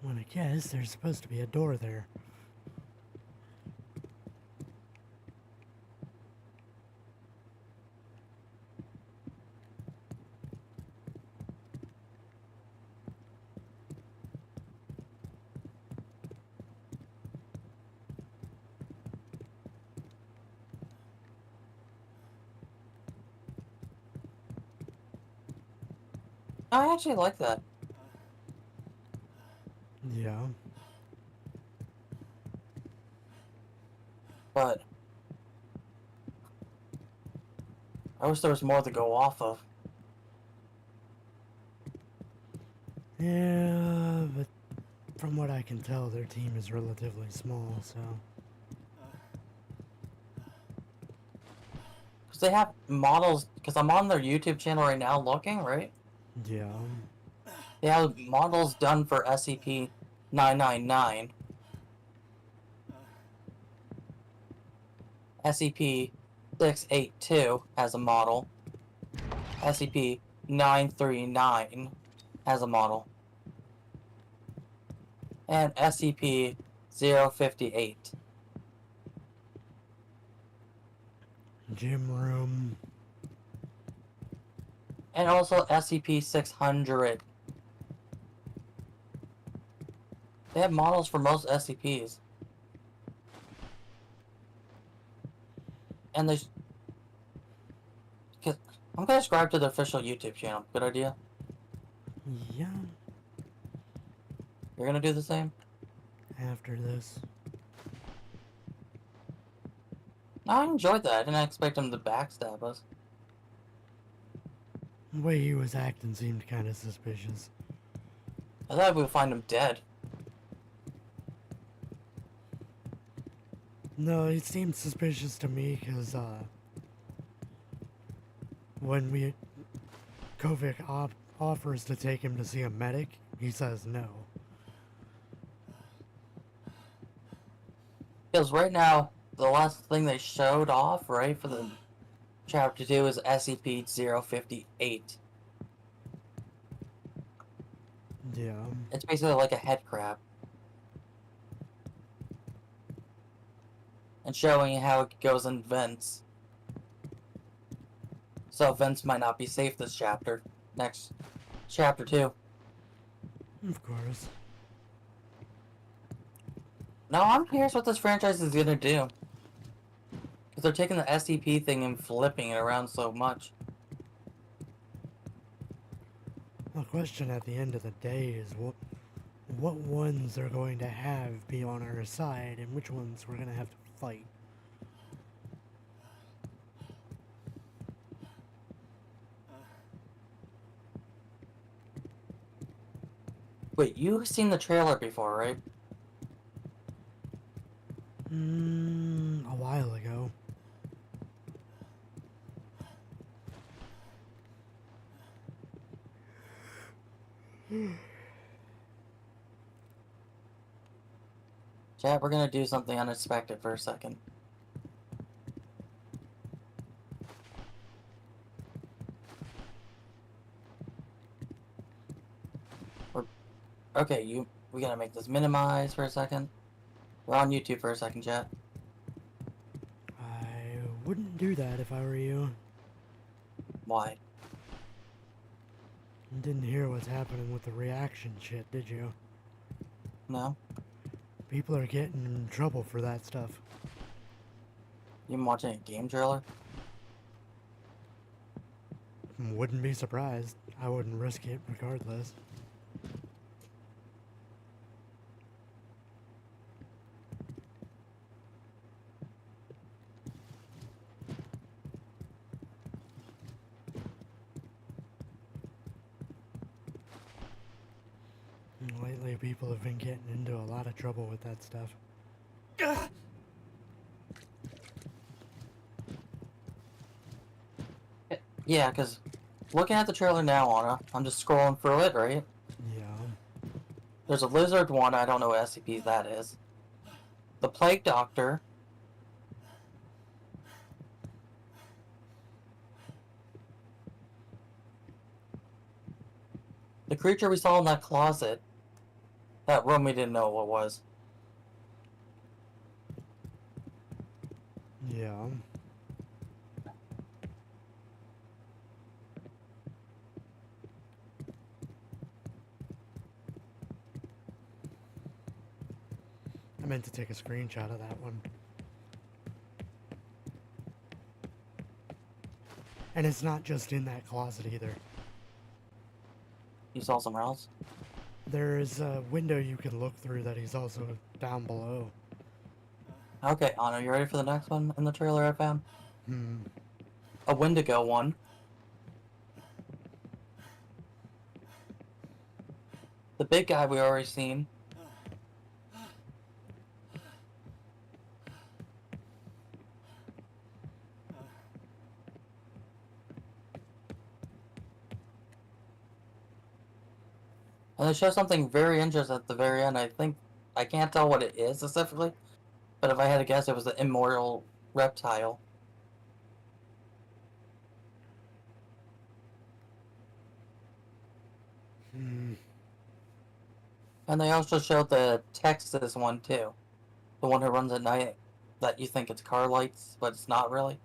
I'm gonna guess there's supposed to be a door there. I actually like that. Yeah. But I wish there was more to go off of. Yeah, but from what I can tell, their team is relatively small, so... Because they have models, because I'm on their YouTube channel right now looking, right? Yeah. They have models done for SCP-999. SCP-682 has a model. SCP-939 has a model. And SCP-058. Gym room. And also SCP-600. They have models for most SCPs. And there's... I'm gonna subscribe to the official YouTube channel. Good idea? Yeah. You're gonna do the same? After this. I enjoyed that. I didn't expect him to backstab us. The way he was acting seemed kind of suspicious. I thought we would find him dead. No, it seemed suspicious to me because, when Kovic offers to take him to see a medic, he says no. Because right now, the last thing they showed off, right, for the Chapter 2 is SCP-058. Yeah. It's basically like a head crab. And showing how it goes in vents. So vents might not be safe this chapter. Next, Chapter 2. Of course. No, I'm curious what this franchise is gonna do. Because they're taking the SCP thing and flipping it around so much. The question at the end of the day is what ones are going to have be on our side and which ones we're going to have to fight. Wait, you've seen the trailer before, right? A while ago. Chat, we're gonna do something unexpected for a second. Okay, we gotta make this minimize for a second. We're on YouTube for a second, chat. I wouldn't do that if I were you. Why? You didn't hear what's happening with the reaction shit, did you? No? People are getting in trouble for that stuff. You been watching a game trailer? Wouldn't be surprised. I wouldn't risk it regardless. Lately, people have been getting into a lot of trouble with that stuff. Yeah, because looking at the trailer now, Anna, I'm just scrolling through it, right? Yeah. There's a lizard one, I don't know what SCP that is. The Plague Doctor. The creature we saw in that closet. That room we didn't know what was. Yeah. I meant to take a screenshot of that one. And it's not just in that closet either. You saw somewhere else? There is a window you can look through that he's also down below. Okay, Anna, you ready for the next one in the trailer I found? Hmm. A Wendigo one. The big guy we already seen. And they show something very interesting at the very end. I can't tell what it is specifically, but if I had to guess, it was the immortal reptile. Hmm. And they also showed the Texas one too. The one who runs at night that you think it's car lights, but it's not really.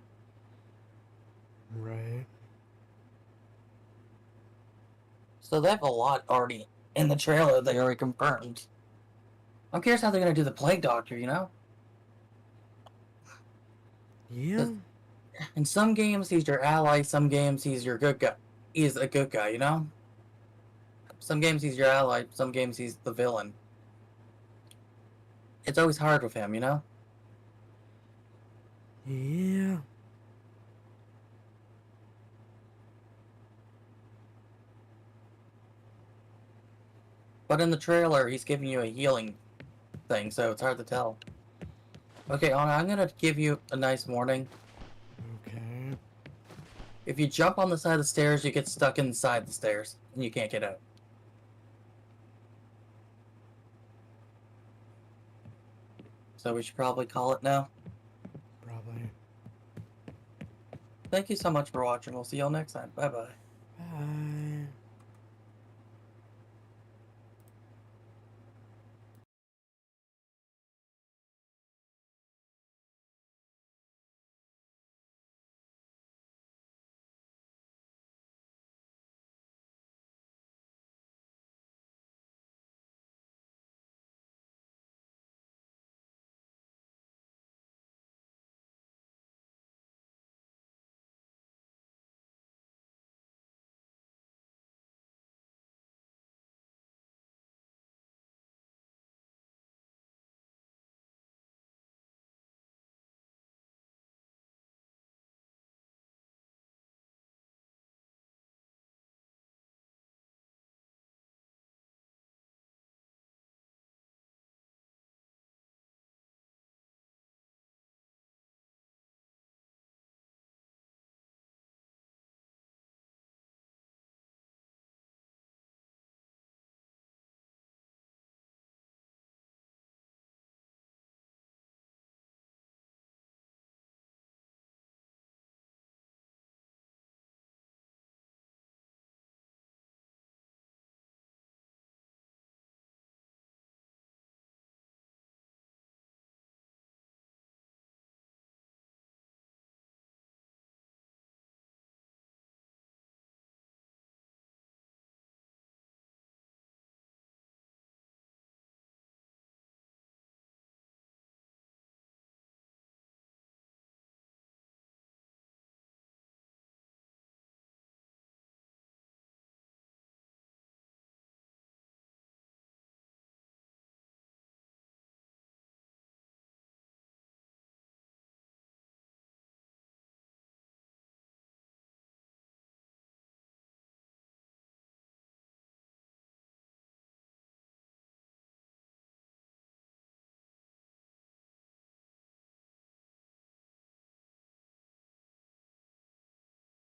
Right. So they have a lot already in the trailer they already confirmed. I'm curious how they're gonna do the Plague Doctor, you know? Yeah. In some games he's your ally, some games he's your good guy. He's a good guy, you know? Some games he's your ally, some games he's the villain. It's always hard with him, you know? Yeah. But in the trailer, he's giving you a healing thing, so it's hard to tell. Okay, Anna, I'm gonna give you a nice warning. Okay. If you jump on the side of the stairs, you get stuck inside the stairs, and you can't get out. So we should probably call it now. Probably. Thank you so much for watching. We'll see y'all next time. Bye-bye. Bye.